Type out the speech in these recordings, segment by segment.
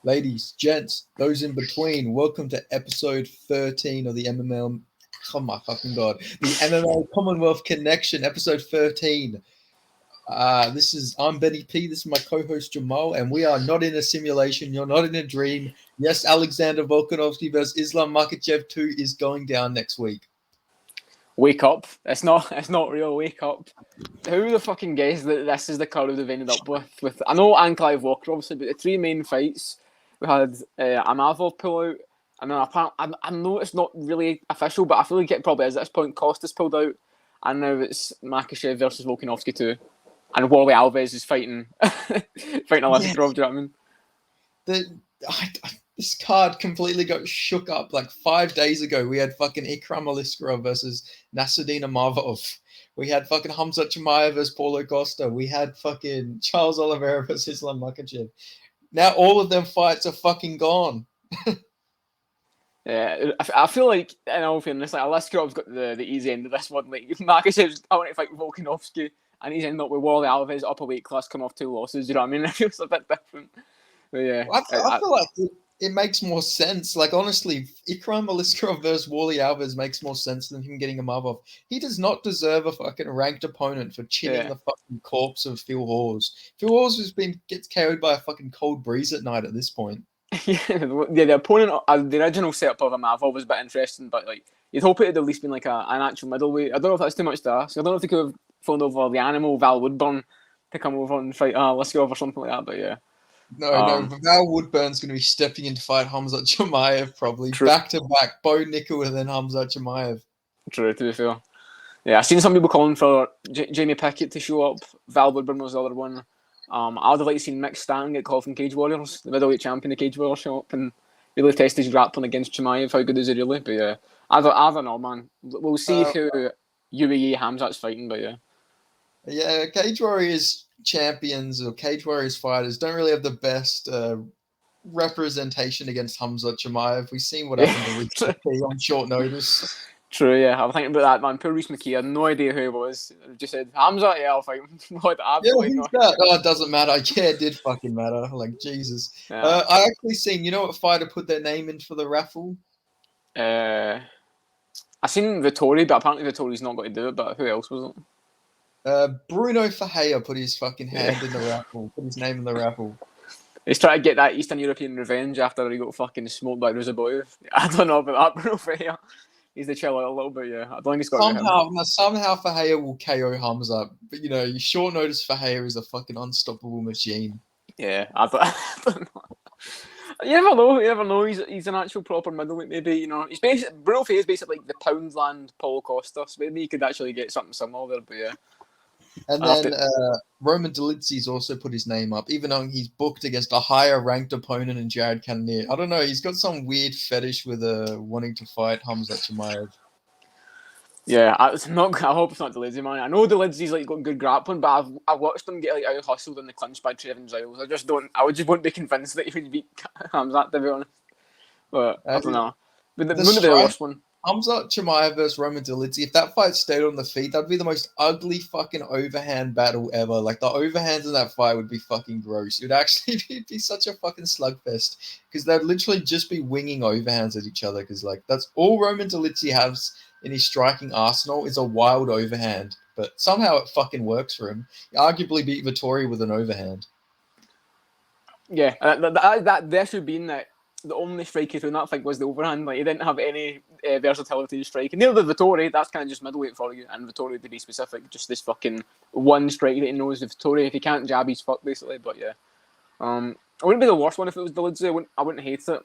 Ladies, gents, those in between, welcome to episode 13 of the MMA. Oh my fucking god. The MMA Commonwealth Connection, episode 13. I'm Benny P. This is my co-host Jamal, and we are not in a simulation. You're not in a dream. Yes, Alexander Volkanovski versus Islam Makhachev 2 is going down next week. Wake up. It's not real. Wake up. Who the fucking guessed that this is the card they've ended up with? I know Ankalaev Walker, obviously, but the three main fights, we had Amavov pull out, and then apparently, I know it's not really official, but I feel like it probably is at this point. Costas pulled out, and now it's Makhachev versus Volkanovski 2. And Wally Alves is fighting Aliskerov, do you know what I mean? This card completely got shook up. Like 5 days ago, we had fucking Ikram Aliskerov versus Nasruddin Amavov. We had fucking Hamzat Chimaev versus Paulo Costa. We had fucking Charles Oliveira versus Islam Makhachev. Now all of them fights are fucking gone. Yeah, I feel like, in all fairness, like Aliskerov's got the easy end of this one. Like Makhachev's, I want to fight Volkanovski, and he's ended up with Wally Alves up a weight class, come off 2 losses. You know what I mean? It feels a bit different. But yeah, I feel like it makes more sense. Like, honestly, Ikram Aliskerov versus Wally Alves makes more sense than him getting Amavov. He does not deserve a fucking ranked opponent for chinning the fucking corpse of Phil Hawes. Phil Hawes gets carried by a fucking cold breeze at night at this point. Yeah, the opponent, the original setup of Amavov was a bit interesting, but like you'd hope it had at least been like an actual middleweight. I don't know if that's too much to ask. I don't know if they could have phoned over the animal Val Woodburn to come over and fight Aliskerov or something like that. But yeah. No, Val Woodburn's going to be stepping in to fight Hamzat Chimaev probably. True. Back to back, Bo Nickel and then Hamzat Chimaev. True, to be fair. Yeah, I've seen some people calling for Jamie Pickett to show up. Val Woodburn was the other one. I would have liked to see Mick Stanton get called from Cage Warriors, the middleweight champion of Cage Warriors, show up and really test his grappling against Chimaev. How good is he really? But yeah, I don't know, man. We'll see who UAE Hamzat's fighting, but yeah. Yeah, Cage Warriors champions or Cage Warriors fighters don't really have the best representation against Hamzat Chimaev. We've seen what happened to Reece McKee on short notice. True, yeah. I was thinking about that, man. Poor Reece McKee, I had no idea who he was. I just said, Hamzat, yeah, I'll fight him. Who's that? Oh, it doesn't matter. Yeah, it did fucking matter. Like, Jesus. Yeah. I actually seen, you know what fighter put their name in for the raffle? I seen Vittori, but apparently Vittori's not going to do it, but who else was it? Bruno Ferreira put his fucking hand in the raffle, put his name in the raffle. He's trying to get that Eastern European revenge after he got fucking smoked by Ruzaboyev. I don't know about that, Bruno Ferreira. He's the chill out a little bit, yeah. I don't think he's got somehow Ferreira will KO Hamzat, but you know, short notice Ferreira is a fucking unstoppable machine. Yeah, I don't know. You never know. He's an actual proper middleweight. Maybe, you know, Bruno Ferreira is basically like the Poundland Paulo Costa. So maybe he could actually get something similar there. But yeah. And then Roman Dolidze's also put his name up, even though he's booked against a higher ranked opponent in Jared Cannonier. I don't know. He's got some weird fetish with wanting to fight Hamzat Chimaev. Yeah, I hope it's not Dolidze, man. I know Dolidze's like got good grappling, but I've watched him get like out hustled in the clinch by Trevin Giles. I just wouldn't be convinced that he would beat Hamzat, to be honest. But I don't know. But the worst one. Hamzat Chimaev versus Roman Dolidze, if that fight stayed on the feet, that'd be the most ugly fucking overhand battle ever. Like, the overhands in that fight would be fucking gross. It would actually be such a fucking slugfest because they'd literally just be winging overhands at each other because, like, that's all Roman Dolidze has in his striking arsenal is a wild overhand. But somehow it fucking works for him. He arguably beat Vittori with an overhand. Yeah, that the issue being that the only strike he threw in that fight was the overhand. Like, he didn't have any versatility to strike. And neither did Vittori. That's kind of just middleweight for you. And Vittori, to be specific, just this fucking one strike that he knows with Vittori. If he can't jab, he's fucked, basically. But yeah, it wouldn't be the worst one if it was Dolidze. I wouldn't hate it.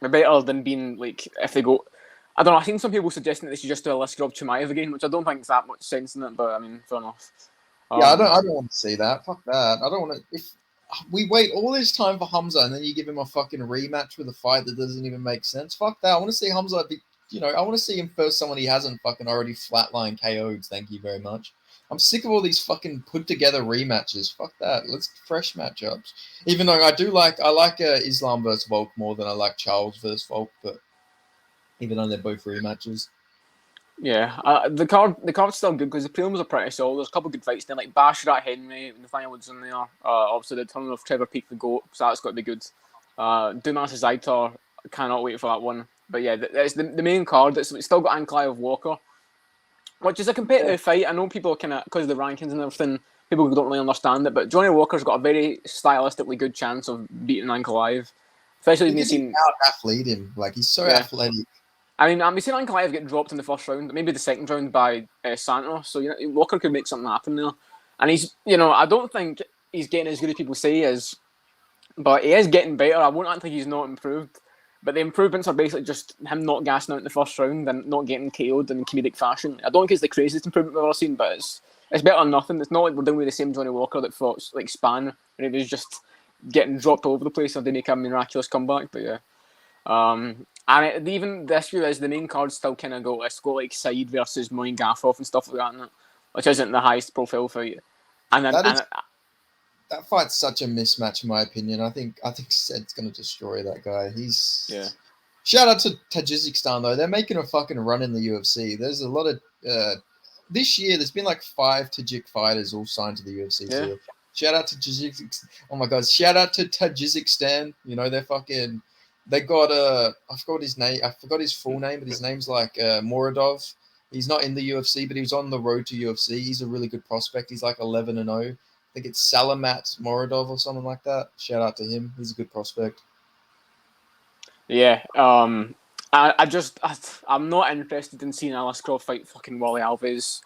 But better than being like, if they go, I don't know. I've seen some people suggesting that they should just do Aliskerov Chimaev again, which I don't think is that much sense in it. But I mean, fair enough. Yeah, I don't want to see that. Fuck that. I don't want to. If we wait all this time for Hamzat and then you give him a fucking rematch with a fight that doesn't even make sense, fuck that. I want to see Hamzat be, I want to see him first someone he hasn't fucking already flatline KO'd. Thank you very much. I'm sick of all these fucking put together rematches. Fuck that. Let's fresh matchups. Even though I like Islam versus Volk more than I like Charles versus Volk, but even though they're both rematches. Yeah, the card's still good because the prelims are pretty solid. There's a couple of good fights there, like Basharat Henry, Nathaniel Woods in there. Obviously, the turn of Trevor Peek the GOAT, so that's got to be good. Dumas Zaitar, cannot wait for that one. But yeah, it's the main card. It's still got Ankalaev Walker, which is a competitive fight. I know people kind of, because of the rankings and everything, people don't really understand it. But Johnny Walker's got a very stylistically good chance of beating Ankalaev. Especially when you've seen out-athlete him. Like, he's so athletic. I mean, we've seen Ankalaev get dropped in the first round, maybe the second round by Santos. So, Walker could make something happen there. And he's, I don't think he's getting as good as people say he is. But he is getting better. I won't act like he's not improved. But the improvements are basically just him not gassing out in the first round and not getting KO'd in comedic fashion. I don't think it's the craziest improvement we've ever seen, but it's better than nothing. It's not like we're doing with the same Johnny Walker that fought like Span, and he was just getting dropped all over the place and they make a miraculous comeback. But yeah. And even this year is the main card still kind of it's got like Said versus Moin Gaffroff and stuff like that, which isn't the highest profile fight. And then, that fight's such a mismatch in my opinion. I think Said's gonna destroy that guy. Shout out to Tajikistan though. They're making a fucking run in the UFC. There's a lot of this year. There's been like 5 Tajik fighters all signed to the UFC. Yeah. So shout out to Tajikistan. Oh my god! Shout out to Tajikistan. They're fucking. They got I forgot his name. I forgot his full name, but his name's like Muradov. He's not in the UFC, but he was on the road to UFC. He's a really good prospect. He's like 11-0. I think it's Salamat Muradov or something like that. Shout out to him. He's a good prospect. Yeah. I'm not interested in seeing Alice Croft fight fucking Wally Alves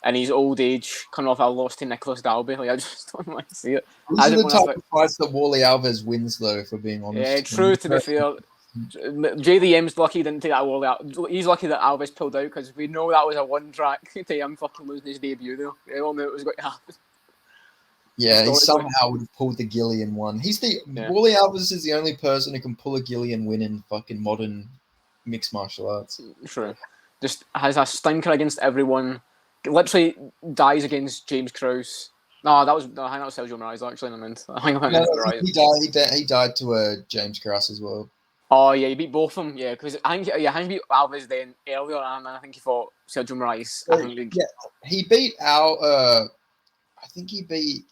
in his old age, coming off a loss to Nicholas Dalby. Like, I just don't want to see it. These are the type of fights that Wally Alves wins, though, for being honest. Yeah, true, to be fair. JDM's lucky he didn't take that Wally out. He's lucky that Alves pulled out, because we know that was a one-track to him fucking losing his debut, though. We all knew it was going to happen. Yeah, he somehow would have pulled the Gillian one. Wally Alves is the only person who can pull a Gillian win in fucking modern mixed martial arts. True. Just has a stinker against everyone. Literally dies against James Krause. No, I think that was Sergio Moraes actually. He died to James Krause as well. Oh yeah, he beat both of them. Yeah, because I think he beat Alves then earlier, and I think he fought Sergio Moraes. He beat I think he beat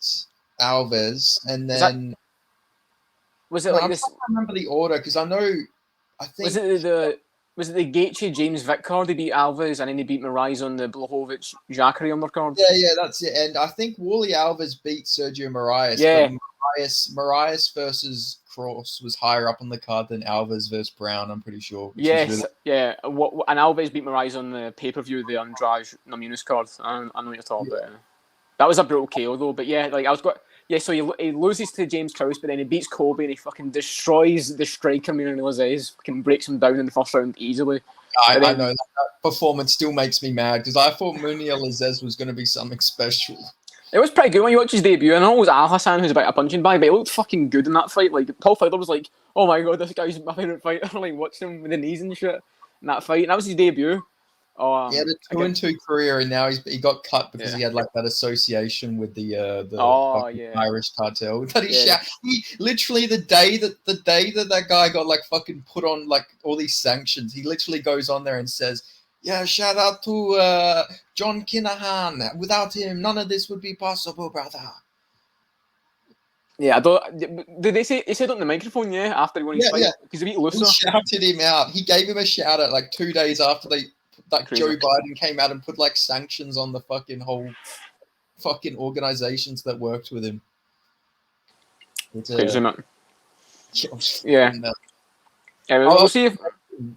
Alves, and then I can't remember the order because I know. I think was it the Gaethje James Vick card? He beat Alves, and then he beat Moraes on the Blachowicz Jacare undercard. Yeah, that's it. And I think Wally Alves beat Sergio Moraes. Yeah, Moraes versus Cross was higher up on the card than Alves versus Brown. I'm pretty sure. Yes, yeah. And Alves beat Moraes on the pay-per-view, the Andrade Namajunas card. I know what you're talking about. That was a brutal KO though. But yeah, like so he loses to James Krause, but then he beats Kobe and he fucking destroys the striker Mino Lizez, fucking breaks him down in the first round easily. I know that performance still makes me mad because I thought Munir Lizez was going to be something special. It was pretty good when you watch his debut. I know it was Al Hassan who's about a punching bag, but he looked fucking good in that fight. Like Paul Felder was like, "Oh my god, this guy's my favorite fighter." Like watching him with the knees and shit in that fight, and that was his debut. He had a 2-2 career, and now he got cut because he had like that association with the Irish cartel. But he literally the day that guy got like fucking put on like all these sanctions, he literally goes on there and says, "Yeah, shout out to John Kinahan. Without him, none of this would be possible, brother." Yeah, did they say he said it on the microphone? Yeah, after he won his fight because he beat Lusso. He shouted him out. He gave him a shout out like 2 days after Joe Biden came out and put like sanctions on the fucking whole fucking organizations that worked with him. Crazy, man. We'll see if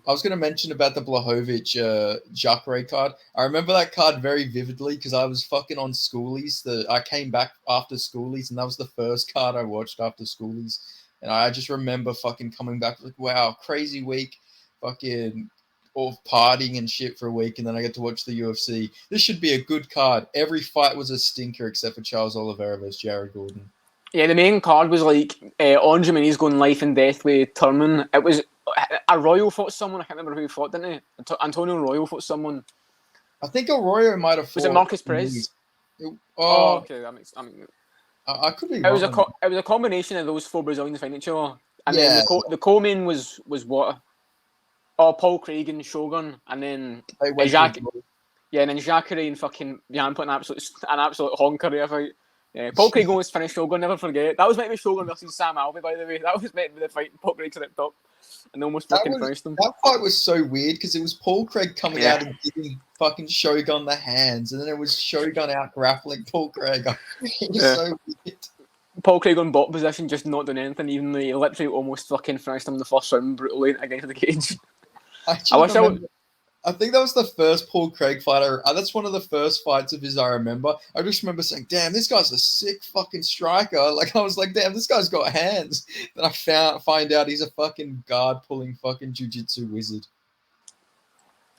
I was going to mention about the Blachowicz Jacare card. I remember that card very vividly because I was fucking on schoolies. I came back after schoolies, and that was the first card I watched after schoolies. And I just remember fucking coming back like, wow, crazy week, fucking all partying and shit for a week, and then I get to watch the UFC. This should be a good card. Every fight was a stinker except for Charles Oliveira versus Jared Gordon. Yeah, the main card was like Andre Muniz going life and death with Turman. It was Arroyo fought someone. I can't remember who he fought, didn't he? Antonio Arroyo fought someone. I think Arroyo might have fought. Was it Marcus Perez? Okay, that makes. I could be. It was a combination of those 4 Brazilians fighting each other, and then the co-main was what? Oh, Paul Craig and Shogun, and then Jacare and fucking Jan put an absolute honker there fight. Yeah, Paul Craig almost finished Shogun, never forget. That was meant to be Shogun versus Sam Alvey, by the way. That was meant to be the fight. Paul Craig stepped up and almost fucking finished him. That fight was so weird because it was Paul Craig coming Yeah. out and giving fucking Shogun the hands, and then it was Shogun out grappling Paul Craig. It was so weird. Paul Craig on bot position, just not doing anything, even though he literally almost fucking finished him in the first round brutally against the cage. I think that was the first Paul Craig fight. That's one of the first fights of his I remember. I just remember saying, damn, this guy's a sick fucking striker. Like, I was like, damn, this guy's got hands. Then I find out he's a fucking guard-pulling fucking jiu-jitsu wizard.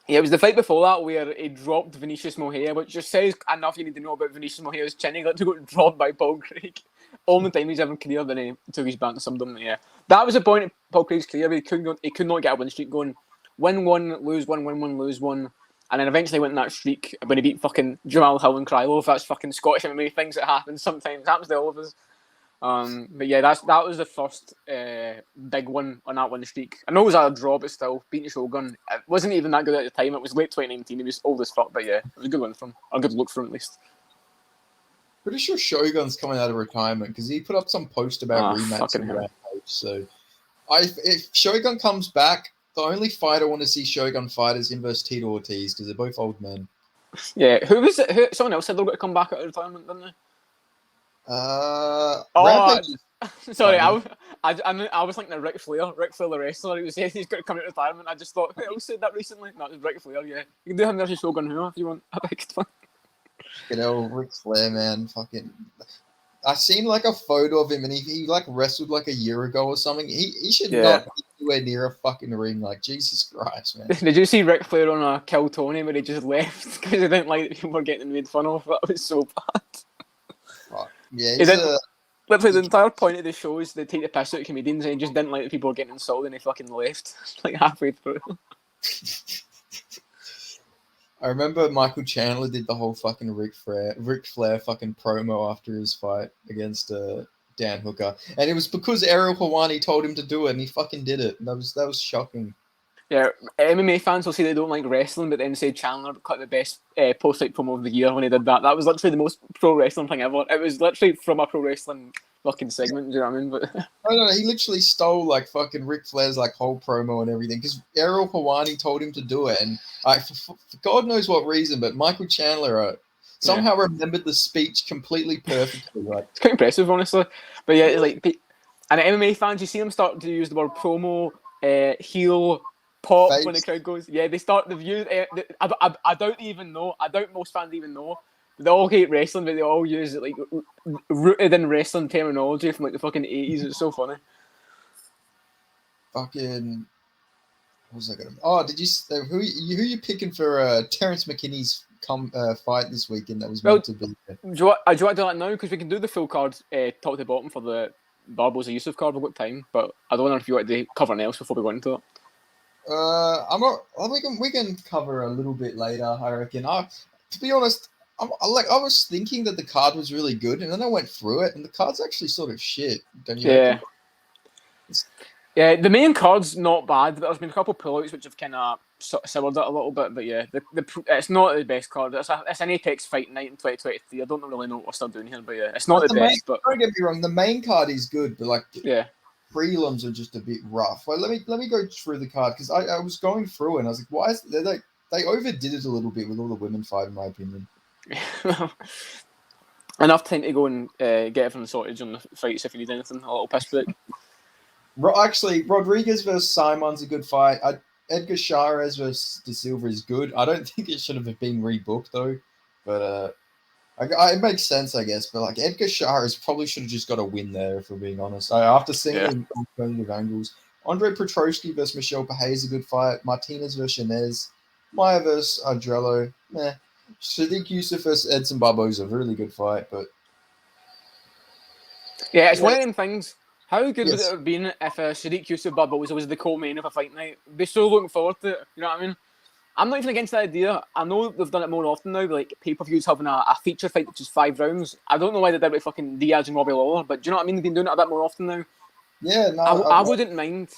Yeah, it was the fight before that where he dropped Vinicius Moreira, which just says enough you need to know about Vinicius Moreira's chin. He got to got dropped by Paul Craig. Only time he's ever career, then he took his back to something. Yeah, that was the point of Paul Craig's career. He could not get a win streak going. Win one, lose one, win one, lose one. And then eventually went in that streak when he beat fucking Jamal Hill and Krylov. That's fucking Scottish MMA things that happen sometimes. It happens to all of us. But yeah, that was the first big one on that win streak. I know it was a draw, but still, beating Shogun. It wasn't even that good at the time. It was late 2019. He was old as fuck, but yeah, it was a good win from him. Or a good look from him, at least. Pretty sure Shogun's coming out of retirement because he put up some post about rematch. So, if Shogun comes back, the only fight I want to see Shogun fight is him versus Tito Ortiz because they're both old men. Yeah, who was it? Someone else said they were going to come back out of retirement, didn't they? Sorry, I was thinking of Ric Flair. Ric Flair, the wrestler. He was saying he's going to come out of retirement. I just thought, who else said that recently? No, it was Ric Flair. Yeah, you can do him versus Shogun if you want a big one. You know, Ric Flair, man, fucking. I seen like a photo of him, and he like wrestled like a year ago or something. He should not be anywhere near a fucking ring. Like, Jesus Christ, man. Did you see Ric Flair on a Kill Tony where he just left because he didn't like that people were getting made fun of? That was so bad. Fuck. Yeah, literally the entire point of the show is they take the piss out of comedians, and he just didn't like that people were getting insulted, and he fucking left like halfway through. I remember Michael Chandler did the whole fucking Ric Flair fucking promo after his fight against Dan Hooker, and it was because Ariel Helwani told him to do it, and he fucking did it. That was shocking. Yeah, MMA fans will say they don't like wrestling, but then say Chandler cut the best post-fight promo of the year when he did that. That was literally the most pro wrestling thing ever. It was literally from a pro wrestling fucking segment. Do you know what I mean? But no, he literally stole like fucking Ric Flair's like whole promo and everything because Ariel Helwani told him to do it, and for God knows what reason, but Michael Chandler somehow remembered the speech completely perfectly. Like, it's quite impressive, honestly. But yeah, it's like, and MMA fans, you see them start to use the word promo, heel, pop when the crowd goes. Yeah, they start the view. I don't even know. I doubt most fans even know. They all hate wrestling, but they all use it like rooted in wrestling terminology from like the fucking 80s. It's so funny. Fucking. What was I gonna? Oh, did you? Who you picking for Terrence McKinney's fight this weekend? That was meant to be. Do you want to do that now? Because we can do the full card top to bottom for the Barboza Yusuf card. We've got time, but I don't know if you want to cover anything else before we go into it. I'm not. We can cover a little bit later. I reckon. To be honest, I was thinking that the card was really good, and then I went through it, and the card's actually sort of shit. Don't you? Yeah. Yeah, the main card's not bad, but there's been a couple of pullouts which have kind of soured it a little bit. But yeah, it's not the best card. It's an Apex Fight Night in 2023. I don't really know what we're still doing here, but yeah, it's not the best. But don't get me wrong, the main card is good, but like prelims are just a bit rough. Like, let me go through the card because I was going through it and I was like, why is they overdid it a little bit with all the women fight, in my opinion. Enough time to go and get everything sorted on the fights if you need anything. A little piss break. Actually, Rodriguez versus Simon's a good fight. Edgar Chavez versus De Silva is good. I don't think it should have been rebooked though, but it makes sense, I guess. But like Edgar Chavez probably should have just got a win there, if we're being honest. After seeing alternative angles, Andre Petroski versus Michelle Pahey is a good fight. Martinez versus Yanez, Maya versus Ardrello, meh. Sadiq Yusuf versus Edson Barboza, really good fight, but yeah, it's one of them things. How good would it have been if Sadiq Yusuf Barboza was the co-main of a fight night? They're so looking forward to it. You know what I mean? I'm not even against the idea. I know they've done it more often now, like pay-per-views having a feature fight which is 5 rounds. I don't know why they did it with fucking Diaz and Robbie Lawler, but do you know what I mean? They've been doing it a bit more often now. Yeah, no. I wouldn't mind.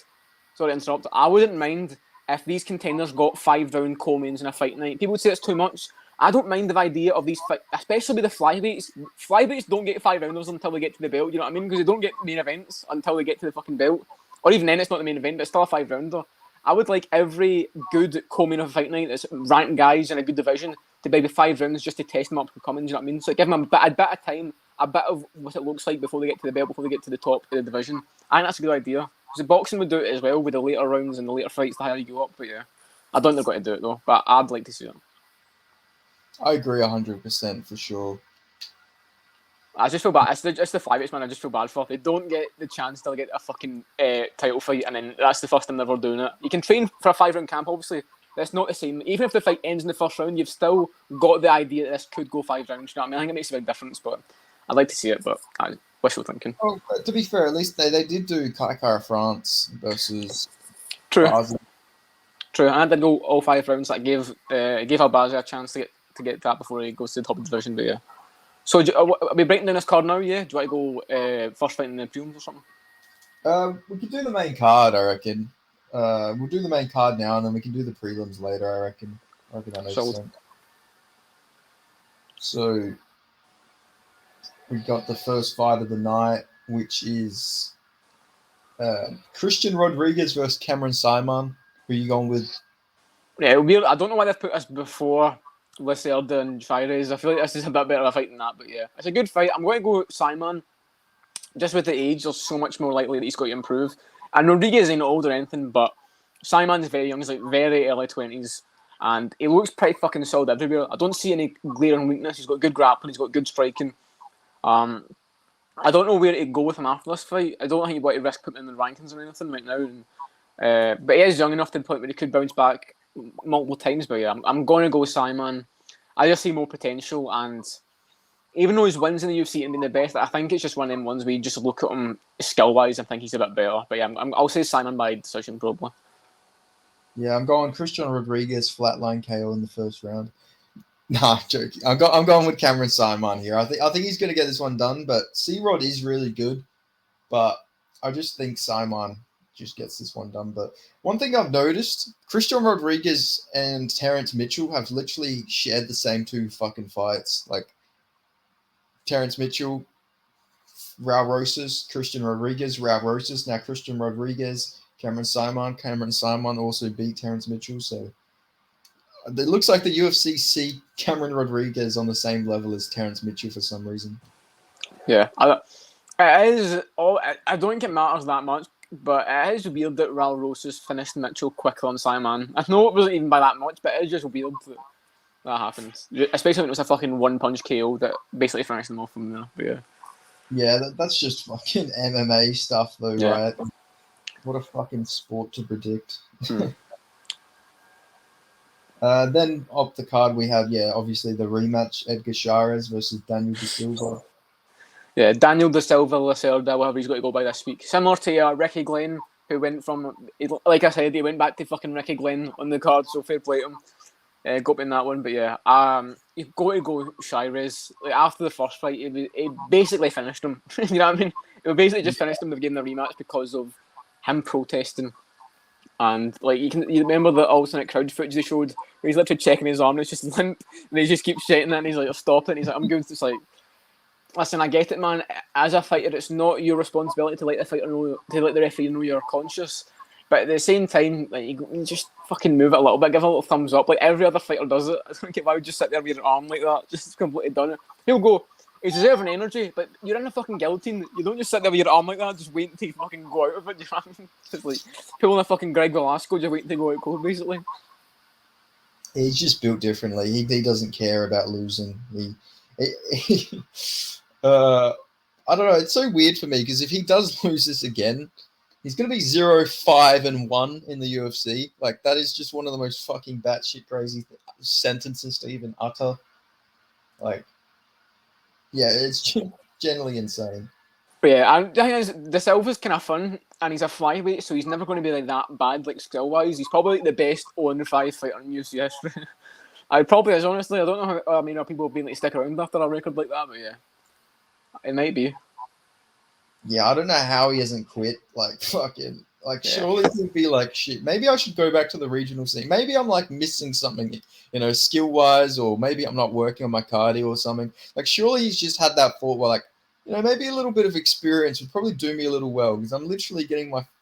Sorry to interrupt. I wouldn't mind if these contenders got 5-round co-mains in a fight night. People would say it's too much. I don't mind the idea of these fights, especially with the flyweights. Flyweights don't get 5 rounders until they get to the belt. You know what I mean? Because they don't get main events until they get to the fucking belt, or even then, it's not the main event, but it's still a 5 rounder. I would like every good co-main of a fight night that's ranked guys in a good division to maybe 5 rounds just to test them up to come in. You know what I mean? So give them a bit of time, a bit of what it looks like before they get to the belt, before they get to the top of the division. I think that's a good idea. Because boxing would do it as well with the later rounds and the later fights, the higher you go up. But yeah, I don't think they're going to do it though. But I'd like to see it. I agree 100% for sure. I just feel bad. It's the flyweights, man. I just feel bad for. They don't get the chance to get a fucking title fight, and then that's the first time they're ever doing it. You can train for a 5 round camp, obviously. That's not the same. Even if the fight ends in the first round, you've still got the idea that this could go 5 rounds. You know what I mean? I think it makes a big difference, but I'd like to see it. But I wishful thinking. Oh, to be fair, at least they did do Kai France versus True. Basel. True, and they'd go all 5 rounds. That gave Albazi a chance to get that before he goes to the top of the division. But yeah. So are we breaking down this card now? Yeah. Do you want to go first fight in the prelims or something? We could do the main card, I reckon. We'll do the main card now, and then we can do the prelims later, I reckon. That makes sense. So we got the first fight of the night, which is Christian Rodriguez versus Cameron Simon. Who are you going with? Yeah, I don't know why they've put us before Lacerda and Shires. I feel like this is a bit better of a fight than that, but yeah. It's a good fight. I'm going to go Simon. Just with the age, there's so much more likely that he's going to improve. And Rodriguez ain't old or anything, but Simon's very young. He's like very early 20s. And he looks pretty fucking solid everywhere. I don't see any glaring weakness. He's got good grappling. He's got good striking. I don't know where to go with him after this fight. I don't think you want to risk putting him in the rankings or anything right now. But he is young enough to the point where he could bounce back multiple times. But yeah, I'm going to go with Simon. I just see more potential, and even though his wins in the UFC and been the best, I think it's just one of them ones where you just look at him skill-wise and think he's a bit better. But yeah, I'll say Simon by decision probably. Yeah, I'm going Christian Rodriguez flatline KO in the first round. Nah, joking. I'm going with Cameron Simon here. I think he's going to get this one done, but C-Rod is really good. But I just think Simon just gets this one done. But one thing I've noticed, Christian Rodriguez and Terrence Mitchell have literally shared the same 2 fucking fights. Like, Terrence Mitchell, Raul Rosas, Christian Rodriguez, Raul Rosas. Now Christian Rodriguez, Cameron Simon. Cameron Simon also beat Terrence Mitchell. So it looks like the UFC see Cameron Rodriguez on the same level as Terrence Mitchell for some reason. Yeah, it is. I don't think it matters that much, but it is weird that Raul Rosas finished Mitchell quicker on Simon. I know it wasn't even by that much, but it is just weird that happened. Especially when it was a fucking 1-punch KO that basically finished them off from there. But yeah. Yeah, that's just fucking MMA stuff though, Yeah. right? What a fucking sport to predict. Then up the card we have, obviously the rematch, Edgar Chairez versus Daniel De Silva. Yeah, Daniel De Silva, Lacerda, whatever he's got to go by this week. Similar to Ricky Glenn, who went from, like I said, he went back to fucking Ricky Glenn on the card, so fair play to him. Got in that one, but yeah, you've got to go Chairez. Like, after the first fight, he basically finished him. You know what I mean? It basically just finished him with getting the rematch because of him protesting. And like you remember the alternate crowd footage they showed where he's literally checking his arm and it's just limp, and he just keeps shouting it, and he's like, "Stop it!" And he's like, "I'm good." It's like, listen, I get it, man. As a fighter, it's not your responsibility to let the fighter know, to let the referee know you're conscious. But at the same time, like you just fucking move it a little bit, give a little thumbs up, like every other fighter does it. I don't get why would you sit there with your arm like that, just completely done it. He'll go. He's reserving energy, but you're in a fucking guillotine. You don't just sit there with your arm like that, just waiting to fucking go out of it. You know what I mean? It's like pulling a fucking Greg Velasco, just waiting to go out cold, basically. He's just built differently. He doesn't care about losing. I don't know. It's so weird for me because if he does lose this again, he's going to be 0-5-1 in the UFC. Like, that is just one of the most fucking batshit crazy sentences to even utter. Like, yeah, it's generally insane. But yeah, I think De Silva's kind of fun, and he's a flyweight, so he's never going to be like that bad, like skill-wise. He's probably like the best under 5 fighter in UFC history. I probably is, honestly. I don't know how people have been like stick around after a record like that, but yeah, it might be. Yeah, I don't know how he hasn't quit. Like, fucking, Like, surely he'd be like, shit, maybe I should go back to the regional scene. Maybe I'm like missing something, skill wise, or maybe I'm not working on my cardio or something. Like, surely he's just had that thought where, like, maybe a little bit of experience would probably do me a little well, because I'm literally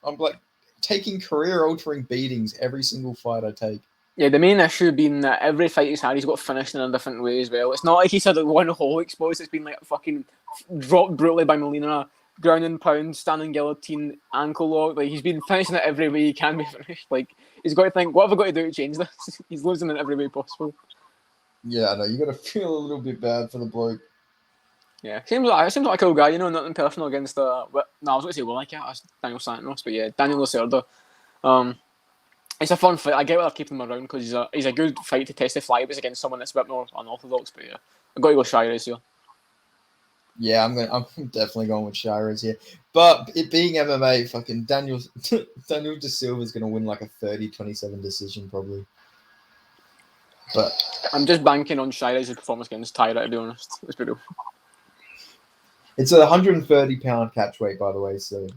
I'm like taking career altering beatings every single fight I take. Yeah, the main issue being that every fight he's had, he's got finished in a different way as well. It's not like he's had like one whole exposed. It's been like fucking dropped brutally by Molina, ground and pound, standing guillotine, ankle lock. Like, he's been finishing it every way he can be finished. Like, he's got to think, what have I got to do to change this? He's losing in every way possible. Yeah, I know. You got to feel a little bit bad for the bloke. Yeah, seems like a cool guy. Nothing personal against no, I was going to say that's Daniel Santos, but yeah, Daniel Lacerda. It's a fun fight. I get why they're keeping him around because he's a good fight to test the flyweights against someone that's a bit more unorthodox. But yeah, I've got to go Shires here. Yeah, I'm definitely going with Shires here. But it being MMA, fucking Daniel De Silva's going to win like a 30-27 decision probably. But I'm just banking on Shires' performance against Tyra, to be honest. Let's be real. It's a 130-pound catch weight, by the way. So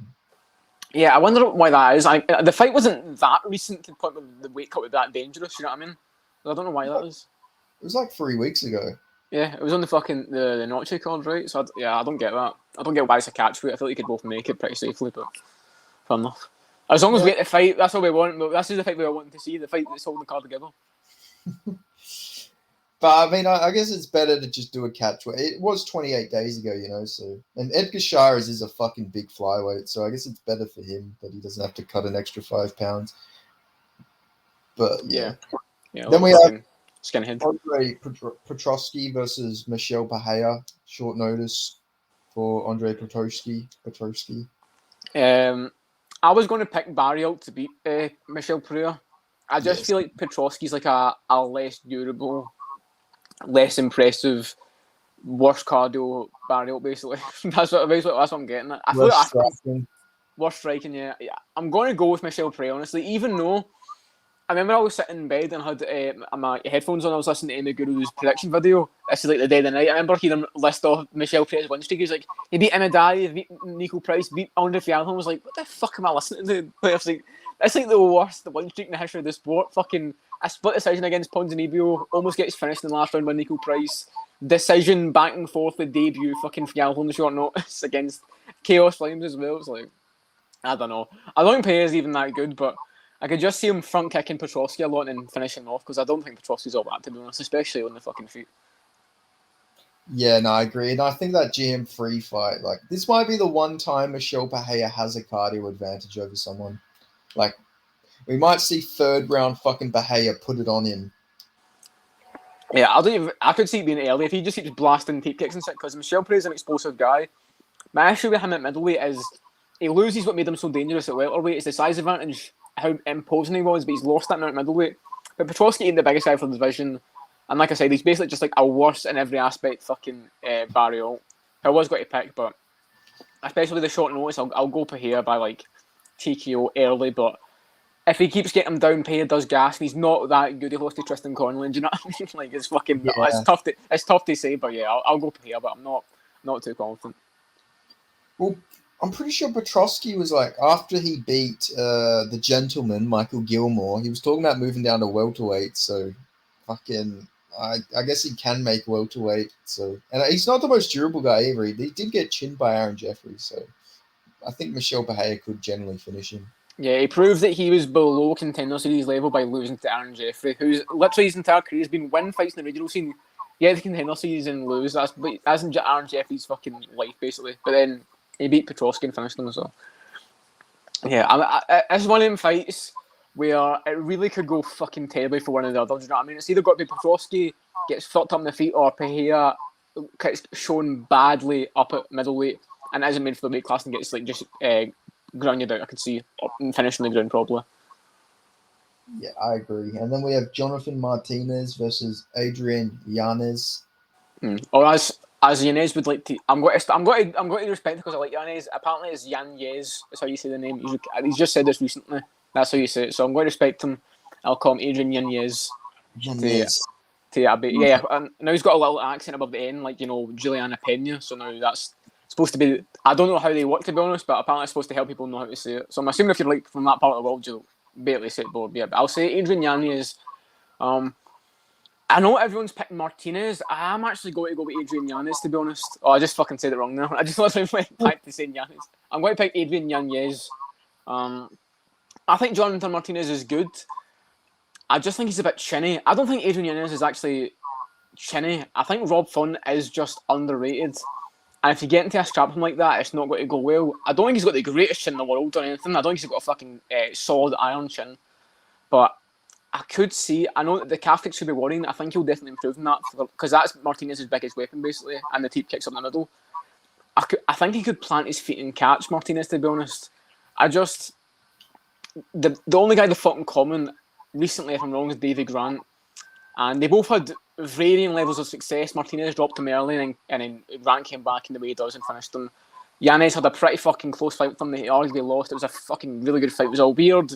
yeah, I wonder why that is. The fight wasn't that recent to the point where the weight cut was that dangerous. You know what I mean? I don't know why that is. It was like 3 weeks ago. Yeah, it was on the fucking the Noche card, right? So I don't get that. I don't get why it's a catch weight. I feel like you could both make it pretty safely, but fair enough. As long as we get the fight, that's what we want. This is the fight we are wanting to see. The fight that's holding the card together. But I mean, I guess it's better to just do a catch weight. It was 28 days ago, so. And Edgar Shires is a fucking big flyweight, so I guess it's better for him that he doesn't have to cut an extra 5 pounds. But yeah. Then we have Skinhead. Andre Petroski versus Michel Pereira. Short notice for Andre Petroski. I was going to pick Barrios to beat Michel Pereira. I just feel like Petroski's like a less durable, less impressive, worse cardio Barrios, basically. That's what I'm getting at. I feel like worse striking, yeah. I'm going to go with Michel Pereira, honestly, even though I remember I was sitting in bed and had my headphones on. I was listening to Amy Guru's prediction video. This is like the day of the night. I remember hearing him list off Michel Pereira's win streak. He's like, he beat Imadaria, beat Nico Price, beat Andre Fialho. I was like, what the fuck am I listening to? Like, I was like, that's like the worst win streak in the history of the sport. Fucking a split decision against Ponzinibbio, almost gets finished in the last round by Nico Price. Decision back and forth with debut fucking Fialho on the short notice against Chaos Flames as well. It's like, I don't know. I don't think Pereira's even that good, but I could just see him front kicking Petroski a lot and finishing him off because I don't think Petroski's all that, to be honest, especially on the fucking feet. Yeah, no, I agree. And I think that GM3 fight, like, this might be the one time Michel Pereira has a cardio advantage over someone. Like, we might see third round fucking Pereira put it on him. Yeah, I could see it being early if he just keeps blasting deep kicks and shit because Michel Pereira's an explosive guy. My issue with him at middleweight is he loses what made him so dangerous at welterweight. It's the size advantage, how imposing he was, but he's lost that now at middleweight. But Petroski ain't the biggest guy for the division. And like I said, he's basically just like a worse in every aspect fucking Barrios. I was going to pick, but especially the short notice, I'll go Pereira by like TKO early, but if he keeps getting him down, Pereira does gas, and he's not that good. He lost to Tristan Conley, do you know what I mean? Like, it's fucking, it's tough to say, but yeah, I'll go Pereira, but I'm not too confident. Well, I'm pretty sure Petroski was like, after he beat the gentleman, Michael Gilmore, he was talking about moving down to welterweight, so fucking, I guess he can make welterweight, so, and he's not the most durable guy either. He did get chinned by Aaron Jeffries, so I think Michel Pereira could generally finish him. Yeah, he proved that he was below contender series level by losing to Aaron Jeffrey, who's literally his entire career has been win fights in the regional scene, yeah, the contender series and lose. That's Aaron Jeffrey's fucking life, basically. But then he beat Petroski and finished him, so. Yeah, it's one of them fights where it really could go fucking terribly for one of the others, you know what I mean? It's either got to be Petroski gets fucked up in the feet or Pereira gets shown badly up at middleweight and isn't made for the weight class and gets like just grounded out, I could see, and finishing the ground probably. Yeah, I agree. And then we have Jonathan Martinez versus Adrian Yanez. Or as Yanez would like to, I'm going to respect it because I like Yanez. Apparently, it's Yanez. That's how you say the name. He's just said this recently. That's how you say it. So I'm going to respect him. I'll call him Adrian Yanez. Yeah, and now he's got a little accent above the end, like Juliana Pena. So now that's supposed to be. I don't know how they work, to be honest, but apparently it's supposed to help people know how to say it. So I'm assuming if you're like from that part of the world, you'll barely say it board. Yeah, but I'll say Adrian Yanez. I know everyone's picking Martinez. I'm actually going to go with Adrian Yanez, to be honest. Oh, I just fucking said it wrong now. I just literally went back to saying Yanez. I'm going to pick Adrian Yanez. I think Jonathan Martinez is good. I just think he's a bit chinny. I don't think Adrian Yanez is actually chinny. I think Rob Font is just underrated. And if you get into a scrap with him like that, it's not going to go well. I don't think he's got the greatest chin in the world or anything. I don't think he's got a fucking solid iron chin. But I could see, I know that the calf kick should be worrying. I think he'll definitely improve in that because that's Martinez's biggest weapon, basically, and the teep kicks up the middle. I think he could plant his feet and catch Martinez, to be honest. The only guy they fought in common recently, if I'm wrong, is Davy Grant. And they both had varying levels of success. Martinez dropped him early and then Grant came back in the way he does and finished him. Yanez had a pretty fucking close fight with him that he arguably lost. It was a fucking really good fight. It was a weird,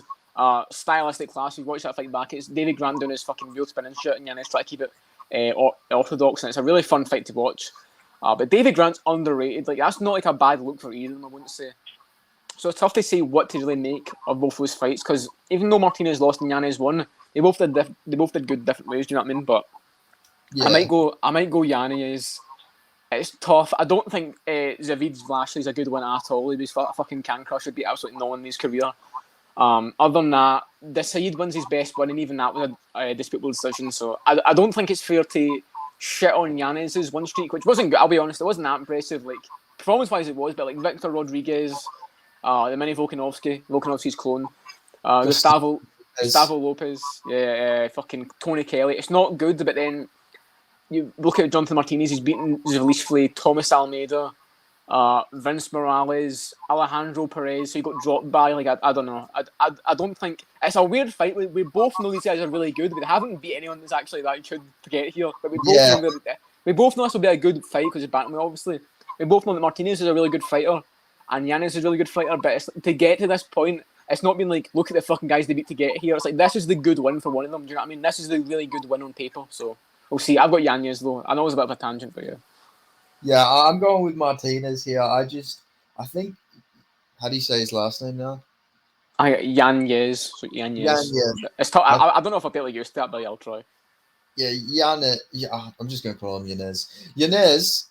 stylistic clash. You watch that fight back, it's Davy Grant doing his fucking wheel spin and shit, and Yanez trying to keep it orthodox, and it's a really fun fight to watch. But Davy Grant's underrated. Like, that's not like a bad look for either of them, I wouldn't say. So it's tough to say what to really make of both those fights, because even though Martinez lost and Yanez won, they both did good different ways. Do you know what I mean? But yeah. I might go Yanez. It's tough. I don't think Zavid Lashley's a good one at all. He was a fucking can crusher, beat absolutely no one in his career. Other than that, the Saeed wins his best one, and even that was a disputable decision. So I don't think it's fair to shit on Yanez's win streak, which wasn't good. I'll be honest, it wasn't that impressive. Like, performance-wise, it was, but like Victor Rodriguez, the mini Volkanovski's clone, Gustavo Lopez, fucking Tony Kelly. It's not good, but then you look at Jonathan Martinez, he's beaten Zalishvili, Thomas Almeida, Vince Morales, Alejandro Perez, who got dropped by. Like, I don't know. I don't think it's a weird fight. We both know these guys are really good, but they haven't beat anyone that's actually that good to get here. But we both know this will be a good fight because of Bantamweight, obviously. We both know that Martinez is a really good fighter and Yanez is a really good fighter, but to get to this point, it's not been like, look at the fucking guys they beat to get here. It's like, this is the good win for one of them. Do you know what I mean? This is the really good win on paper. So we'll see. I've got Yanez though. I know it was a bit of a tangent, but yeah. Yeah, I'm going with Martinez here. I think, how do you say his last name now? Yanez. So Yanez. It's tough. I don't know if I'll be able to use that, but I'll try. Yeah, Yanez. Yeah, I'm just going to call him Yanez. Yanez.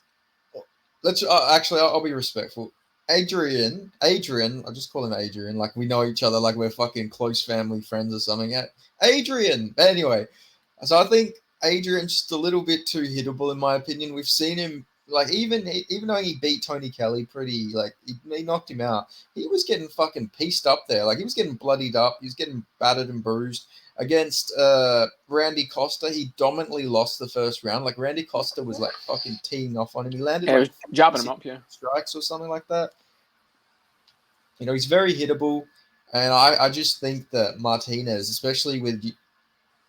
I'll be respectful. Adrian, I'll just call him Adrian, like we know each other, like we're fucking close family friends or something. Adrian! Anyway, so I think Adrian's just a little bit too hittable in my opinion. We've seen him, like, even though he beat Tony Kelly pretty, like, he knocked him out, he was getting fucking pieced up there. Like, he was getting bloodied up, he was getting battered and bruised. Against Randy Costa, he dominantly lost the first round. Like, Randy Costa was like fucking teeing off on him. He landed was jabbing him up, strikes or something like that. You know, he's very hittable, and I just think that Martinez, especially with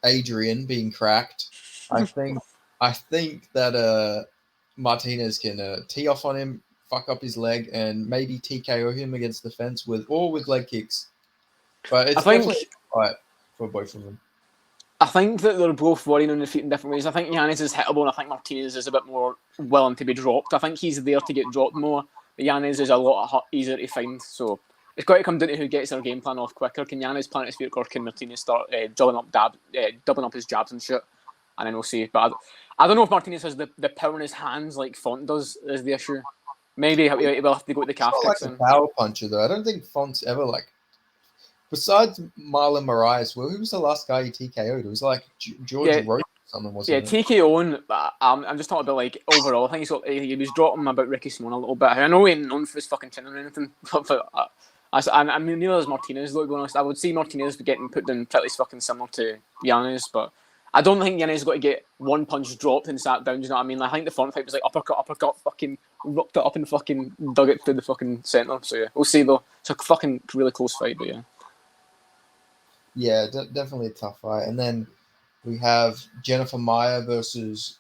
Adrian being cracked, I think that Martinez can tee off on him, fuck up his leg, and maybe TKO him against the fence with leg kicks. But it's definitely a fight for both of them. I think that they're both worrying on their feet in different ways. I think Yanez is hittable, and I think Martinez is a bit more willing to be dropped. I think he's there to get dropped more, but Yanez is a lot easier to find. So it's got to come down to who gets their game plan off quicker. Can Yanez plant his feet, or can Martinez start doubling up his jabs and shit? And then we'll see. But I don't know if Martinez has the power in his hands like Font does, is the issue. Maybe he'll have to go to the calf kicks. Like a power puncher, though. I don't think Font's ever like. Besides Marlon Moraes, who was the last guy he TKO'd? It was like George Roach or something, wasn't it? Yeah, TKO'ing, I'm just talking about like overall. I think he was dropping about Ricky Simon a little bit. I know he ain't known for his fucking chin or anything, but I mean, neither is Martinez, though, to be honest. I would see Martinez getting put down pretty fucking similar to Yanez, but I don't think Yanez got to get one punch dropped and sat down, do you know what I mean? I think the Font fight was like uppercut, fucking rocked it up and fucking dug it through the fucking centre. So yeah, we'll see though. It's a fucking really close fight, but yeah. Yeah, definitely a tough fight. And then we have Jennifer Maia versus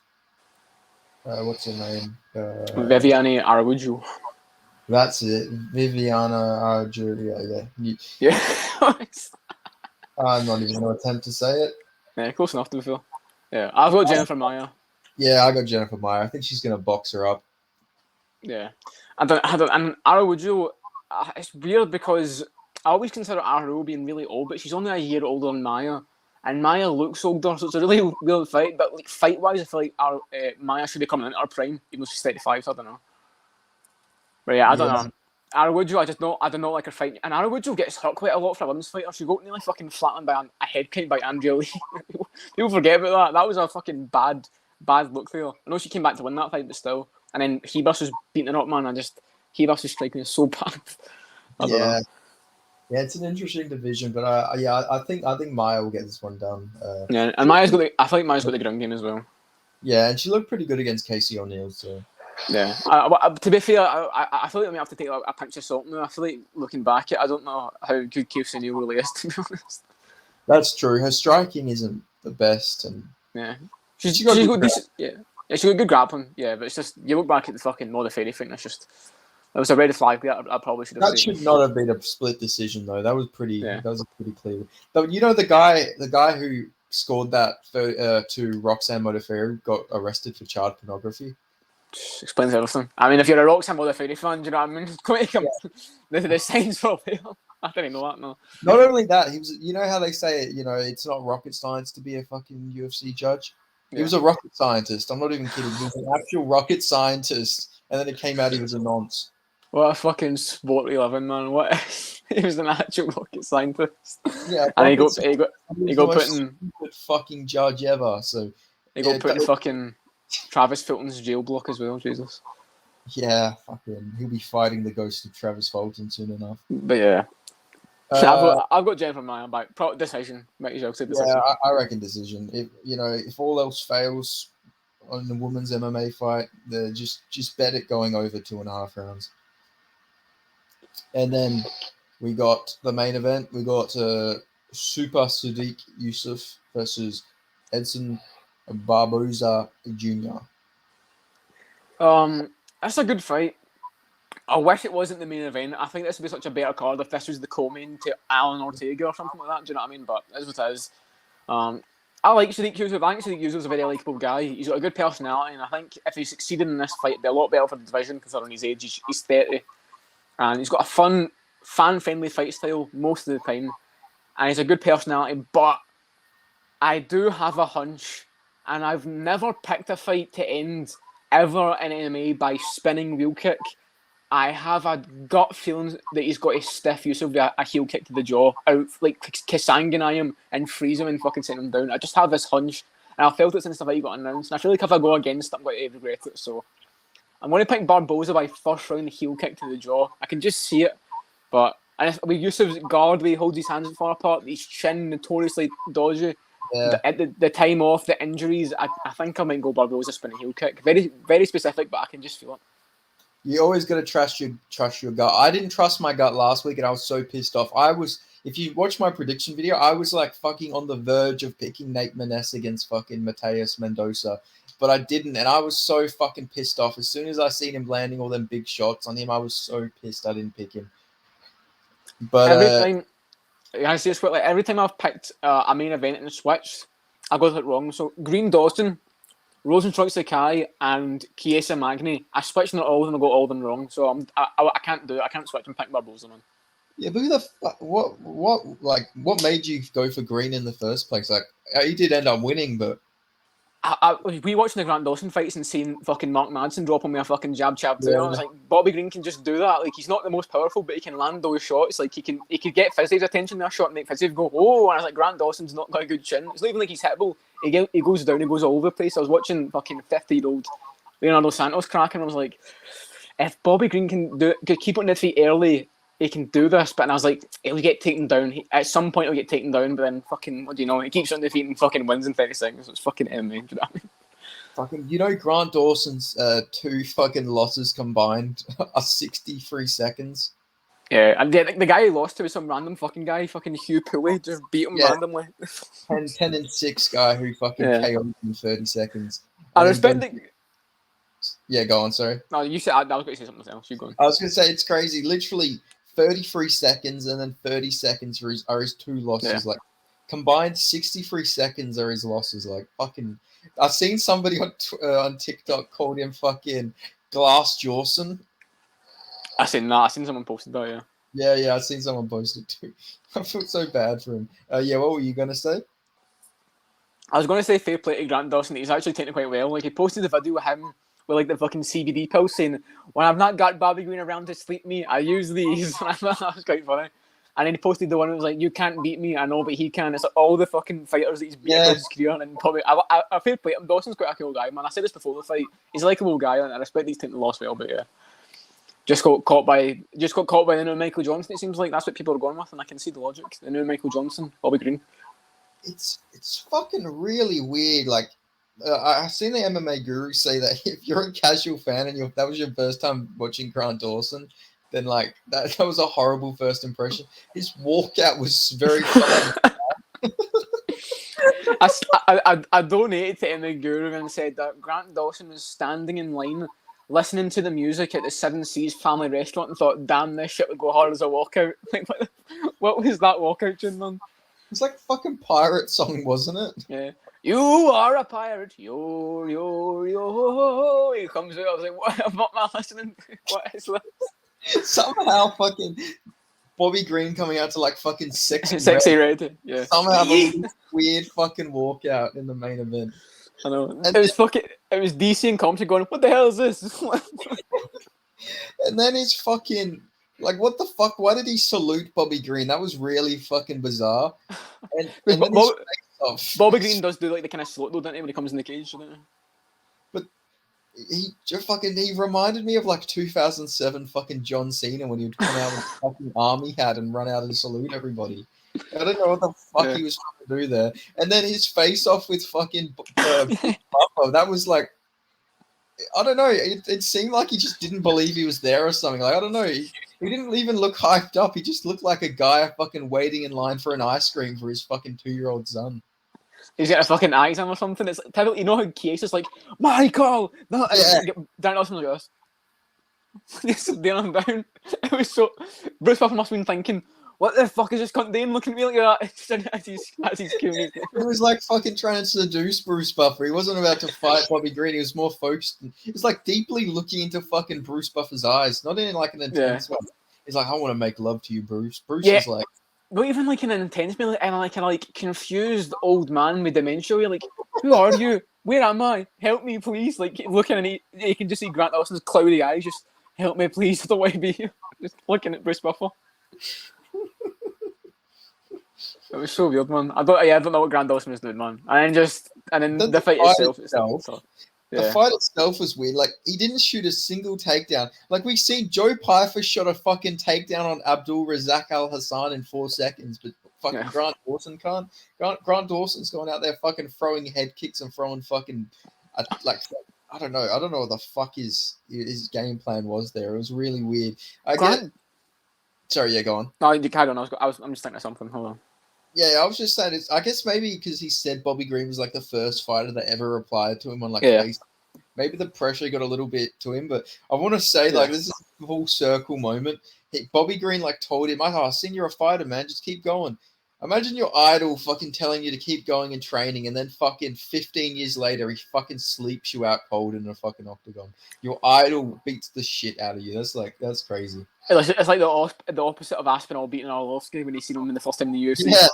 what's her name? Viviane Araújo. That's it, Viviana Araújo. Yeah. I'm not even going to attempt to say it. Yeah, close enough to be fair. Yeah, I've got Jennifer Maia. Yeah, I got Jennifer Maia. I think she's going to box her up. Yeah, and Araújo, it's weird because I always consider Araújo being really old, but she's only a year older than Maya, and Maya looks older, so it's a really weird fight. But like fight wise, I feel like Maya should be coming into her prime, even though she's 35. So I don't know. But yeah, I don't Yeah, know. Araújo, I don't know like her fight, and Araújo gets hurt quite a lot for a women's fighter. She got nearly fucking flattened by a head kick by Andrea Lee. People forget about that. That was a fucking bad look there. I know she came back to win that fight, but still. And then Hebus was beating her up, man. Hebus was striking is so bad. I don't know. Yeah, it's an interesting division, but I think Maya will get this one done. Yeah, and I feel like Maya's got the ground game as well. Yeah, and she looked pretty good against Casey O'Neill, so. Yeah. To be fair, I feel like we have to take a pinch of salt now. I feel like looking back, I don't know how good Casey O'Neill really is, to be honest. That's true. Her striking isn't the best, and yeah, she's got decent. Yeah, she got good grappling. Yeah, but it's just you look back at the fucking Moda Fairy thing. That's just that was a red flag. I probably should have. That should not have been a split decision though. That was pretty. Yeah. That was a pretty clear. But you know the guy who scored that to Roxanne Modafferi got arrested for child pornography. Explains everything. I mean, if you're a Roxanne Modafferi fan, do you know what I mean? The signs for real. I didn't know that. No. Not only that, he was. You know how they say it. You know, it's not rocket science to be a fucking UFC judge. He was a rocket scientist. I'm not even kidding. He was an actual rocket scientist, and then it came out he was a nonce. What a fucking sport we live in, man. What he was an actual rocket scientist. Yeah, and he got putting fucking judge ever. So he got put in fucking Travis Fulton's jail block as well. Jesus. Yeah, fucking. He'll be fighting the ghost of Travis Fulton soon enough. But yeah. I've got Jennifer Maya back. Decision. Decision. Yeah, I reckon decision. If all else fails on the women's MMA fight, just bet it going over 2.5 rounds. And then we got the main event. We got Super Sadiq Yusuf versus Edson Barboza Jr. That's a good fight. I wish it wasn't the main event. I think this would be such a better card if this was the co-main to Alan Ortega or something like that. Do you know what I mean? But that's what it is. I like Sadiq Yusuf. I think Sadiq Yusuf's a very likeable guy. He's got a good personality, and I think if he succeeded in this fight, it'd be a lot better for the division considering his age. He's 30. And he's got a fun, fan-friendly fight style most of the time. And he's a good personality, but I do have a hunch, and I've never picked a fight to end ever in MMA by spinning wheel kick. I have a gut feeling that he's got a stiff use of a heel kick to the jaw, out like Kasanganai him and freeze him and fucking send him down. I just have this hunch, and I felt it since the fight got announced. And I feel like if I go against it, I'm going to regret it. So I'm going to pick Barboza by first round, the heel kick to the jaw. I can just see it, but and with Yusuf's guard, where he holds his hands far apart, his chin notoriously dodgy. Yeah. The time off, the injuries, I think I might go Barboza spinning heel kick. Very, very specific, but I can just feel it. You always got to trust your gut. I didn't trust my gut last week, and I was so pissed off. If you watch my prediction video, I was like fucking on the verge of picking Nate Maness against fucking Mateus Mendoza, but I didn't, and I was so fucking pissed off. As soon as I seen him landing all them big shots on him, I was so pissed I didn't pick him. But every time I've picked a main event and switched, I got it wrong. So Green Dawson, Rosenstruck Sakai, and Chiesa Magni, I switched on all of them and got all of them wrong. So I can't do it. I can't switch and pick Barboza, man. Yeah, but what made you go for Green in the first place? Like, he did end up winning, but we watching the Grant Dawson fights and seeing fucking Mark Madsen drop on me a fucking jab too. And I was like, Bobby Green can just do that. Like, he's not the most powerful, but he can land those shots. Like, he could get Fizzy's attention in a shot and make Fizzy go, oh, and I was like, Grant Dawson's not got a good chin. It's not even like he's hittable. He goes down, he goes all over the place. I was watching fucking 50-year-old Leonardo Santos cracking. I was like, if Bobby Green can keep on the feet early, he can do this. But and I was like, he'll get taken down. At some point, he'll get taken down. But then fucking, what do you know? He keeps on the feet and fucking wins in 30 seconds. So it's fucking MMA. Do you know what I mean? Fucking, Grant Dawson's 2 fucking losses combined are 63 seconds. Yeah, and the guy he lost to was some random fucking guy, fucking Hugh Pulley, just beat him randomly. 10-6 guy who fucking KO'd in 30 seconds. I respect the... Yeah, go on, sorry. No, you said I was going to say something else. You go on. I was going to say, it's crazy. Literally 33 seconds and then 30 seconds are his 2 losses. Yeah. Like, combined 63 seconds are his losses. Like, fucking... I've seen somebody on TikTok called him fucking Glass Jawson. I seen someone posted that, yeah. Yeah, I've seen someone post it too. I feel so bad for him. Yeah, what were you gonna say? I was going to say fair play to Grant Dawson. He's actually taking it quite well. Like, he posted the video with him with like the fucking CBD pills saying, "When I've not got Bobby Green around to sleep me, I use these." And I thought that was quite funny. And then he posted the one that was like, "You can't beat me, I know, but he can." It's like all the fucking fighters that he's beat across his career. And probably, I fair play him. Dawson's quite a cool guy, man. I said this before the fight. He's a likable guy, and I respect he's taking the loss well, but yeah. Just got caught by the new Michael Johnson. It seems like that's what people are going with, and I can see the logic. The new Michael Johnson, Bobby Green. It's fucking really weird. Like, I've seen the MMA guru say that if you're a casual fan and that was your first time watching Grant Dawson, then like that was a horrible first impression. His walkout was very fucking I donated to MMA Guru and said that Grant Dawson was standing in line listening to the music at the Seven Seas family restaurant and thought, damn, this shit would go hard as a walkout. Like, what was that walkout tune, man? It's like a fucking pirate song, wasn't it? Yeah. You are a pirate. Yo. He comes out. I was like, what? I'm not listening. What is this? Somehow fucking Bobby Green coming out to like fucking Sexy Red. Yeah. Somehow a weird fucking walkout in the main event. I know. And it was DC and Compton going, what the hell is this? And then his fucking, like, what the fuck? Why did he salute Bobby Green? That was really fucking bizarre. And then Bobby Green does do like the kind of salute though, doesn't he, when he comes in the cage, doesn't he? But he reminded me of like 2007 fucking John Cena when he would come out with a fucking army hat and run out and salute everybody. I don't know what the fuck he was trying to do there. And then his face off with fucking Buffalo, that was like, I don't know. It seemed like he just didn't believe he was there or something. Like, I don't know. He didn't even look hyped up. He just looked like a guy fucking waiting in line for an ice cream for his fucking 2-year-old son. He's got a fucking exam or something. It's typical, you know how Case is like, Michael! No, yeah. Dan Nelson like this. Just down. It was so... Bruce Buffer must have been thinking, what the fuck is this cunt doing looking at me like that as he's killing me? He was like fucking trying to seduce Bruce Buffer. He wasn't about to fight Bobby Green. He was more focused. He was like deeply looking into fucking Bruce Buffer's eyes. Not in like an intense way. He's like, I want to make love to you, Bruce. Bruce is like... Not even like in an intense way, and like a confused old man with dementia. You're like, who are you? Where am I? Help me, please. Like looking and you can just see Grant Dawson's cloudy eyes. Just help me, please. I don't want to be here. Just looking at Bruce Buffer. It was so weird, man. I don't know what Grant Dawson was doing, man. And then the fight itself. The fight itself was weird. Like, he didn't shoot a single takedown. Like, we've seen Joe Pyfer shot a fucking takedown on Abdul Razak Al Hassan in 4 seconds, but fucking Grant Dawson can't. Grant Dawson's going out there fucking throwing head kicks and throwing fucking, like, I don't know what the fuck his game plan was there. It was really weird. Sorry, go on. No, you carry on. I'm just thinking of something. Hold on. Yeah, I was just saying, I guess maybe because he said Bobby Green was like the first fighter that ever replied to him on like maybe the pressure got a little bit to him, but I want to say like this is a full circle moment. Bobby Green like told him, I've seen you're a fighter, man, just keep going. Imagine your idol fucking telling you to keep going and training, and then fucking 15 years later he fucking sleeps you out cold in a fucking octagon. Your idol beats the shit out of you. That's crazy. It's like the opposite of Aspinall beating Arlovsky when he seen him in the first time in the UFC. Yeah.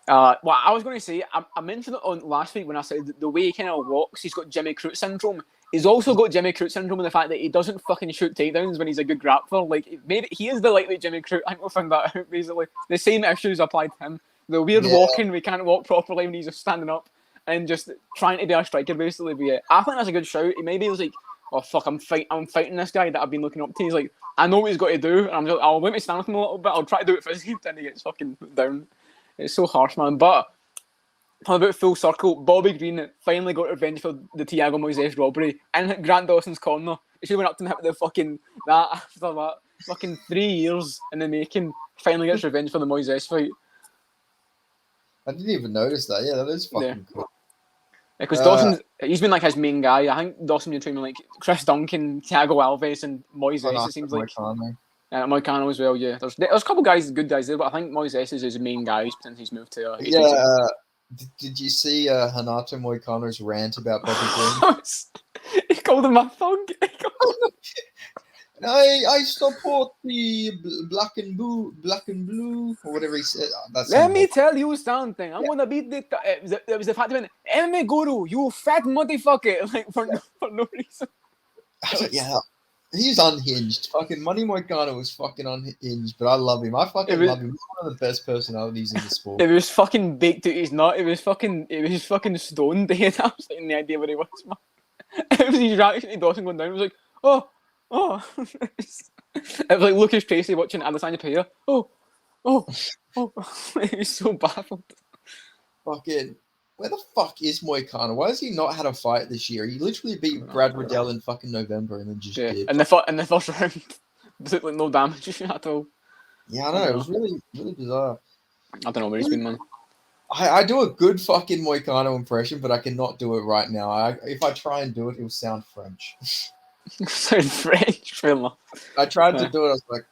Well, I was going to say, I mentioned it on last week when I said the way he kind of walks, he's got Jimmy Crute syndrome. He's also got Jimmy Crute syndrome in the fact that he doesn't fucking shoot takedowns when he's a good grappler. Like, he is the lightweight Jimmy Crute. I think we'll find that out, basically. The same issues apply to him. The weird walking, we can't walk properly when he's just standing up and just trying to be a striker, basically. But yeah, I think that's a good shout. Maybe he was like, oh, fuck, I'm fighting this guy that I've been looking up to. He's like, I know what he's got to do, and I'm just, I'll let me stand with him a little bit. I'll try to do it physically, and he gets fucking down. It's so harsh, man. But talking about full circle, Bobby Green finally got revenge for the Thiago Moises robbery in Grant Dawson's corner. He should have went up to him with the fucking that after that. Fucking 3 years in the making, finally gets revenge for the Moises fight. I didn't even notice that. Yeah, that is fucking cool. Because Dawson, he's been like his main guy. I think Dawson been training like Chris Duncan, Thiago Alves, and Moises. It seems like. Moicano as well. Yeah, there's a couple guys, good guys there, but I think Moises is his main guy since he's moved to. Did you see Hanato Moicano's rant about Bobby Green? He called him a thug. I support the black and blue, or whatever he said. That's Let me tell you something. I'm gonna beat the. It was the fact that MMA Guru, you fat motherfucker, like for no reason. Yeah, he's unhinged. Fucking Money Moicano was fucking unhinged, but I love him. I fucking love him. He's one of the best personalities in the sport. It was fucking baked to his nut. It was fucking stoned. He had absolutely no idea what he was, man. It was his reaction to Dawson going down. It was like, oh. It was like Lucas Tracy watching Adesanya Pereira. Oh. He was so baffled. Fucking, where the fuck is Moicano? Why has he not had a fight this year? He literally beat Brad Riddell in fucking November and then just did. In the first round, took like no damage at all. Yeah, I know. It was really, really bizarre. I don't know where he's been, man. I do a good fucking Moicano impression, but I cannot do it right now. If I try and do it, it will sound French. Sound French, fair enough. I tried to do it. I was like,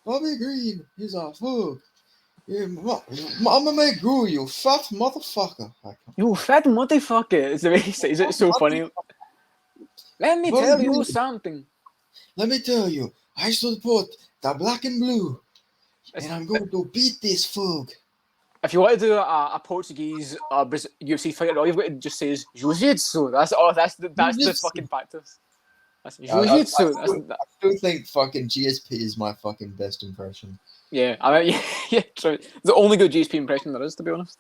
Bobby Green, he's a fuck. I'ma make Guru, you fat motherfucker. You fat motherfucker. It's the way he says it. It's so funny. Let me tell you something. Let me tell you, I support the black and blue, and I'm going to beat this fug. If you want to do a Portuguese UFC fight, all you've got to just say is jiu-jitsu. That's the fucking practice. That's jiu-jitsu. I still think fucking GSP is my fucking best impression. Yeah, I mean, yeah, true. The only good GSP impression there is, to be honest.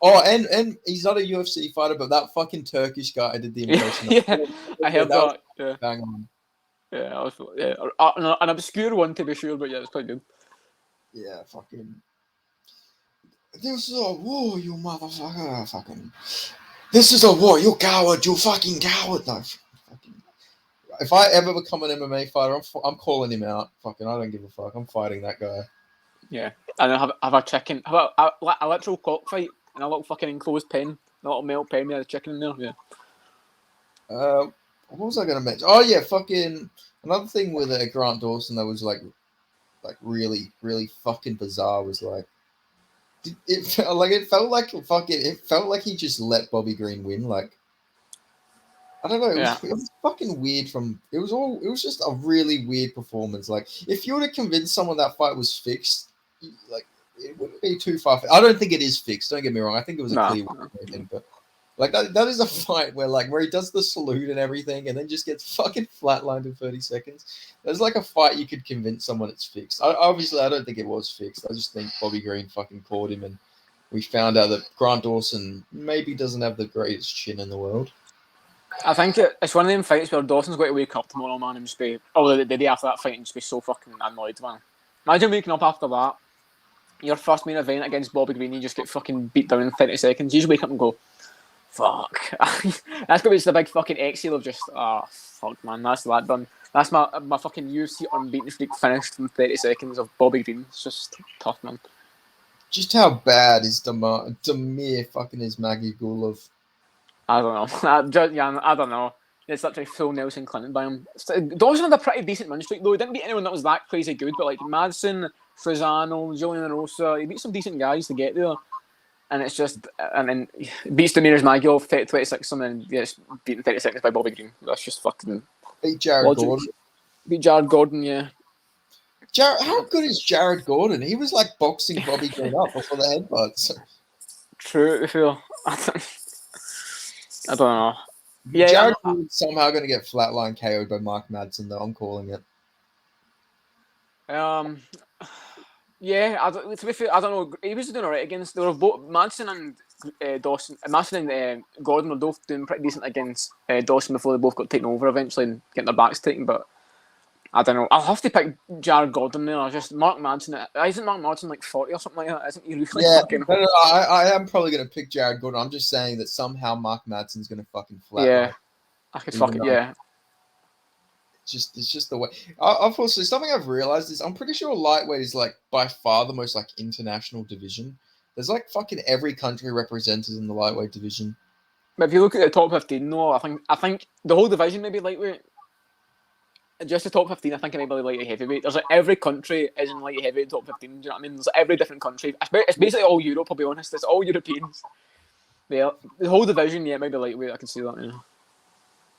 Oh, and he's not a UFC fighter, but that fucking Turkish guy did the impression. Yeah, I heard that. Yeah. Bang on. Yeah, an obscure one to be sure, but yeah, it's quite good. Yeah, fucking. This is a war, you motherfucker. Fucking. This is a war, you coward, you fucking coward. No, fucking. If I ever become an MMA fighter, I'm calling him out. Fucking, I don't give a fuck. I'm fighting that guy. Yeah, and I have a chicken. Have a literal cockfight and a little fucking enclosed pen, a little metal pen with a chicken in there. Yeah. What was I gonna mention? Oh yeah, fucking another thing with Grant Dawson that was like really, really fucking bizarre was like it felt like he just let Bobby Green win. Like I don't know, it was fucking weird. It was just a really weird performance. Like if you were to convince someone that fight was fixed, like it wouldn't be too far. I don't think it is fixed. Don't get me wrong. I think it was a clear win, but. Like that is a fight where he does the salute and everything and then just gets fucking flatlined in 30 seconds. There's like a fight you could convince someone it's fixed. Obviously, I don't think it was fixed. I just think Bobby Green fucking caught him and we found out that Grant Dawson maybe doesn't have the greatest chin in the world. I think it's one of them fights where Dawson's going to wake up tomorrow, man, and just be, the day after that fight and just be so fucking annoyed, man. Imagine waking up after that, your first main event against Bobby Green, you just get fucking beat down in 30 seconds. You just wake up and go, fuck. That's gonna be just a big fucking exhale of just fuck, man, that's that done. That's my fucking UFC unbeaten streak finished in 30 seconds of Bobby Green. It's just tough, man. Just how bad is Damir fucking Ismagulov? I don't know. I don't know. It's literally full Nelson Clinton by him. Dawson had a pretty decent win streak though. He didn't beat anyone that was that crazy good, but like Madsen, Frisano, Julian Rosa, he beat some decent guys to get there. And it's just, and then beats Damir Ismagulov 26 and then gets beaten 30 seconds by Bobby Green. That's just fucking. Beat Jared Gordon. Beat Jared Gordon, yeah. How good is Jared Gordon? He was like boxing Bobby Green up before the headbutts. True, I feel. I don't know. Yeah, Jared Gordon's somehow going to get flatline KO'd by Mark Madsen, though. I'm calling it. Yeah, to be fair, I don't know. He was doing alright against. They were both Madsen and Dawson. Madsen and Gordon were both doing pretty decent against Dawson before they both got taken over eventually and getting their backs taken. But I don't know. I'll have to pick Jared Gordon there. Just Mark Madsen. Isn't Mark Madsen like 40 or something like that? Isn't he really fucking? No, I am probably going to pick Jared Gordon. I'm just saying that somehow Mark Madsen's going to fucking flatline. Yeah, I could fuck it. Yeah. It's just the way. Obviously, something I've realized is I'm pretty sure lightweight is like by far the most like international division. There's like fucking every country represented in the lightweight division. But if you look at the top 15, though, I think the whole division maybe lightweight. just the top 15, I think it might be light heavyweight. There's like every country is in light heavyweight top 15. Do you know what I mean? There's like every different country. It's basically all Europe. I'll be honest. It's all Europeans. Yeah, the whole division. Yeah, maybe lightweight. I can see that. You know.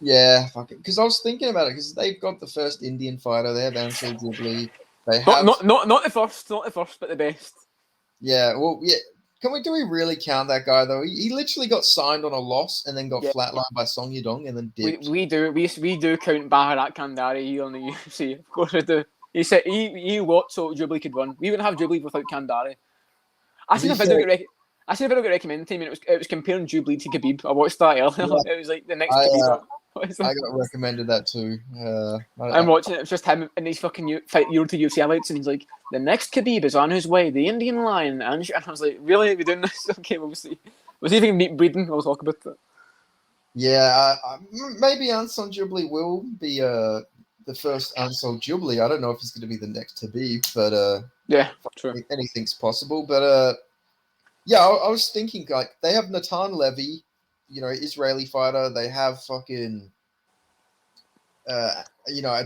Yeah, fuck it. Because I was thinking about it because they've got the first Indian fighter. They have Ansel Jubilee. They have Not the first, but the best. Yeah, well, yeah. Do we really count that guy though? He literally got signed on a loss and then got flatlined by Song Yudong and then dipped. We do count Bharat Kandari on the UFC. Of course we do. He said he what so Jubilee could win. We wouldn't have Jubilee without Kandari. I seen a video get recommended to me, and it was comparing Jubilee to Khabib. I watched that earlier. Yeah. It was like the next Khabib. I got recommended that too. I'm watching it. It was just him and these fucking Euro to UFC highlights, and he's like, "The next Khabib is on his way, the Indian Lion." And I was like, "Really? We're doing this? Okay, we'll see. We'll see if we can meet breeding. We'll talk about that." Yeah, maybe Ansel Jubilee will be the first Ansel Jubilee. I don't know if he's going to be the next Khabib, but yeah, true. Anything's possible. But yeah, I was thinking like they have Natan Levy, Israeli fighter. They have fucking,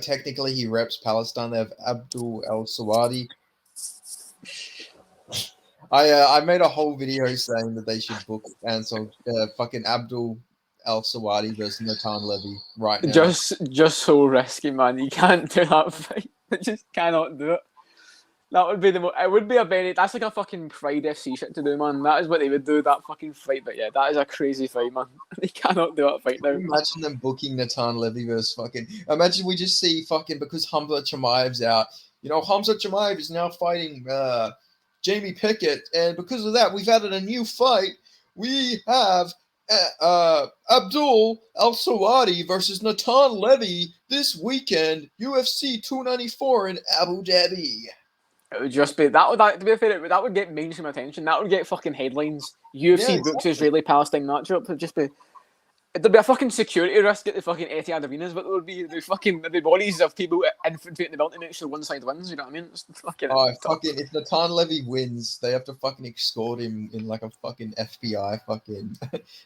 technically he reps Palestine. They have Abdul El Sawadi. I made a whole video saying that they should book Ansel, fucking Abdul El Sawadi versus Natan Levy right now. Just so risky, man. You can't do that fight. You just cannot do it. That would be it would be that's like a fucking Pride FC shit to do, man. That is what they would do, that fucking fight. But yeah, that is a crazy fight, man. They cannot do that fight now. Imagine them booking Natan Levy versus fucking... Imagine we just see fucking... Because Hamza Chimaev's out. Hamza Chimaev is now fighting Jamie Pickett. And because of that, we've added a new fight. We have Abdul El Sawadi versus Natan Levy this weekend. UFC 294 in Abu Dhabi. It would just be to be fair, that would get mainstream attention. That would get fucking headlines. UFC books Israeli-Palestine matchup. There'd be a fucking security risk at the fucking Etihad arenas, but there would be the bodies of people infiltrating the building to make sure one side wins. You know what I mean? It's fucking. If Natan Levy wins, they have to fucking escort him in like a fucking FBI fucking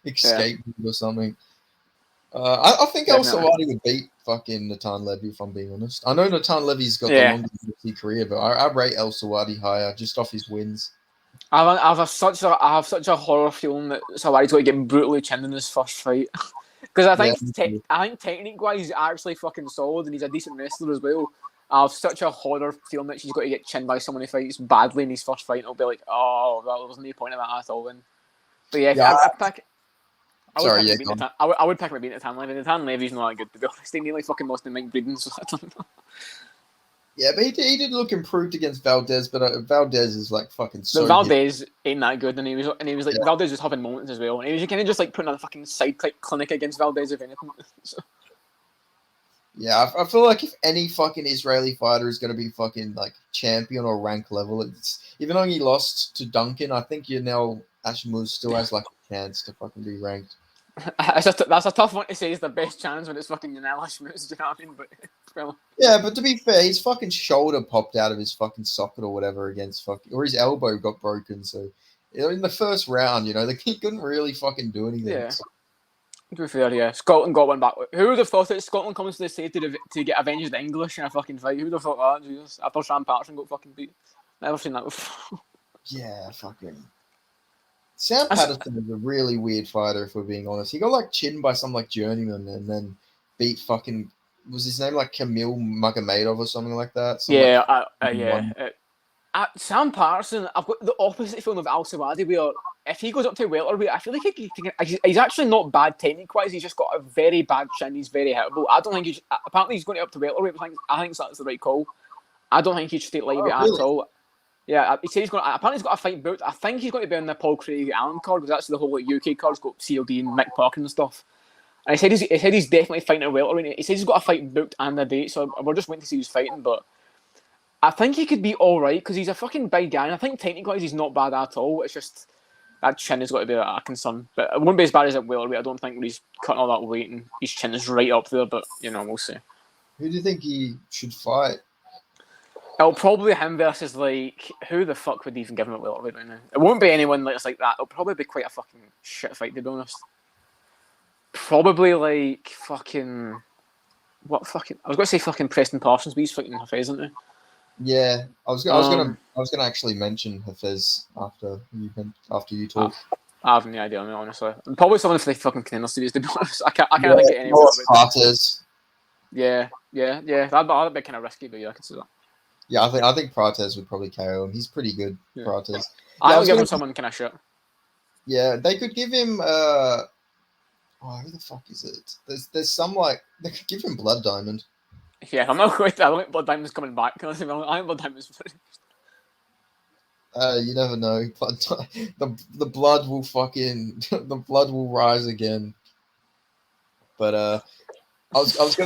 escape or something. I think El Sawadi would beat fucking Natan Levy, if I'm being honest. I know Natan Levy's got the longest UFC career, but I rate El Sawadi higher just off his wins. I have such a horror feeling that Sawadi's going to get brutally chinned in his first fight. Because I think technique-wise he's actually fucking solid and he's a decent wrestler as well. I have such a horror feeling that she's got to get chinned by someone who fights badly in his first fight. It'll be like, oh, well, there was no point in that at all. Then. But I would pick my beat Natan Levy. Natan Levy's not that good, to be honest. They nearly fucking lost to Mike Breeden, so I don't know. Yeah, but he did look improved against Valdez, but Valdez is like fucking so. But Valdez ain't that good, and he was like Valdez was having moments as well, and he was kind of just like putting on a fucking side clinic against Valdez, if anything. So. Yeah, I feel like if any fucking Israeli fighter is going to be fucking like champion or rank level, it's even though he lost to Duncan, I think Yanel Ashmuz still has like a chance to fucking be ranked. That's a tough one to say is the best chance when it's fucking Yanel Ashmuz, do you know what I mean? But yeah, but to be fair, his fucking shoulder popped out of his fucking socket or whatever or his elbow got broken. So in the first round, he couldn't really fucking do anything. Yeah. To be fair, yeah, Scotland got one back. Who would have thought that Scotland comes to the state to get avenged the English in a fucking fight? Who would have thought that? Jesus, after Sam Patterson got fucking beat. Never seen that before. Yeah, fucking. Sam Patterson is a really weird fighter, if we're being honest. He got like chinned by some like journeyman and then beat fucking. Was his name like Kamil Magomedov or something like that? Sam Patterson, I've got the opposite feeling of Al Sawadi, where if he goes up to welterweight, I feel like he's actually not bad technique-wise. He's just got a very bad chin. He's very hittable. I don't think apparently he's going up to welterweight. I think that's the right call. I don't think he should stay lightweight at all. Yeah, he said apparently he's got a fight booked. I think he's going to be on the Paul Craig Allen card, because that's the whole UK card's got CLD and Mick Parkin and stuff. And he said he's definitely fighting a welterweight. He said he's got a fight booked and a date, so we're just waiting to see who's fighting. But I think he could be all right because he's a fucking big guy, and I think technically he's not bad at all. It's just that chin has got to be a concern. But it won't be as bad as at welterweight. I don't think when he's cutting all that weight and his chin is right up there. But we'll see. Who do you think he should fight? It'll probably be him versus like who the fuck would even give him a welterweight right now? It won't be anyone that's like that. It'll probably be quite a fucking shit fight, to be honest. Probably like fucking what fucking? I was going to say fucking Preston Parsons, but he's fucking Hafez, isn't he? Yeah, I was gonna actually mention Hafez after you talk. I have no idea, honestly. Probably someone for the fucking contender series, to be honest. I can't think of anyone. Prates. Yeah. That'd be kind of risky, but yeah, I can see that. Yeah, I think Prates would probably KO him. He's pretty good, Yeah. Prates. I would give him someone kind of shit. Yeah, they could give him. Who the fuck is it? There's some like they could give him Blood Diamond. Yeah, I'm not quite. I don't think Blood Diamond's coming back. I think Blood Diamond's. You never know. But the blood will fucking the blood will rise again. But I was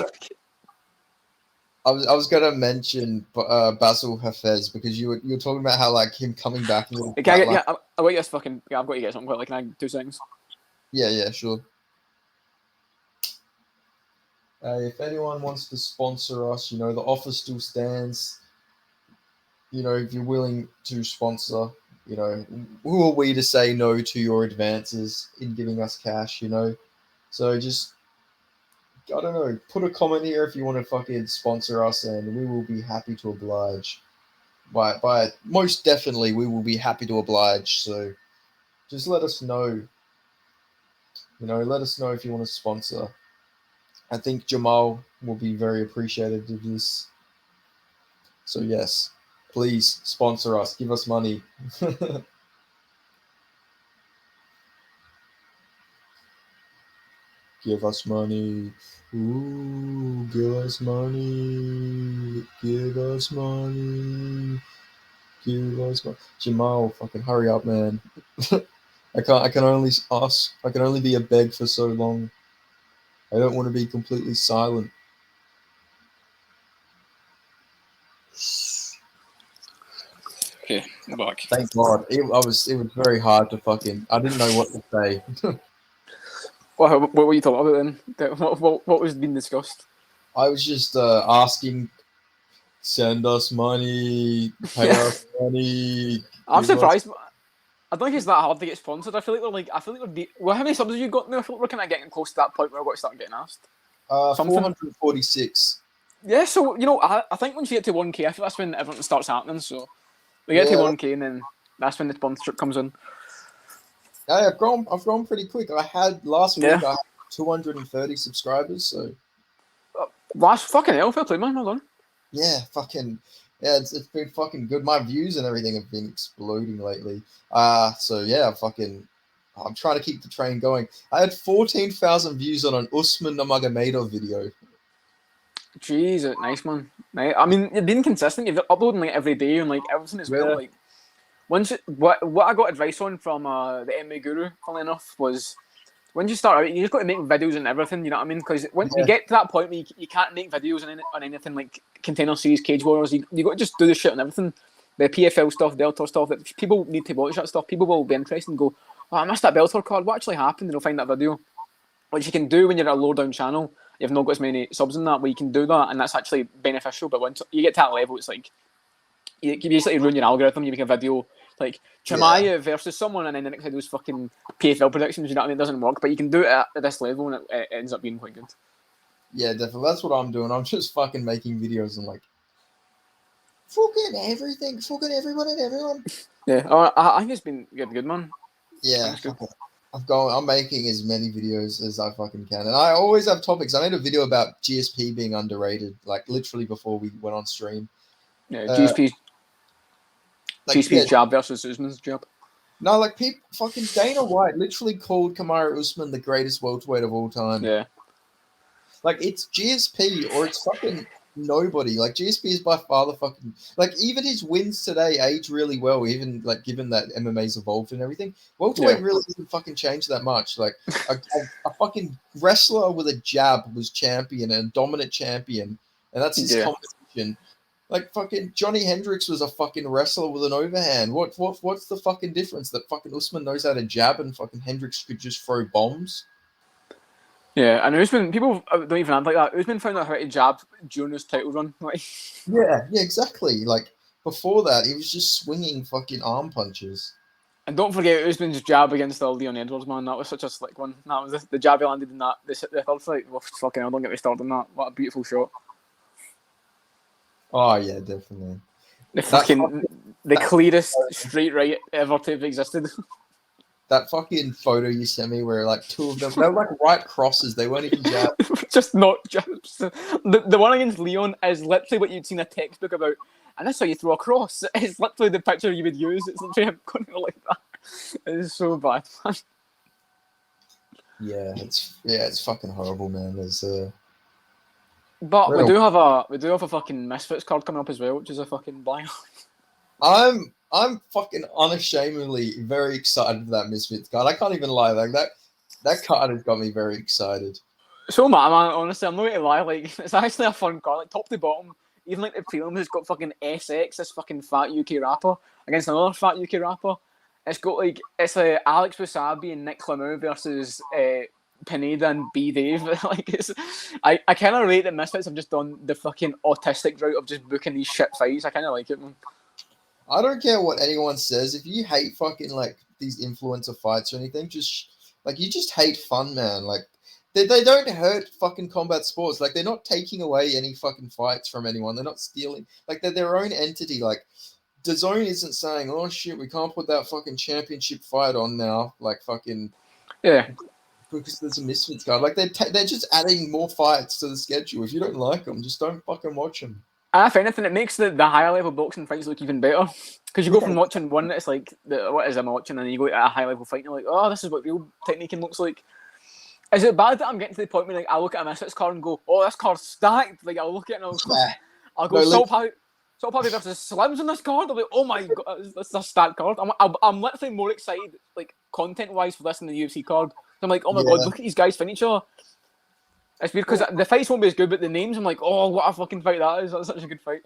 gonna mention Basil Hafez because you were talking about how like him coming back. I wait, yes, fucking. Yeah, I've got to get something. Like, can I 2 seconds? Yeah, sure. If anyone wants to sponsor us, the offer still stands. If you're willing to sponsor, who are we to say no to your advances in giving us cash, So just, I don't know, put a comment here if you want to fucking sponsor us and we will be happy to oblige. By most definitely, we will be happy to oblige. So just let us know. Let us know if you want to sponsor. I think Jamal will be very appreciative of this. So yes, please sponsor us. Give us money. Give us money. Ooh, give us money. Give us money. Give us money. Jamal, fucking hurry up, man. I can only ask. I can only be a beg for so long. I don't want to be completely silent. Okay, I'm back. Thank God. It was very hard to fucking. I didn't know what to say. What were you talking about then? What was being discussed? I was just asking, send us money, pay us money. I'm surprised. I don't think it's that hard to get sponsored. I feel like well, how many subs have you got now? I feel like we're kind of getting close to that point where we're going to start getting asked. 446. Yeah, so I think once you get to 1K, I feel that's when everything starts happening. So we get to 1K, and then that's when the sponsorship comes in. Yeah, I've grown pretty quick. I had last week. I had 230 subscribers. So last fucking hell, fair play, man. Well done. Yeah, it's been fucking good. My views and everything have been exploding lately. So yeah, I'm trying to keep the train going. I had 14,000 views on an Usman Nurmagomedov video. Jesus, nice, man. Nice. I mean, you've been consistent. You've uploading like every day and like everything as well. Like what I got advice on from the MMA Guru, funnily enough, was when you start out, you just got to make videos and everything. You know what I mean? Because once you get to that point where you can't make videos on anything like Contender Series, Cage Warriors, you got to just do the shit on everything. The PFL stuff, Bellator stuff. That people need to watch that stuff. People will be interested and go, "Oh, I missed that Bellator card. What actually happened?" And they'll find that video. Which you can do when you're at a low down channel. You've not got as many subs in that, where you can do that, and that's actually beneficial. But once you get to that level, it's like you basically ruin your algorithm. You make a video like Chimaev versus someone, and then the next video is fucking PFL predictions. You know what I mean? It doesn't work, but you can do it at this level, and it ends up being quite good. Yeah, definitely. That's what I'm doing. I'm just fucking making videos and like fucking everything, fucking everyone and everyone. Yeah, I think it's been good, man. Yeah. I'm making as many videos as I fucking can. And I always have topics. I made a video about GSP being underrated, like literally before we went on stream. Yeah, GSP's jab versus Usman's jab. No, like people fucking Dana White literally called Kamaru Usman the greatest welterweight of all time. Yeah. Like it's GSP or it's fucking nobody. Like GSP is by far the fucking like even his wins today age really well, even like given that MMA's evolved and everything. Welterweight really doesn't fucking change that much. Like a fucking wrestler with a jab was champion and dominant champion, and that's his competition. Like fucking Johnny Hendricks was a fucking wrestler with an overhand. What's the fucking difference? That fucking Usman knows how to jab and fucking Hendricks could just throw bombs. Yeah, and Usman, people don't even act like that. Usman found out how to jab during his title run. Yeah, exactly. Like, before that, he was just swinging fucking arm punches. And don't forget Usman's jab against the Leon Edwards, man. That was such a slick one. That was the jab he landed in that. The third fight. Well, fucking hell, don't get me started on that. What a beautiful shot. Oh yeah, definitely. The That fucking the clearest straight right ever to have existed. that fucking photo you sent me where like two of them, they were like right crosses. They weren't even jabs. Just not jabs. The one against Leon is literally what you'd seen a textbook about. And that's how you throw a cross. It's literally the picture you would use. It's literally him going like that. It is so bad, man. Yeah, it's fucking horrible, man. But we do have a fucking Misfits card coming up as well, which is a fucking banger. I'm fucking unashamedly very excited for that Misfits card. I can't even lie. Like that card has got me very excited. So man, honestly, I'm not going to lie. Like, it's actually a fun card, like top to bottom. Even like the prelims, it's got fucking SX, this fucking fat UK rapper against another fat UK rapper. It's got like Alex Wasabi and Nick Clemu versus Pineda and B Dave. Like I kind of rate that Misfits have just done the fucking autistic route of just booking these shit fights. I kind of like it, man. I don't care what anyone says. If you hate fucking like these influencer fights or anything, just like you just hate fun, man. Like they don't hurt fucking combat sports. Like they're not taking away any fucking fights from anyone. They're not stealing. Like they're their own entity. Like DAZN isn't saying, oh shit, we can't put that fucking championship fight on now. Like fucking Yeah. Because there's a Misfits card. Like they're just adding more fights to the schedule. If you don't like them, just don't fucking watch them. And if anything, it makes the higher level boxing fights look even better. Because you go from watching one that's like, what is I'm watching, and then you go to a high level fight and you're like, oh, this is what real technique looks like. Is it bad that I'm getting to the point where like I look at a Misfits card and go, oh, this card's stacked? Like I'll look at it and I'll go, Salt Pappy versus Slims on this card. I'm like, oh my god, this is a stacked card. I'm literally more excited, like content wise, for this than the UFC card. I'm like, oh my god, look at these guys fight each other. It's weird because the fights won't be as good, but the names, I'm like, oh, what a fucking fight that is. That's such a good fight.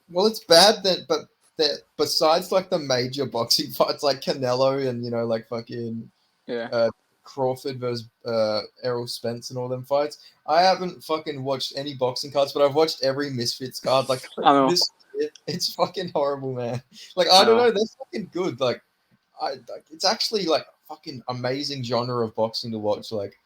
Well, it's bad that besides like the major boxing fights like Canelo and like fucking Crawford versus Errol Spence and all them fights, I haven't fucking watched any boxing cards, but I've watched every Misfits card. Like it's fucking horrible, man. Like I don't know, they're fucking good. Like it's actually like fucking amazing genre of boxing to watch. Like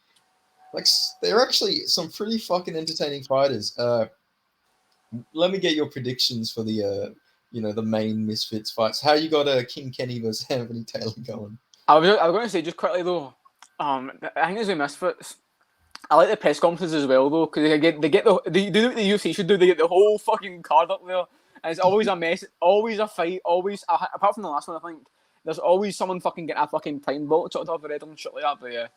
they're actually some pretty fucking entertaining fighters. Let me get your predictions for the the main Misfits fights. How you got King Kenny versus Anthony Taylor going? I was going to say just quickly though. I think it's with Misfits. I like the press conferences as well though, because they do what the UFC should do. They get the whole fucking card up there, and it's always a mess, always a fight, always apart from the last one. I think there's always someone fucking getting a fucking pine bottle chopped off the head and shit like that. But yeah.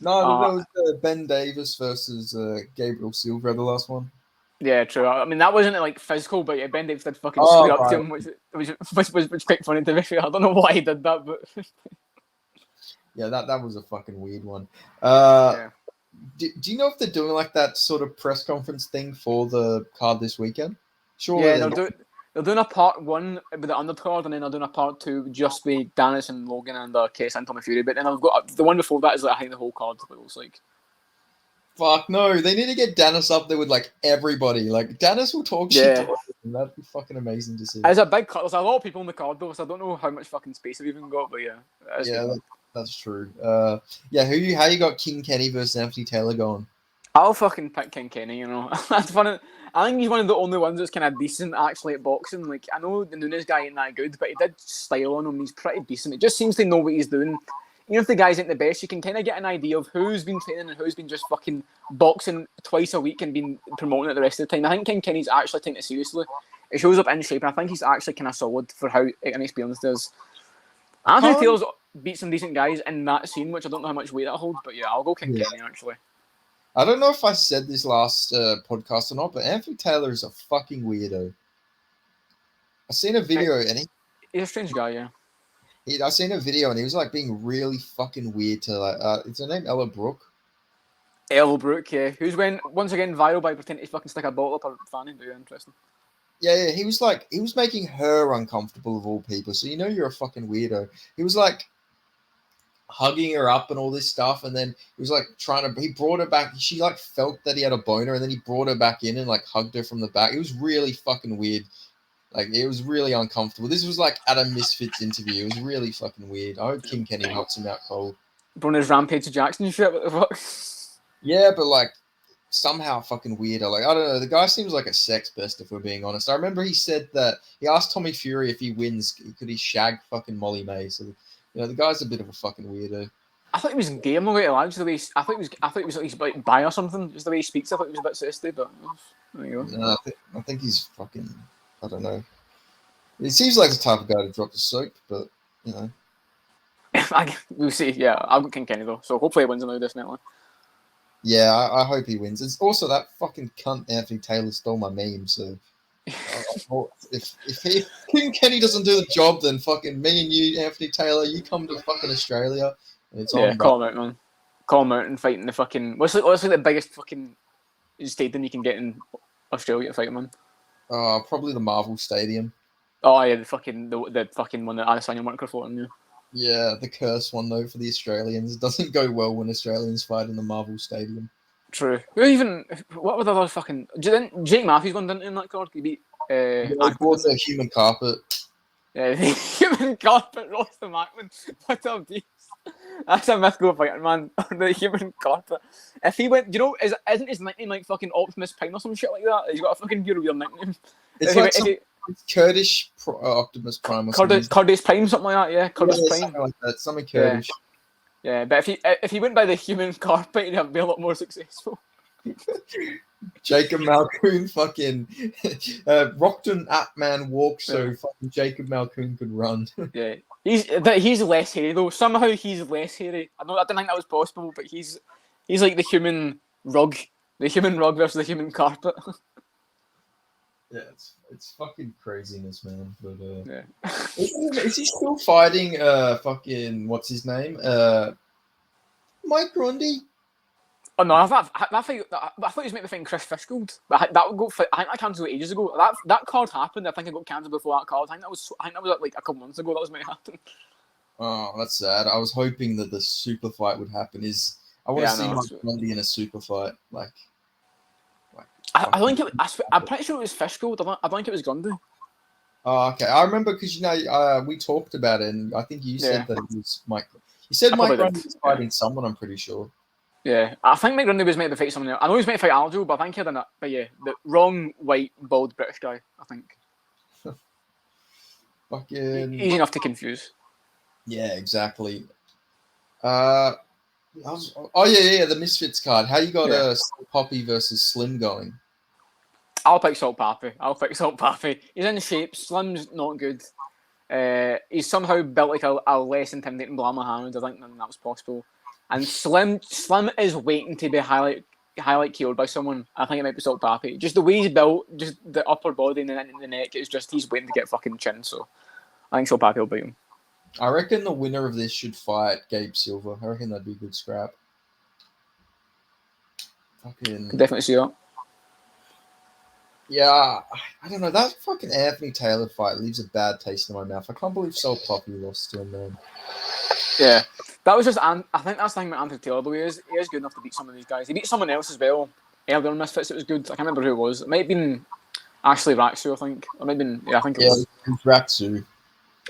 No, that was Ben Davis versus Gabriel Silva, the last one. Yeah, true. I mean, that wasn't like physical, but yeah, Ben Davis did fucking straight up to him, which was quite funny to be fair. I don't know why he did that, but yeah, that was a fucking weird one. Yeah. Do you know if they're doing like that sort of press conference thing for the card this weekend? Sure. Yeah, they're doing a part 1 with the undercard, and then they're doing a part 2 just with Dennis and Logan and KS and Tommy Fury. But then I've got the one before that is like I think the whole card. It looks like. Fuck no! They need to get Dennis up there with like everybody. Like Dennis will talk shit to everyone. That'd be fucking amazing to see. It's a big card. There's a lot of people in the card though, so I don't know how much fucking space they've even got. But yeah, that's true. How you got King Kenny versus Anthony Taylor going? I'll fucking pick King Kenny. That's funny. I think he's one of the only ones that's kind of decent actually at boxing. Like I know the Nunes guy ain't that good, but he did style on him. He's pretty decent. He just seems to know what he's doing. Even if the guys ain't the best, you can kind of get an idea of who's been training and who's been just fucking boxing twice a week and been promoting it the rest of the time. I think King Kenny's actually taking it seriously. He shows up in shape, and I think he's actually kind of solid for how inexperienced he is. Anthony Taylor's beat some decent guys in that scene, which I don't know how much weight that holds, but yeah, I'll go King Kenny actually. I don't know if I said this last podcast or not, but Anthony Taylor is a fucking weirdo. I seen a video, and he's a strange guy, yeah. I seen a video, and he was like being really fucking weird to like. Is her name Ella Brooke? Ella Brooke, yeah. Who's went once again viral by pretending to fucking stick a bottle up her fanny, but yeah, interesting. Yeah, he was making her uncomfortable of all people. So you're a fucking weirdo. He was like hugging her up and all this stuff, and then he was like he brought her back. She like felt that he had a boner, and then he brought her back in and like hugged her from the back. It was really fucking weird. Like, it was really uncomfortable. This was like at a Misfits interview. It was really fucking weird. I hope King Kenny knocks him out cold. Bro, his Rampage to Jackson shit. What the fuck? Yeah, but like somehow fucking weirder. Like, I don't know. The guy seems like a sex pest, if we're being honest. I remember he said that he asked Tommy Fury if he wins, could he shag fucking Molly May? So, the guy's a bit of a fucking weirdo. I thought he was gay on the way to lads. I thought he was like bi or something. Just the way he speaks, I thought he was a bit sissy. But there you go. No, I think he's fucking. I don't know. He seems like the type of guy to drop the soap, but We'll see. Yeah, I've got King Kenny though, so hopefully he wins another definitely. Yeah, I hope he wins. It's also that fucking cunt Anthony Taylor stole my meme, so if King Kenny doesn't do the job, then fucking me and you, Anthony Taylor, you come to fucking Australia and it's on. Call him out, man. Call him out and fight in the fucking what's like the biggest fucking stadium you can get in Australia to fight him on? Probably the Marvel Stadium. Oh yeah, the fucking one that Adesanya Marker fought in. Yeah, the curse one though for the Australians. It doesn't go well when Australians fight in the Marvel Stadium. True. What were the other fucking? Jake Matthews won, didn't he, in that card? He beat. The human carpet. Yeah, the human carpet, Rostam Ackman. What a beast! That's a mythical fighter, man. The human carpet. If he went, isn't his nickname like fucking Optimus Prime or some shit like that? He's got a fucking weird nickname. It's Kurdish Optimus Prime. Kurdish Prime, something like that. Yeah, Kurdish Prime. Something like that. Something Kurdish. Yeah, but if he went by the human carpet, he'd be a lot more successful. Jacob Malkoon fucking Rockton Atman walked so fucking Jacob Malkoon could run. Yeah, he's less hairy though. Somehow he's less hairy. I didn't think that was possible, but he's like the human rug versus the human carpet. Yeah, it's fucking craziness, man. But yeah. Is he still fighting? Fucking what's his name? Mike Grundy. Oh no, I thought he was meant to fight Chris Fishgold, but that would go. I think that cancelled ages ago. That card happened. I think it got cancelled before that card. I think that was like a couple months ago. That was meant to happen. Oh, that's sad. I was hoping that the super fight would happen. I want to see Mike Grundy in a super fight. I don't think I'm pretty sure it was Fishgold. I don't think it was Grundy. Oh, okay. I remember because we talked about it, and I think you said that it was Mike. You said Mike Grundy was fighting someone. I'm pretty sure. Yeah, I think Mike Grundy was meant to fight someone else. I know he was meant to fight Aljo, but I think he had enough. But yeah, the wrong white bald British guy. I think. Fucking easy enough to confuse. Yeah, exactly. The Misfits card. How you got Poppy versus Slim going? I'll pick Salt Pappy. He's in shape. Slim's not good. He's somehow built like a less intimidating Blah Muhammad. I think that was possible. And Slim is waiting to be highlight killed by someone. I think it might be Salt Pappy. Just the way he's built, just the upper body and the neck, it's just he's waiting to get fucking chin. So I think Salt Pappy will beat him. I reckon the winner of this should fight Gabe Silver. I reckon that'd be a good scrap. Fucking can definitely see that. Yeah, I don't know. That fucking Anthony Taylor fight leaves a bad taste in my mouth. I can't believe Salt Poppy lost to him, man. Yeah, that was just. I think that's the thing with Anthony Taylor, though. He is good enough to beat some of these guys. He beat someone else as well. Earlier in Misfits, it was good. I can't remember who it was. It might have been Ashley Raksu, I think. Or might have been. Yeah, I think it was. Raksu.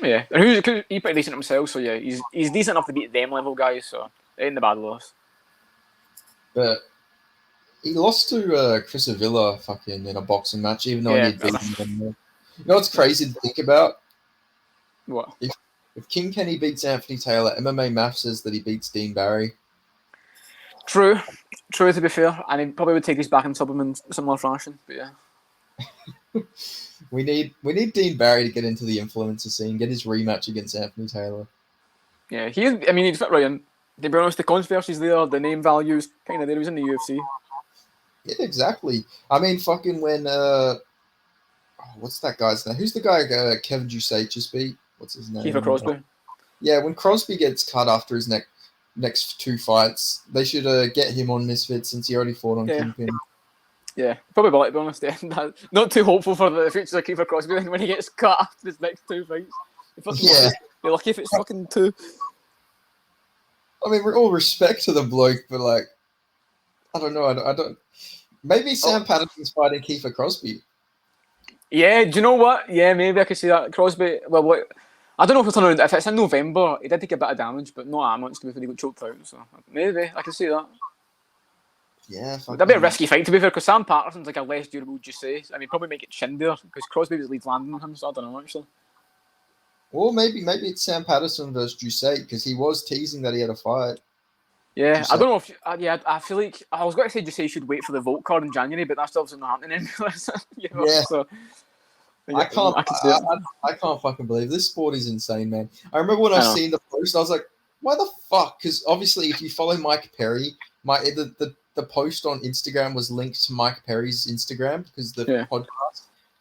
Yeah, and he's pretty decent himself. So yeah, he's decent enough to beat them level guys. So it ain't the bad loss. But he lost to Chris Avila fucking in a boxing match, even though he had beaten him. You know what's crazy to think about? What? If King Kenny beats Anthony Taylor, MMA Math says that he beats Dean Barry. True to be fair, and he probably would take his back and sub him in similar fashion. But yeah, we need Dean Barry to get into the influencer scene, get his rematch against Anthony Taylor. Yeah, he'd fit right in. To be honest, the controversy's there, the name values kind of there. He was in the UFC. Yeah, exactly. I mean, fucking when what's that guy's name? Who's the guy Kevin Jusait just beat? What's his name? Kiefer Crosby. Yeah, when Crosby gets cut after his next two fights, they should get him on Misfits since he already fought on Kingpin. Yeah, probably will, to be honest. Yeah. Not too hopeful for the future of Kiefer Crosby when he gets cut after his next two fights. Be lucky if it's fucking two. I mean, all respect to the bloke, but like, I don't know. I don't. Maybe Sam Patterson's fighting Kiefer Crosby. Yeah, do you know what? Yeah, maybe I could see that. Crosby, well, what? I don't know if it's in November. He did take a bit of damage, but not that much to be fair. He got choked out, so maybe I can see that. Yeah, That'd be a fucking. risky fight to be fair, because Sam Patterson's like a less durable Jusei. I mean, probably make it chin there because Crosby was leads landing on him, so I don't know actually. Or maybe it's Sam Patterson versus Jusei because he was teasing that he had a fight. Yeah, I Jusei. don't know if yeah. I feel like I was going to say Jusei should wait for the vote card in January, but that's obviously not happening anymore. You know, Yeah, so I yeah, can't. I can see it. I can't fucking believe this sport is insane, man. I remember when I I know. seen the post, I was like, "Why the fuck?" Because obviously, if you follow Mike Perry, the post on Instagram was linked to Mike Perry's Instagram because the Yeah, podcast.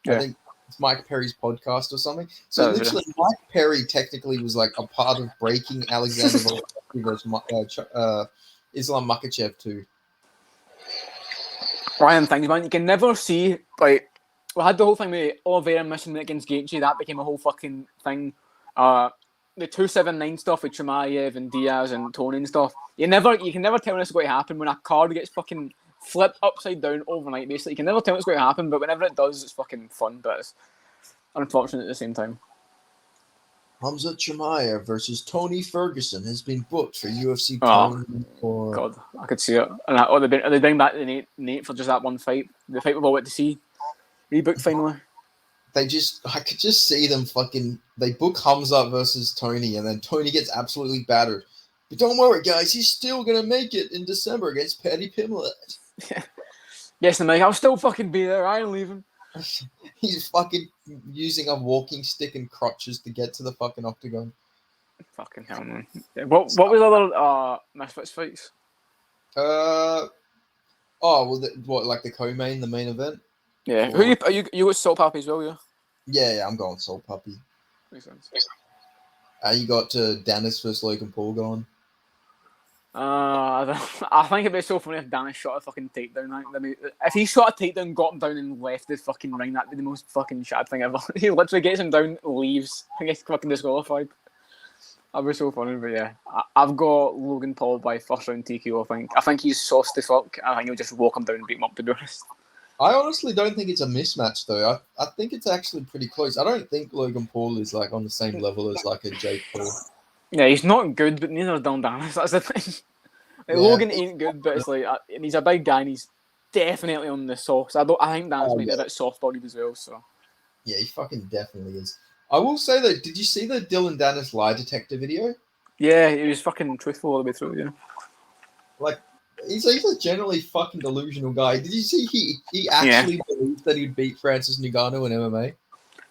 I yeah. think it's Mike Perry's podcast or something. So That was it. literally, Mike Perry technically was like a part of breaking Alexander Volkanovski versus Islam Makhachev too. Ryan things, man. You can never see like we had the whole thing with Oliveira missing it against Gaethje. That became a whole fucking thing. The 279 stuff with Chimaev and Diaz and Tony and stuff. You can never tell when it's going to happen when a card gets fucking flipped upside down overnight. Basically, you can never tell what's going to happen, but whenever it does, it's fucking fun. But it's unfortunate at the same time. Hamza Chimaev versus Tony Ferguson has been booked for UFC Oh tournament for. God, I could see it. And they bring back the Nate for just that one fight. The fight we've all went to see. Rebooked finally. I could just see them fucking. They book Hamza versus Tony, and then Tony gets absolutely battered. But don't worry, guys, he's still gonna make it in December against Paddy Pimblett. Yes, the Mike, I'll still fucking be there. I ain't leaving. He's fucking using a walking stick and crutches to get to the fucking octagon. Fucking hell, man. What was other Misfits fights? What, like the co-main, the main event? Yeah. Or... Who you got Salt Pappy as well, yeah? Yeah, I'm going Soul Puppy. Makes sense. You got Dennis versus Logan Paul going. I think it'd be so funny if Dennis shot a fucking takedown. I mean, if he shot a takedown, got him down, and left the fucking ring, that'd be the most fucking sad thing ever. He literally gets him down, leaves, and gets fucking disqualified. That'd be so funny, but yeah, I've got Logan Paul by first round TKO. I think he's sauced the fuck. I think he'll just walk him down and beat him up. To be honest, I honestly don't think it's a mismatch though. I think it's actually pretty close. I don't think Logan Paul is like on the same level as like a Jake Paul. Yeah, he's not good, but neither is Dylan Dennis. That's the thing. Like, Yeah. Logan ain't good, but it's like and he's a big guy and he's definitely on the soft. I think Dennis might be a bit soft bodied as well. So Yeah, he fucking definitely is. I will say though, did you see the Dylan Dennis lie detector video? yeah, he was fucking truthful all the way through. Yeah. Like, he's a generally fucking delusional guy. Did you see he actually believed that he'd beat Francis Ngannou in MMA?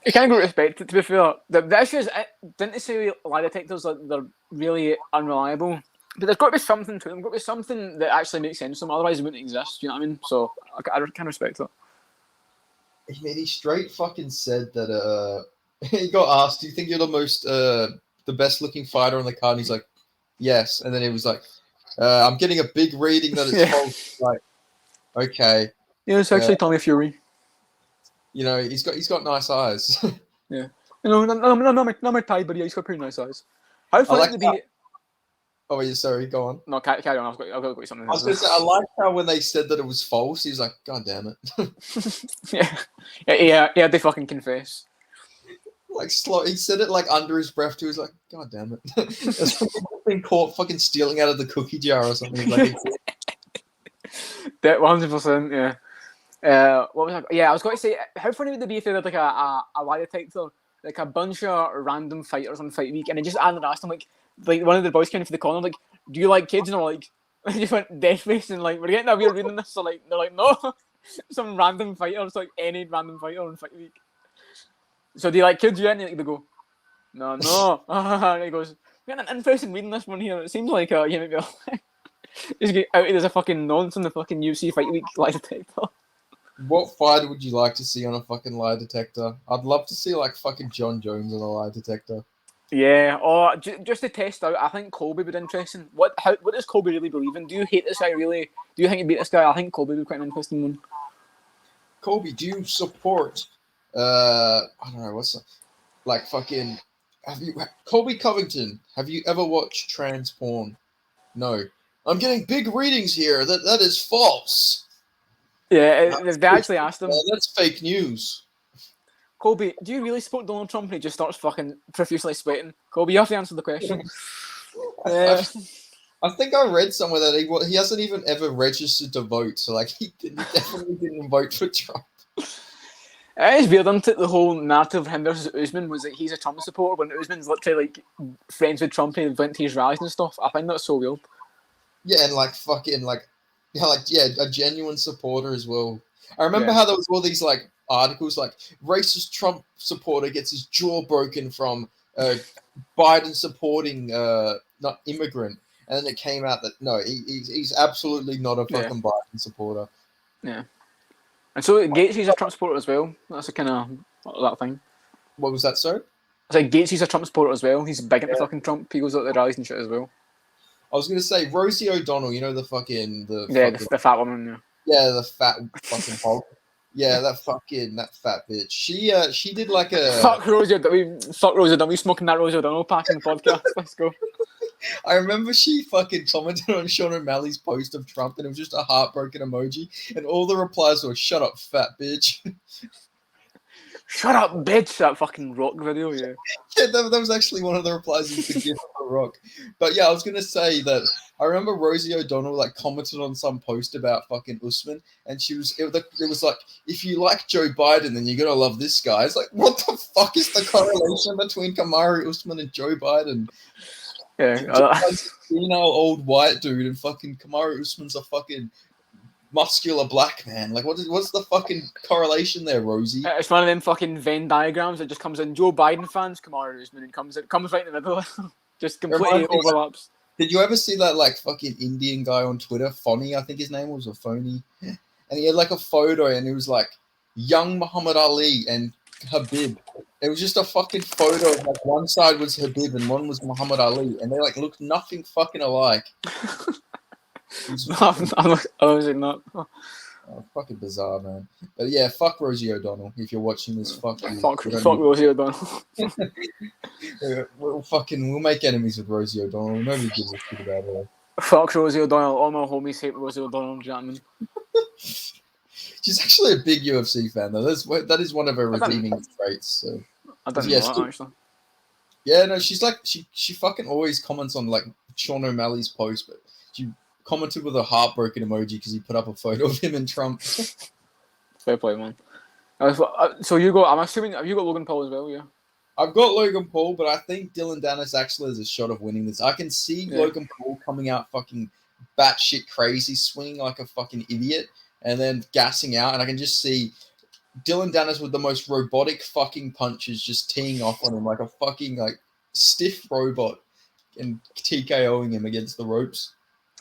You can't go respect it, to be fair. The issue is, didn't they say lie detectors like they're really unreliable? But there's got to be something to them. There's got to be something that actually makes sense to them. Otherwise, it wouldn't exist. You know what I mean? So I can respect it. I mean, he straight fucking said that. He got asked, "Do you think you're the best looking fighter on the card?" And he's like, "Yes." And then he was like, "I'm getting a big reading that it's false." Like, okay. Yeah, it's actually Tommy Fury. You know, he's got nice eyes. Yeah. You know, not my type, but yeah, he's got pretty nice eyes. How funny to be. Oh, yeah, sorry, go on. No, carry on. I've got something. I was going to say, I liked how when they said that it was false, he was like, "God damn it." yeah, they fucking confess. Like slow, he said it like under his breath too. He was like, "God damn it!" It's like been caught fucking stealing out of the cookie jar or something. Like, that 100%. Yeah. What was I? Yeah, I was going to say, how funny would it be if they had like a lie detector, like a bunch of random fighters on fight week, and they just asked them like one of the boys came for the corner, like, "Do you like kids?" And they're like, they just went dead face and like, "We're getting a weird reading this." So like, they're like, "No," some random fighter, it's like any random fighter on fight week. So do you like kids? Yeah, and they go, no. And he goes, "We got an interesting reading this one here. It seems like maybe just get out as a fucking nonce on the fucking UFC fight week lie detector." what fighter would you like to see on a fucking lie detector? I'd love to see like fucking John Jones on a lie detector. Yeah, or just to test out, I think Colby would be interesting. What does Colby really believe in? Do you hate this guy really? Do you think he'd beat this guy? I think Colby would be quite an interesting one. Colby, do you support? I don't know what's like fucking. Colby Covington? Have you ever watched trans porn? No. I'm getting big readings here. That is false. Yeah, they actually asked him. That's fake news. Colby, do you really support Donald Trump? And he just starts fucking profusely sweating. Colby, you have to answer the question. I think I read somewhere that he hasn't even ever registered to vote, so like he definitely didn't vote for Trump. It is weird, isn't it? The whole narrative of him versus Usman was that he's a Trump supporter when Usman's literally like friends with Trump and went to his rallies and stuff. I find that so weird. Yeah, and like fucking a genuine supporter as well. I remember how there was all these like articles like racist Trump supporter gets his jaw broken from Biden supporting not immigrant, and then it came out that no, he's absolutely not a fucking Biden supporter. Yeah. And so Gates, a Trump supporter as well. That's a kind of that thing. What was that, sir? I said Gates, a Trump supporter as well. He's big into fucking Trump. He goes out the rallies and shit as well. I was gonna say Rosie O'Donnell. You know the fucking the fat woman. Yeah, the fat fucking hog. Yeah, that fat bitch. She did like a fuck Rosie O'Donnell. We smoking that Rosie O'Donnell pack in the podcast. Let's go. I remember she fucking commented on Sean O'Malley's post of Trump, and it was just a heartbroken emoji, and all the replies were "Shut up, fat bitch." Shut up, bitch! That fucking Rock video, yeah. Yeah, that was actually one of the replies you could give for Rock. But yeah, I was gonna say that I remember Rosie O'Donnell like commented on some post about fucking Usman, and it was like, if you like Joe Biden, then you're gonna love this guy. It's like, what the fuck is the correlation between Kamaru Usman and Joe Biden? Yeah, old white dude, and fucking Kamaru Usman's a fucking muscular black man. Like, what's the fucking correlation there, Rosie? It's one of them fucking Venn diagrams that just comes in. Joe Biden fans, Kamaru Usman, and comes right in the middle. Just completely overlaps. Did you ever see that like fucking Indian guy on Twitter, Phony, I think his name was, or Phony, and he had like a photo, and it was like young Muhammad Ali and Habib. It was just a fucking photo of like one side was Habib and one was Muhammad Ali, and they like looked nothing fucking alike. Obviously not. Oh, fucking bizarre, man. But yeah, fuck Rosie O'Donnell. If you're watching this, fuck you. Fuck Rosie O'Donnell. We'll make enemies with Rosie O'Donnell. Nobody gives a shit about her. Fuck Rosie O'Donnell. All my homies hate Rosie O'Donnell. Do you know what I mean? She's actually a big UFC fan, though. That is one of her redeeming traits. So. I don't know that, actually. Yeah, no, she's like she fucking always comments on like Sean O'Malley's post, but she commented with a heartbroken emoji because he put up a photo of him and Trump. Fair play, man. So you got? I'm assuming have you got Logan Paul as well? Yeah. I've got Logan Paul, but I think Dylan Dennis actually has a shot of winning this. I can see Logan Paul coming out fucking batshit crazy, swinging like a fucking idiot, and then gassing out, and I can just see Dylan Dennis with the most robotic fucking punches just teeing off on him like a fucking like stiff robot and TKOing him against the ropes.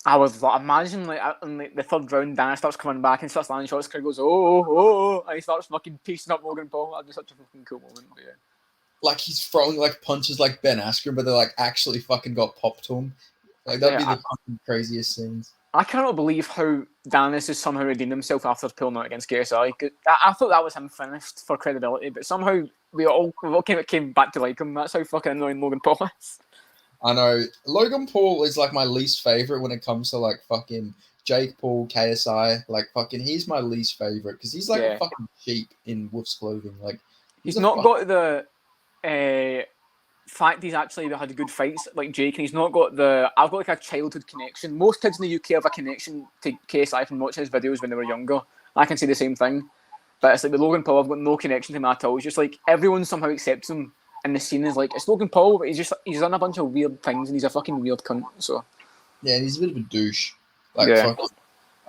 I was like, imagine like in like, the third round, Dennis starts coming back and starts landing shots. Crowd goes, oh, and he starts fucking piecing up Logan Paul. That'd be such a fucking cool moment. But yeah. Like he's throwing like punches like Ben Askren, but they're like actually fucking got popped to him. Like that'd be the fucking craziest scenes. I cannot believe how Dennis has somehow redeemed himself after pulling out against KSI. I thought that was him finished for credibility, but somehow we all came back to like him. That's how fucking annoying Logan Paul is. I know. Logan Paul is like my least favorite when it comes to like fucking Jake Paul, KSI. Like fucking, he's my least favorite because he's like a fucking sheep in wolf's clothing. Like he's not got the fact he's actually had good fights like Jake, and he's not got I've got like a childhood connection. Most kids in the UK have a connection to KSI from watching his videos when they were younger. I can say the same thing, but it's like with Logan Paul, I've got no connection to him at all. It's just like everyone somehow accepts him, and the scene is like it's Logan Paul, but he's done a bunch of weird things, and he's a fucking weird cunt. So yeah, and he's a bit of a douche. Like fucking,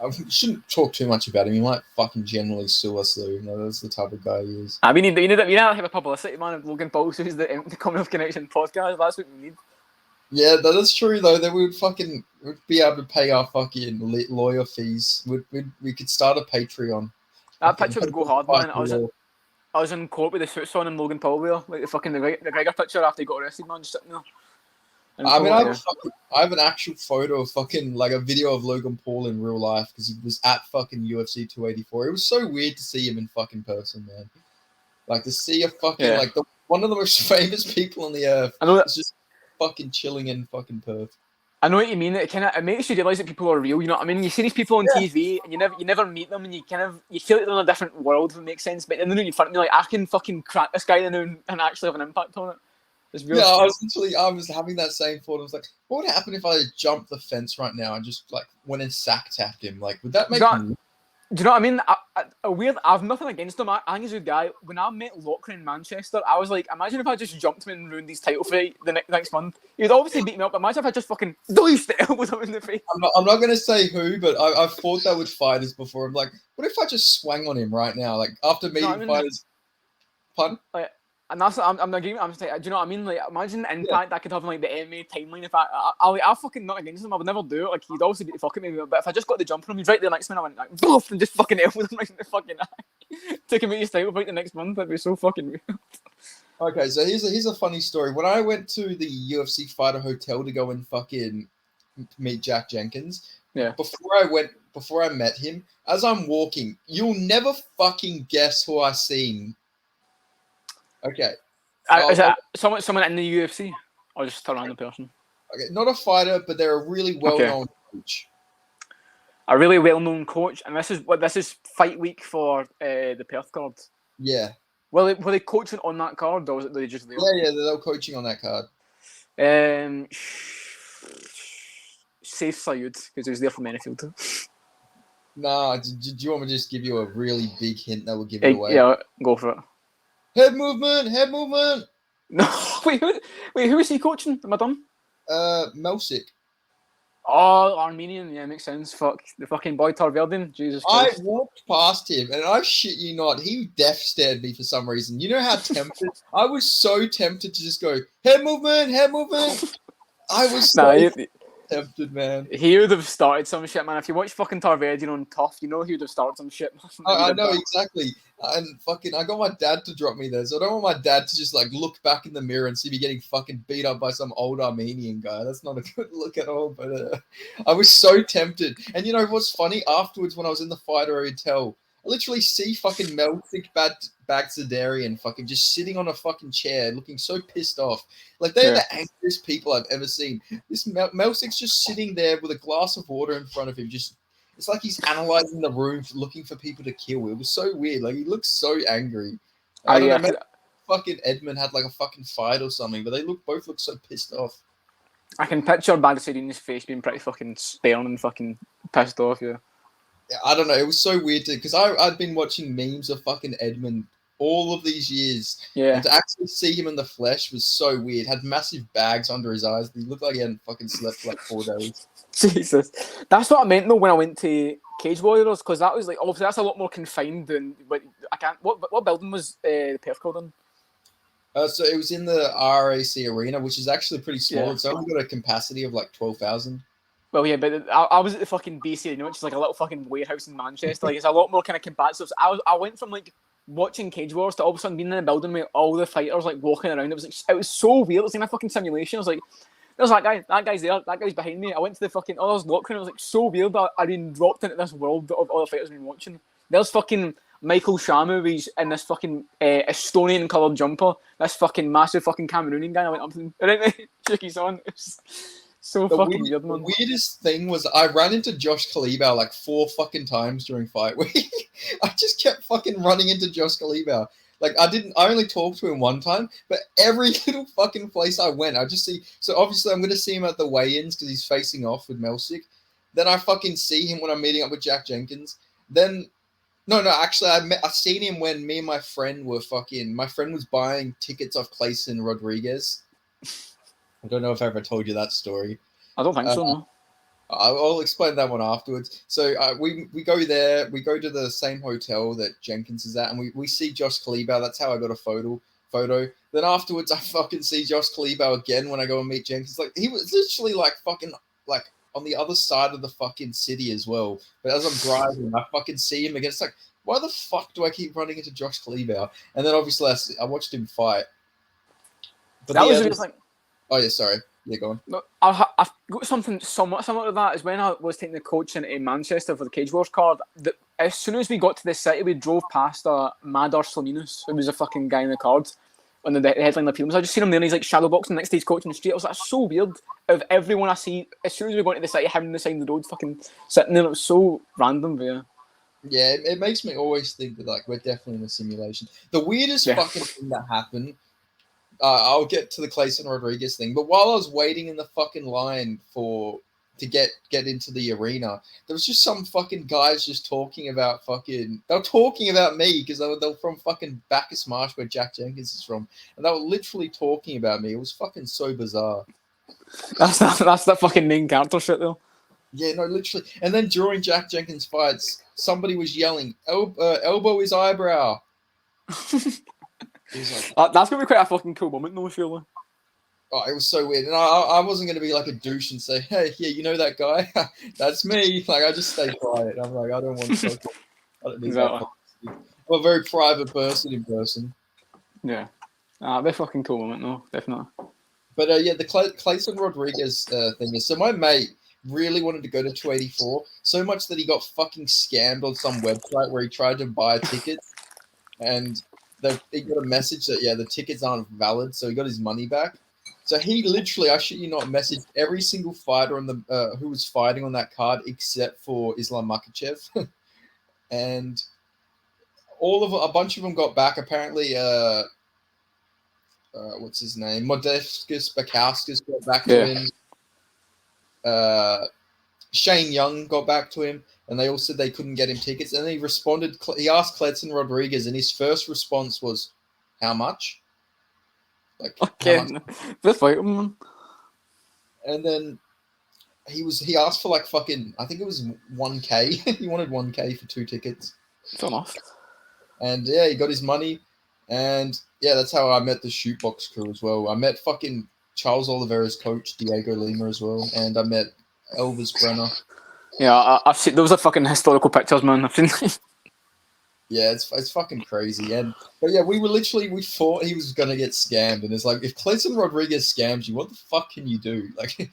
I shouldn't talk too much about him. He might fucking generally sue us, though. You know, that's the type of guy he is. We need to have a publicity, man, of Logan Paul sues the Commonwealth Connection podcast. That's what we need. Yeah, that is true, though. That we would be able to pay our fucking lawyer fees. We could start a Patreon. That picture would go hard, man. I was in court with the suits on and Logan Paul there, like the fucking the McGregor picture after he got arrested, man, just sitting there. I mean, I have an actual photo of fucking, like, a video of Logan Paul in real life because he was at fucking UFC 284. It was so weird to see him in fucking person, man. Like, to see a fucking, like, one of the most famous people on the earth. I know that. Just fucking chilling in fucking Perth. I know what you mean. It makes you realise that people are real. You know what I mean? You see these people on TV, and you never meet them, and you feel like they're in a different world. If it makes sense, but then they're in front of me, like I can fucking crack this guy and actually have an impact on it. It's real. Yeah, I was having that same thought. I was like, what would happen if I jumped the fence right now and just like went and sack tapped him? Like, would that make me? Do you know what I mean? I've nothing against him. I think he's a good guy. When I met Lochran in Manchester, I was like, imagine if I just jumped him and ruined his title fight the next month. He would obviously beat me up, but imagine if I just fucking doused the elbows him in the face. I'm not going to say who, but I've fought that with fighters before. I'm like, what if I just swung on him right now? Like, after meeting fighters. Pardon? Like, and that's I'm agreeing. I'm just like, do you know what I mean? Like, imagine the impact I could have on like the MMA timeline if I fucking not against him. I would never do it. Like, he'd obviously beat the fuck at me. But if I just got the jump on him, he's right there next to me. I went like, boof, and just fucking elbowed him right in the fucking eye. Took him out his title fight the next month. That'd be so fucking real. Okay, so here's a funny story. When I went to the UFC Fighter Hotel to go and fucking meet Jack Jenkins, before I met him, as I'm walking, you'll never fucking guess who I seen. Okay. Is that someone in the UFC or just a random person? Okay, not a fighter, but they're a really well-known coach. A really well-known coach, and this is fight week for the Perth card. Yeah. Were they coaching on that card, or was it they just there? Yeah, they're coaching on that card. Safe Sayud, because he was there from Enfield. Nah, do you want me to just give you a really big hint that will give it away? Yeah, go for it. Head movement. No, wait, who is he coaching? Am I dumb? Melsic. Oh, Armenian. Yeah, makes sense. Fuck the fucking boy Tarverdin. Jesus Christ. I walked past him, and I shit you not, he death stared me for some reason. You know how tempted? I was so tempted to just go head movement. I was so tempted, man. He would have started some shit, man. If you watch fucking Tarverdin on Tough, you know he would have started some shit. I know exactly. And fucking, I got my dad to drop me there, so I don't want my dad to just like look back in the mirror and see me getting fucking beat up by some old Armenian guy. That's not a good look at all. But I was so tempted. And you know what's funny? Afterwards, when I was in the fighter hotel, I literally see fucking Melsic Bagdasarian fucking just sitting on a fucking chair, looking so pissed off. Like they're the angriest people I've ever seen. This Melsic's just sitting there with a glass of water in front of him, just. It's like he's analyzing the room, looking for people to kill. It was so weird. Like, he looks so angry. I don't know, fucking Edmund had like a fucking fight or something, but they both look so pissed off. I can picture Bagdasarian's face being pretty fucking stern and fucking pissed off, yeah. I don't know. It was so weird because I'd been watching memes of fucking Edmund all of these years. Yeah. And to actually see him in the flesh was so weird. Had massive bags under his eyes. He looked like he hadn't fucking slept for like 4 days. Jesus, that's what I meant though when I went to Cage Warriors, because that was like obviously that's a lot more confined than. But I can't. What building was the Perth called in? So it was in the RAC Arena, which is actually pretty small. Yeah. It's only got a capacity of like 12,000. Well, yeah, but I was at the fucking BC, you know, which is like a little fucking warehouse in Manchester. Like it's a lot more kind of combative. So I went from like watching Cage Wars to all of a sudden being in a building with all the fighters like walking around. It was so weird. It was like a fucking simulation. I was like. There's that guy. That guy's there. That guy's behind me. I went to the fucking. Oh, there's Lochran. It was like so weird that I'd been dropped into this world of all the fighters I've been watching. There's fucking Michael Shamu. He's in this fucking Estonian coloured jumper. This fucking massive fucking Cameroonian guy. I went up to him. Shook his on. It was so fucking weird, man. The weirdest thing was I ran into Josh Kalibau like 4 fucking times during fight week. I just kept fucking running into Josh Kalibau. Like, I only talked to him one time, but every little fucking place I went, I just see. So, obviously, I'm going to see him at the weigh-ins because he's facing off with Melsic. Then I fucking see him when I'm meeting up with Jack Jenkins. Then, actually, I seen him when me and my friend were my friend was buying tickets off Clayson Rodriguez. I don't know if I ever told you that story. I don't think so, no. I'll explain that one afterwards. So we go there. We go to the same hotel that Jenkins is at, and we see Josh Kalibau. That's how I got a photo. Then afterwards, I fucking see Josh Kalibau again when I go and meet Jenkins. Like, he was literally like fucking like on the other side of the fucking city as well. But as I'm driving, I fucking see him again. It's like, why the fuck do I keep running into Josh Kalibau? And then obviously I watched him fight. But that was just like. Oh yeah, sorry. Yeah, go on. No, I've got something somewhat similar to that. Is when I was taking the coach in Manchester for the Cage Wars card. As soon as we got to the city, we drove past Madar Slaminus, who was a fucking guy in the card. on the headline appearance. I just seen him there and he's like shadow boxing next to his coach in the street. I was like, that's so weird. Out of everyone I see, as soon as we're going to the site, him on the side of the road fucking sitting there. It was so random, but yeah. Yeah, it makes me always think that like we're definitely in a simulation. The weirdest fucking thing that happened, I'll get to the Clayton Rodriguez thing, but while I was waiting in the fucking line to get into the arena, there was just some fucking guys just talking about fucking. They were talking about me because they were from fucking Bacchus Marsh, where Jack Jenkins is from, and they were literally talking about me. It was fucking so bizarre. That's that fucking main character shit though. Yeah, no, literally. And then during Jack Jenkins' fights, somebody was yelling, elbow his eyebrow. Like, that's going to be quite a fucking cool moment, though, surely. Oh, it was so weird. And I wasn't going to be like a douche and say, hey, yeah, you know that guy? That's me. Like, I just stay quiet. I'm like, I don't want to talk. I don't need that. I'm a very private person in person. Yeah. They're fucking cool moment, though, definitely. But yeah, the Clayton Rodriguez thing is, so my mate really wanted to go to 284 so much that he got fucking scammed on some website where he tried to buy tickets and he got a message that, yeah, the tickets aren't valid. So he got his money back. So he literally, I shit you not, messaged every single fighter on the who was fighting on that card except for Islam Makhachev. And a bunch of them got back. Apparently, what's his name? Modestus Bakauskas got back to him. Shane Young got back to him, and they all said they couldn't get him tickets. And then he responded. He asked Clayton Rodriguez, and his first response was, "How much?" Like, okay, this fight, man. And then he asked for like fucking, I think it was 1K. He wanted 1K for 2 tickets. Fair enough. And yeah, he got his money. And yeah, that's how I met the Shootbox crew as well. I met fucking Charles Oliveira's coach, Diego Lima, as well. And I met Elvis Brenner. Yeah, I've seen those are fucking historical pictures, man. I've seen. Yeah, it's fucking crazy. But yeah, we thought he was gonna get scammed, and it's like, if Clayton Rodriguez scams you, what the fuck can you do? Like,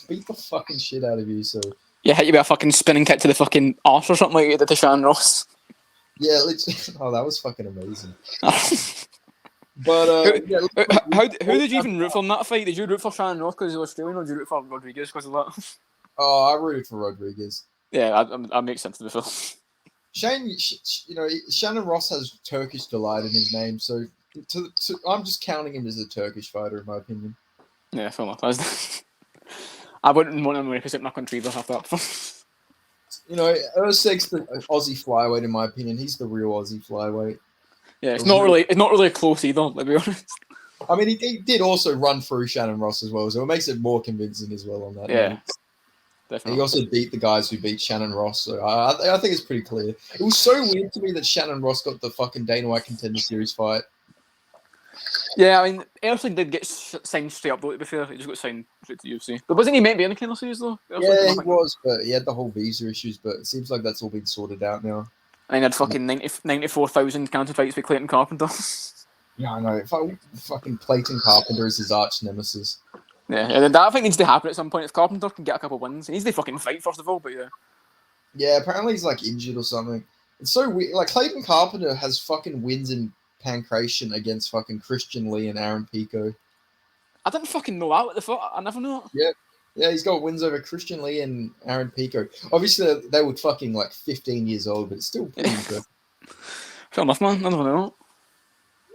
beat the fucking shit out of you. So yeah, hit you with a fucking spinning kick to the fucking arse or something like you did to Shannon Ross. Yeah, literally. Oh, that was fucking amazing. But who did you even root for in that fight? Did you root for Shannon Ross because he was Australian, or did you root for Rodriguez because of that? Oh, I rooted for Rodriguez. Yeah, that makes sense to be fair. Shannon Ross has Turkish delight in his name, so I'm just counting him as a Turkish fighter, in my opinion. Yeah, fair enough. I wouldn't want him to represent my country either. Have that. Urseg's the Aussie flyweight, in my opinion. He's the real Aussie flyweight. Yeah, it's not really close either. To be honest. I mean, he did also run through Shannon Ross as well, so it makes it more convincing as well on that. Yeah. Note. Definitely. He also beat the guys who beat Shannon Ross, so I think it's pretty clear. It was so weird to me that Shannon Ross got the fucking Dana White Contender Series fight. Yeah, I mean, Erling did get signed straight up, though, to be fair. He just got signed straight to UFC. But wasn't he meant to be in the Contender Series, though? Yeah, he was, but he had the whole visa issues, but it seems like that's all been sorted out now. And he had fucking 94,000 counter fights with Clayton Carpenter. Yeah, I know. Fucking Clayton Carpenter is his arch nemesis. Yeah, that I think needs to happen at some point. If Carpenter can get a couple wins, he needs to fucking fight first of all. But yeah. Yeah, apparently he's like injured or something. It's so weird. Like, Clayton Carpenter has fucking wins in Pancration against fucking Christian Lee and Aaron Pico. I didn't fucking know that. What the fuck? I never knew that. Yeah, he's got wins over Christian Lee and Aaron Pico. Obviously, they were fucking like 15 years old, but it's still pretty impressive. Fair enough, man. I never know.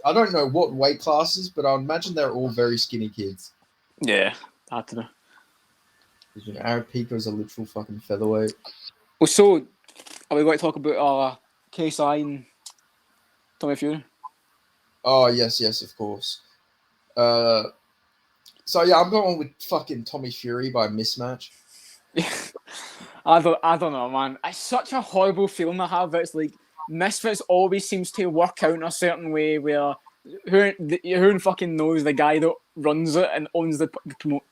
I don't know what weight classes, but I imagine they're all very skinny kids. Yeah, had to do. Aaron Pico's a literal fucking featherweight. Well, so are we going to talk about KSI and Tommy Fury? Oh yes, of course. So yeah, I'm going with fucking Tommy Fury by mismatch. Yeah, I don't know, man. It's such a horrible feeling I have. It's like Misfits always seems to work out in a certain way where who fucking knows the guy that runs it and owns the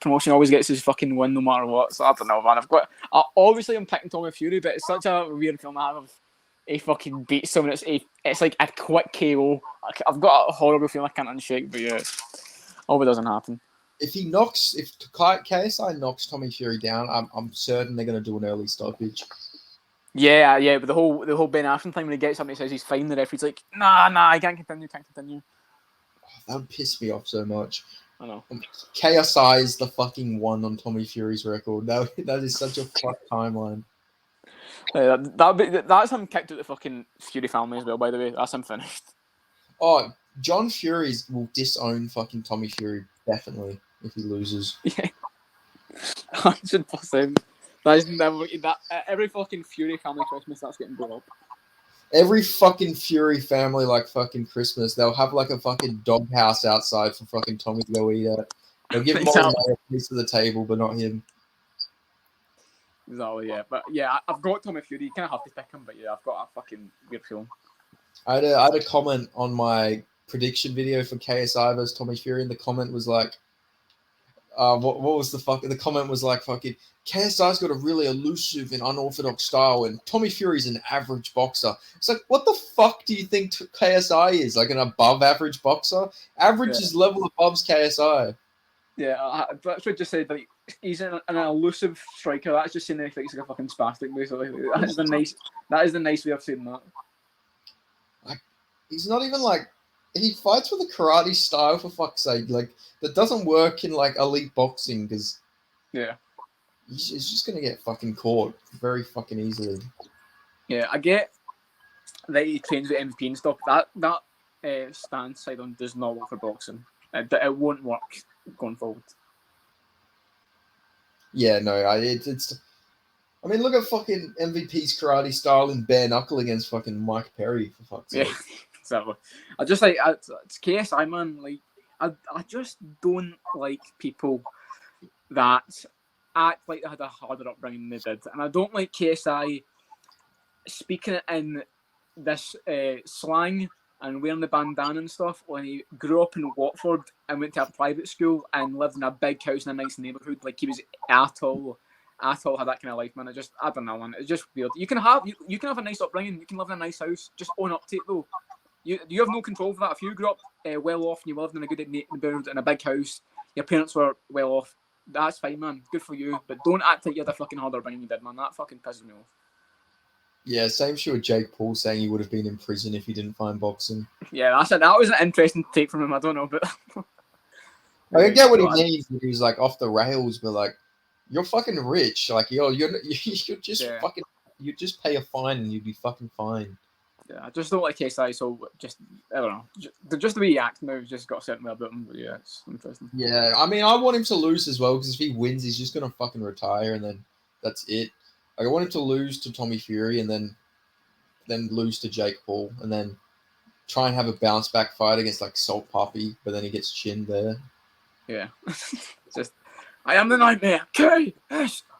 promotion always gets his fucking win no matter what. So I don't know, man. Obviously I'm picking Tommy Fury, but it's such a weird feeling I have. He fucking beats someone. It's like a quick KO. I've got a horrible feeling I can't unshake, but yeah, hope it doesn't happen. If KSI knocks Tommy Fury down, I'm certain they're going to do an early stoppage. Yeah, but the whole Ben Askren thing when he gets up and he says he's fine, the referee's like, nah, I can't continue. that would piss me off so much. I know. KSI is the fucking one on Tommy Fury's record. That is such a fuck timeline. That's him kicked out the fucking Fury family as well. By the way, that's him finished. Oh, John Fury's will disown fucking Tommy Fury definitely if he loses. Yeah, 100%. That is never that. Every fucking Fury family Christmas that's getting brought up. Every fucking Fury family, like fucking Christmas, they'll have like a fucking doghouse outside for fucking Tommy to go eat at. They'll give him all a piece of the table, but not him. Exactly, yeah. But yeah, I've got Tommy Fury. You kind of have to pick him, but yeah, I've got a fucking weird feeling. I had a comment on my prediction video for KSI versus Tommy Fury, and the comment was like, what was the fuck? The comment was like, fucking, KSI's got a really elusive and unorthodox style, and Tommy Fury's an average boxer. It's like, what the fuck do you think KSI is? Like an above average boxer? Average is level above KSI. Yeah, that's what I just said. Like, he's an elusive striker. That's just saying that he looks like a fucking spastic, basically. That is the nice way of saying that. Like, he's not even like, he fights with a karate style, for fuck's sake. Like, that doesn't work in like elite boxing because he's just gonna get fucking caught very fucking easily. Yeah, I get that he trains with MVP and stuff. That stance side on does not work for boxing. It won't work going forward. Yeah, no, it's. I mean, look at fucking MVP's karate style in bare knuckle against fucking Mike Perry, for fuck's sake. Yeah, exactly. I just like it's KSI, man. Like, I just don't like people that act like they had a harder upbringing than they did, and I don't like KSI speaking in this slang and wearing the bandana and stuff when he grew up in Watford and went to a private school and lived in a big house in a nice neighbourhood. Like, he was at all had that kind of life, man. I don't know, man. It's just weird. You can have a nice upbringing. You can live in a nice house. Just own up to it, though. You have no control over that. If you grew up well off and you lived in a good neighbourhood in a big house, your parents were well off, that's fine, man. Good for you. But don't act like you had a fucking harder upbringing you did, man. That fucking pisses me off. Yeah, same shit with Jake Paul saying he would have been in prison if he didn't find boxing. Yeah, that was an interesting take from him. I don't know, but I get what he means. He was like off the rails, but like, you're fucking rich. Like, you're just fucking, you just pay a fine and you'd be fucking fine. Yeah, I just don't like KSI. So I don't know, just the way he acts now, just got a certain way about him. But yeah, it's interesting. Yeah, I mean, I want him to lose as well because if he wins, he's just gonna fucking retire and then that's it. Like, I want him to lose to Tommy Fury and then lose to Jake Paul and then try and have a bounce back fight against like Salt Puppy, but then he gets chinned there. Yeah. Just, I am the nightmare. KSI.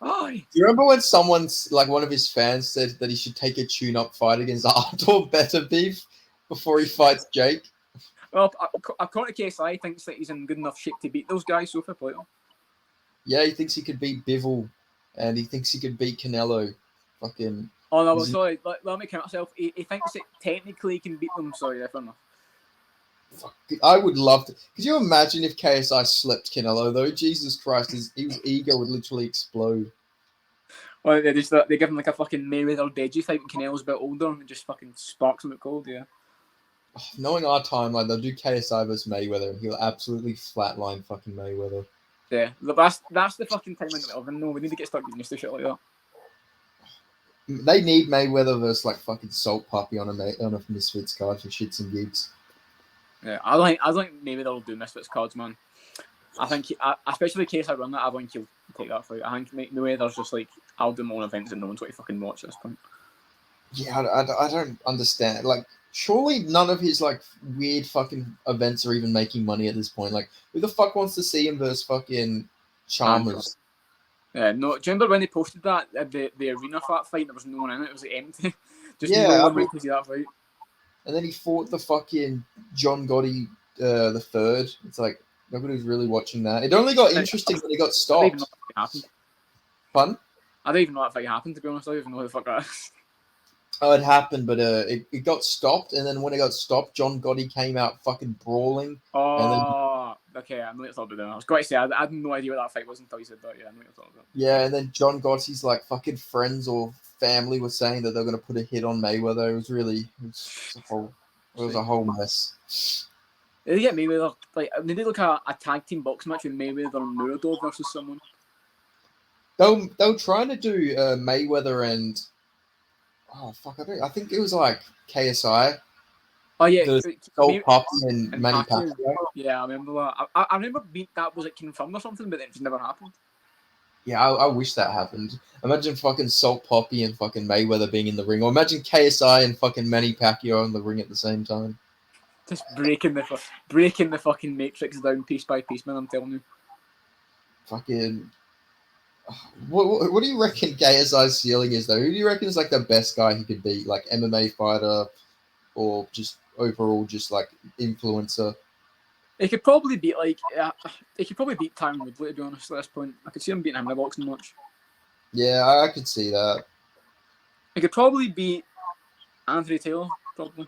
Do you remember when someone's like one of his fans said that he should take a tune-up fight against Artur Beterbiev before he fights Jake? Well, according to KSI, he thinks that he's in good enough shape to beat those guys. So fair play. Yeah, he thinks he could beat Bivol, and he thinks he could beat Canelo. Fucking. Oh no, sorry. Let me count myself. He thinks that technically he can beat them. Sorry, fair enough. Fuck, I would love to. Could you imagine if KSI slept Canelo though? Jesus Christ, his ego would literally explode. Well, they give him like a fucking Mayweather Deji fight when Canelo's a bit older and just fucking sparks him at cold, yeah. Knowing our timeline, they'll do KSI versus Mayweather and he'll absolutely flatline fucking Mayweather. Yeah, that's the fucking timeline that we live in. No, we need to get started used to shit like that. They need Mayweather versus like fucking Salt Puppy on a Misfits card for shits and gigs. Yeah, I think Mayweather will do Misfits cards, man. I think, especially in case I run that, I think he'll take that fight. I think Mayweather's just like, I'll do my own events and no one's what to fucking watch at this point. Yeah, I don't understand. Like, surely none of his like weird fucking events are even making money at this point. Like, who the fuck wants to see him versus fucking Chalmers? Yeah, no. Do you remember when they posted that the arena for that fight? There was no one in it. It was like empty. Just yeah, no one went to see that fight. And then he fought the fucking John Gotti the third. It's like nobody was really watching that. It only got interesting when he got stopped. I don't even know what happened. Pardon? I don't even know what fight happened, to be honest. I don't even know who the fuck that is. Oh, it happened, but it got stopped, and then when it got stopped, John Gotti came out fucking brawling. Oh, okay, I know what it's all about. I was going to say, I had no idea what that fight was until you said that. Yeah, I know what it's all about. Yeah, and then John Gotti's like fucking friends or family were saying that they're going to put a hit on Mayweather. It was a whole mess. They get Mayweather, like, they did like a tag team boxing match with Mayweather and Muradov versus someone. They'll trying to do Mayweather and I think it was like KSI, Oh yeah, the Soul Poppy and and Manny Pacquiao. Pacquiao. Yeah, I remember that. I remember that was like confirmed or something, but it just never happened. Yeah, I wish that happened. Imagine fucking Salt Poppy and fucking Mayweather being in the ring, or imagine KSI and fucking Manny Pacquiao in the ring at the same time. Just breaking the fucking matrix down piece by piece, man. I'm telling you. Fucking. What do you reckon KSI's ceiling is though? Who do you reckon is like the best guy he could beat? Like MMA fighter, or just overall just like influencer? He could probably beat Tyron Woodley, to be honest. At this point, I could see him beating him in a boxing match. Yeah, I could see that. He could probably beat Anthony Taylor, probably.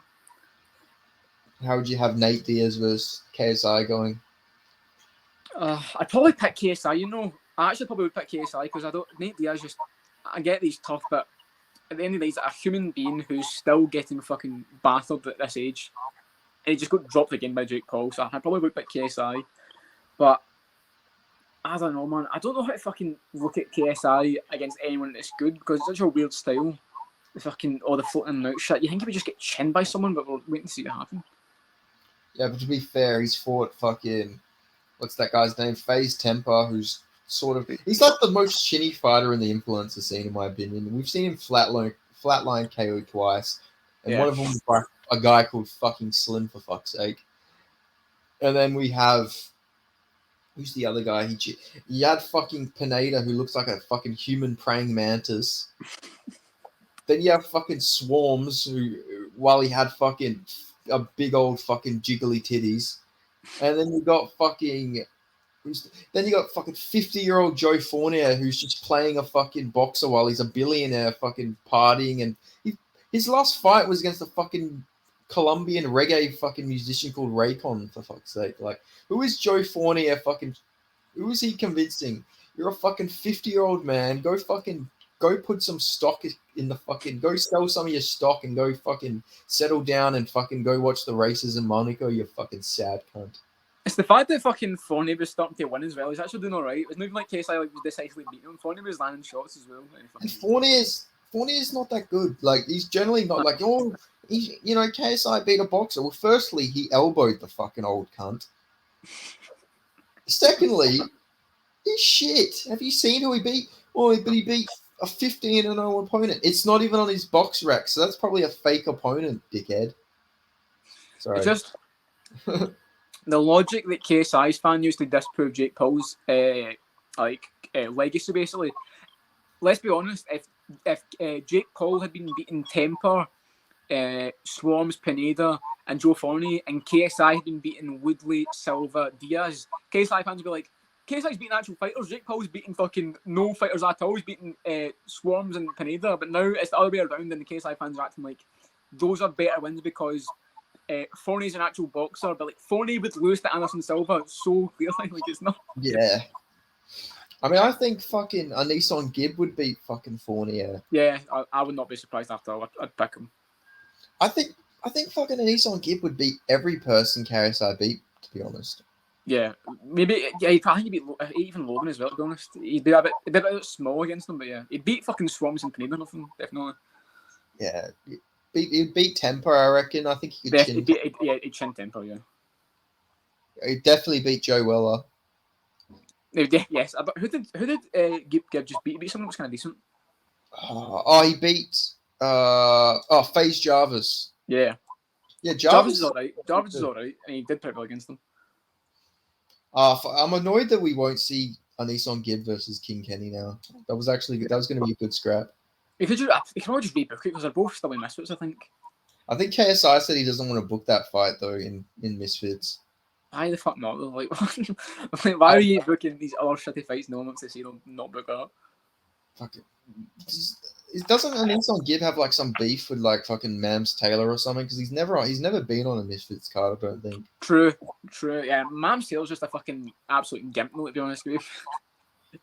How would you have Nate Diaz versus KSI going? I'd probably pick KSI. You know, I actually probably would pick KSI because Nate Diaz just. I get he's tough, but at the end of the day, he's a human being who's still getting fucking battered at this age. And he just got dropped again by Jake Paul, so I probably would pick KSI. But I don't know, man. I don't know how to fucking look at KSI against anyone that's good because it's such a weird style. The fucking the floating out shit. You think he would just get chinned by someone, but we're waiting to see it happen. Yeah, but to be fair, he's fought fucking what's that guy's name? FaZe Temper, who's sort of he's like the most shinny fighter in the influencer scene, in my opinion. We've seen him flatline KO twice, and one of them was by a guy called fucking Slim, for fuck's sake. And then we have who's the other guy? He had fucking Pineda, who looks like a fucking human praying mantis. Then you have fucking Swarms, who while he had fucking a big old fucking jiggly titties. And then you got fucking 50-year-old Joe Fournier who's just playing a fucking boxer while he's a billionaire fucking partying. And his last fight was against a fucking Colombian reggae fucking musician called Raycon, for fuck's sake. Like, who is Joe Fournier fucking... Who is he convincing? You're a fucking 50-year-old man. Go put some stock in the fucking... Go sell some of your stock and go fucking settle down and fucking go watch the races in Monaco, you fucking sad cunt. It's the fact that fucking Fournier was starting to win as well. He's actually doing all right. It was not even like KSI was decisively beating him. Fournier was landing shots as well. And Fournier's not that good. Like, he's generally not like, KSI beat a boxer. Well, firstly, he elbowed the fucking old cunt. Secondly, he's shit. Have you seen who he beat? Oh, but he beat a 15-0 opponent. It's not even on his box rack, so that's probably a fake opponent, dickhead. Sorry. It's just the logic that KSI's fan used to disprove Jake Paul's legacy, basically. Let's be honest, if Jake Paul had been beating Temper, Swarms, Pineda, and Joe Fournier, and KSI had been beating Woodley, Silva, Diaz, KSI fans would be like, KSI's beating actual fighters, Jake Paul's beating fucking no fighters at all, he's beating Swarms and Pineda, but now it's the other way around, and the KSI fans are acting like those are better wins because Fournier's an actual boxer, but like Fournier would lose to Anderson Silva so clearly, like it's not. Yeah. I mean, I think fucking a Nissan Gibb would beat fucking Fournier. Yeah, I would not be surprised after all. I'd pick him. I think fucking a Nissan Gibb would beat every person KSI beat, to be honest. Yeah, maybe. Yeah, I think he'd beat even Logan as well, to be honest. He'd be a bit small against them, but yeah. He'd beat fucking Swarms and Pineda, nothing, definitely. Yeah. He'd beat Temper, I reckon. I think he could chin. He'd chin Temper, yeah. He'd definitely beat Joe Weller. Yes, but who did Gibb just beat? He beat someone that was kind of decent. He beat FaZe Jarvis. Yeah. Yeah, Jarvis is alright. Jarvis is alright, and he did pretty well against them. I'm annoyed that we won't see a Nissan Gibb versus King Kenny now. That was going to be a good scrap. You can probably just rebook it because they're both still in Misfits, I think. I think KSI said he doesn't want to book that fight though in Misfits. Why the fuck not? Like why are you booking these other shitty fights? No one wants to see them not book that. Fuck it. Doesn't an Nissan Gibb have like some beef with like fucking Mams Taylor or something? Because he's never been on a Misfits card, I don't think. True. Yeah, Mams Taylor's just a fucking absolute gimp, to be honest with you.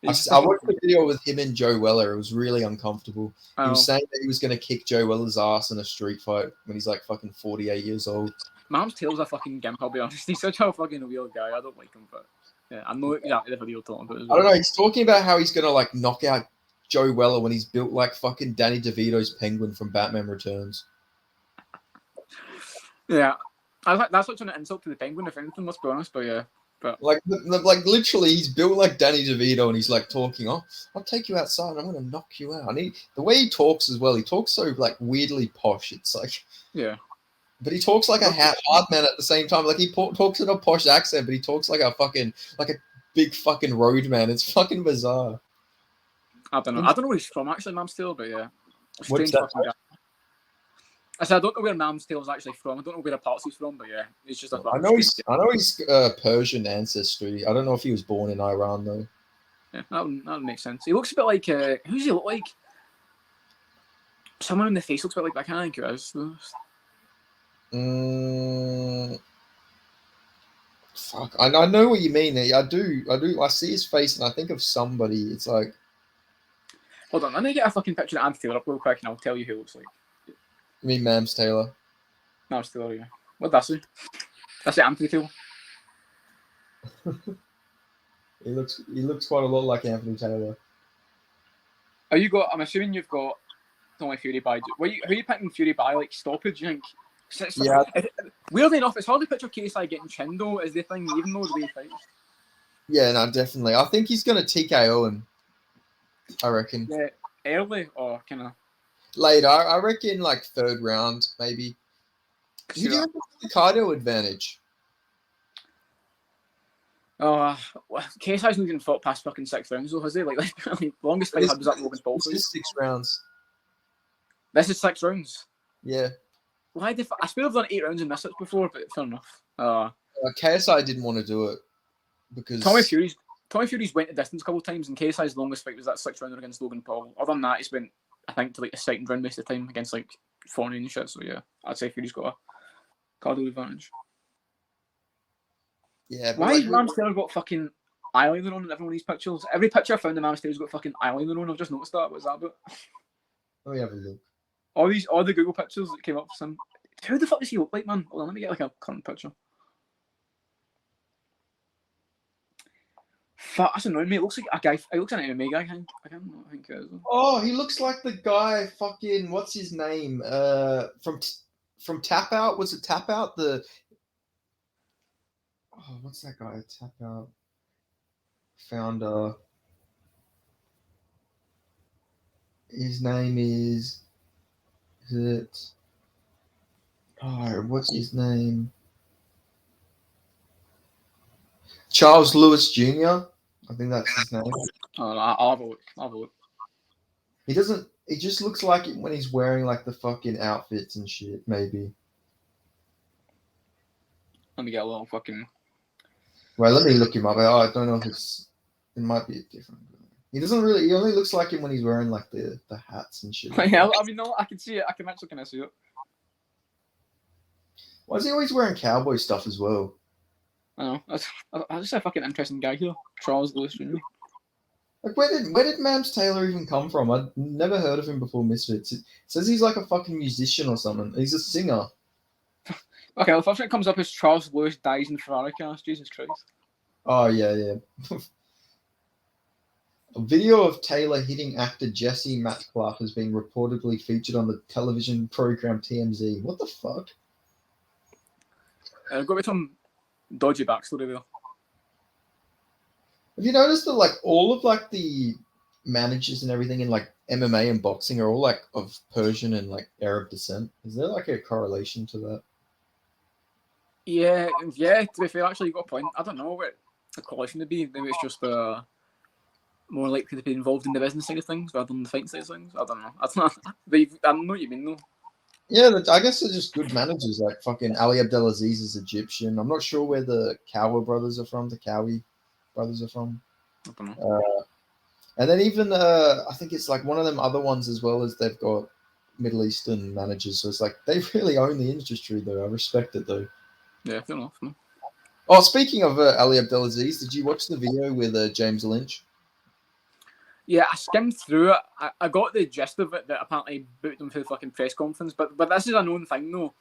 I watched the video with him and Joe Weller. It was really uncomfortable. He was saying that he was going to kick Joe Weller's ass in a street fight when he's like fucking 48 years old. Mam's Taylor's a fucking gimp, I'll be honest. He's such a fucking weird guy. I don't like him, but yeah, I know exactly the video you're talking about as I well. don't know. He's talking about how he's gonna like knock out Joe Weller when he's built like fucking Danny DeVito's penguin from Batman Returns. Yeah, I was like, that's such an insult to the penguin, if anything, let's be honest, but yeah. But like literally, he's built like Danny DeVito, and he's like talking. Oh, I'll take you outside. And I'm gonna knock you out. And the way he talks as well, he talks so like weirdly posh. It's like yeah, but he talks like a hard man at the same time. Like he talks in a posh accent, but he talks like a big fucking road man. It's fucking bizarre. I don't know. I don't know where he's from actually, Mam's Taylor, but yeah, What's strange that? fucking guy. I said I don't know where Mam's Taylor's actually from. I don't know where Apatsy's from, but yeah, he's just a. I know he's Persian ancestry. I don't know if he was born in Iran though. Yeah, that would make sense. He looks a bit like who's he look like? Someone in the face looks a bit like, but I can't think who it is. Fuck, I know what you mean. I do. I see his face and I think of somebody. It's like, hold on, let me get a fucking picture of Anthony Taylor up real quick, and I'll tell you who it looks like. I mean, Mams Taylor. Mams Taylor, yeah. What that's it? That's it, Anthony Taylor. He looks quite a lot like Anthony Taylor. I'm assuming you've got Tommy Fury by. Who are you picking Fury by? Like stoppage, you think? Yeah. Weirdly enough, it's hard to picture KSI getting Chindo as the thing, even though the way he fights. Yeah, no, definitely. I think he's gonna TKO him. I reckon. Yeah, early or kind of later. I reckon like third round, maybe. Who do you reckon the cardio advantage? Oh, KSI's not even fought past fucking 6 rounds, though, has he? Like the longest fight I had was at Logan Paul. This is 6 rounds. This is 6 rounds. Yeah. Why I swear I've done 8 rounds in this before, but fair enough. KSI didn't want to do it because Tommy Fury's went the distance a couple of times, and KSI's longest fight was that 6 rounder against Logan Paul. Other than that, he's went, I think, to like the second round most of the time against like Fournier and shit. So yeah, I'd say Fury's got a cardio advantage. Yeah. Why has Mams Taylor got fucking eyeliner on in every one of these pictures? Every picture I found of Mams Taylor's got fucking eyeliner on. I've just noticed that. What's that about? Let me have a look. All the Google pictures that came up for him. Who the fuck does he look like, man? Hold on, let me get like a current picture. Fuck, that's annoying me. It looks like a guy. It looks like an MMA guy. I think it is. Oh, he looks like the guy. Fucking what's his name? From Tap Out. Was it Tap Out? What's that guy? Tap Out founder. His name is it? Oh, what's his name? Charles Lewis Jr. I think that's his name. Oh, I'll have a look. He doesn't. He just looks like it when he's wearing like the fucking outfits and shit. Maybe. Let me get a little fucking. Well, let me look him up. I don't know if it's. It might be different. He doesn't really. He only looks like him when he's wearing like the hats and shit. Yeah, I mean, no, I can see it. I can actually kind of see it. Why is he always wearing cowboy stuff as well? I don't know. I just a fucking interesting guy here, Charles Lewis Jr. Like, where did Mams Taylor even come from? I'd never heard of him before Misfits. It says he's like a fucking musician or something. He's a singer. Okay, well, the first thing that comes up is Charles Lewis dies in Ferrari cast. Jesus Christ. Oh, yeah. A video of Taylor hitting actor Jesse Matcliffe has been reportedly featured on the television program TMZ. What the fuck? Got me some dodgy backstory there. Have you noticed that like all of like the managers and everything in like MMA and boxing are all like of Persian and like Arab descent? Is there like a correlation to that? Yeah. To be fair, actually, you got a point. I don't know what the correlation would be. Maybe it's just more likely to be involved in the business side of things rather than the fight side of things. I don't know. But I know what you mean, though. Yeah, I guess they're just good managers. Like fucking Ali Abdelaziz is Egyptian. I'm not sure where the Kawa brothers are from. The Cowie brothers are from. I don't know. And then even I think it's like one of them other ones as well as they've got Middle Eastern managers. So it's like they really own the industry, though. I respect it, though. Yeah, fair enough. Man. Oh, speaking of Ali Abdelaziz, did you watch the video with James Lynch? Yeah, I skimmed through it. I got the gist of it that apparently booked him for the fucking press conference. But this is a known thing, though.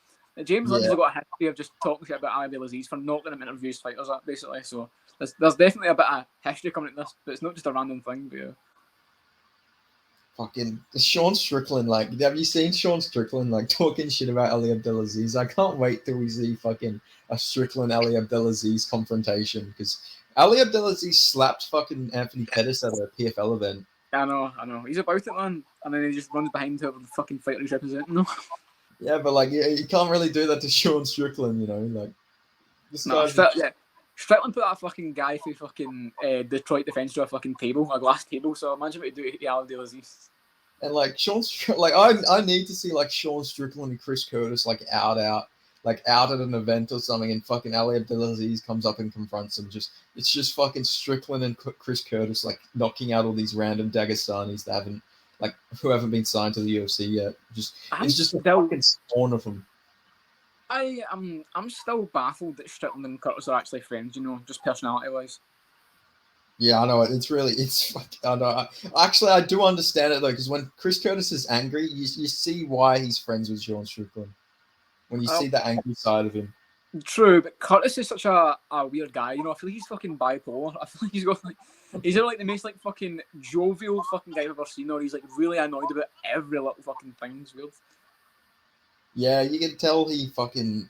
James Lindsay's got a history of just talking shit about Ali Abdelaziz for not letting him interview his fighters, basically. So there's definitely a bit of history coming into this, but it's not just a random thing. But yeah. Fucking Sean Strickland, like, have you seen Sean Strickland like talking shit about Ali Abdelaziz? I can't wait till we see fucking a Strickland Ali Abdelaziz confrontation, because Ali Abdelaziz slapped fucking Anthony Pettis at a PFL event. I know. He's about it, man. And then he just runs behind whoever the fucking fighter he's representing. Yeah, but like, you can't really do that to Sean Strickland, you know? Like, this guy's Strickland put that fucking guy through fucking Detroit defense to a fucking table, a glass table. So imagine what you do to Ali Abdelaziz. And like I need to see like Sean Strickland and Chris Curtis like out at an event or something, and fucking Ali Abdelaziz comes up and confronts him. It's just fucking Strickland and Chris Curtis like knocking out all these random Dagestanis that who haven't been signed to the UFC yet. It's just a fucking spawn of them. I'm still baffled that Strickland and Curtis are actually friends. You know, just personality wise. Yeah, I know. I know. Actually, I do understand it though, because when Chris Curtis is angry, you see why he's friends with Sean Strickland. When you see the angry side of him. True, but Curtis is such a weird guy. You know, I feel like he's fucking bipolar. I feel like he's either like the most like fucking jovial fucking guy I've ever seen, or he's like really annoyed about every little fucking thing. It's weird. Yeah, you can tell he fucking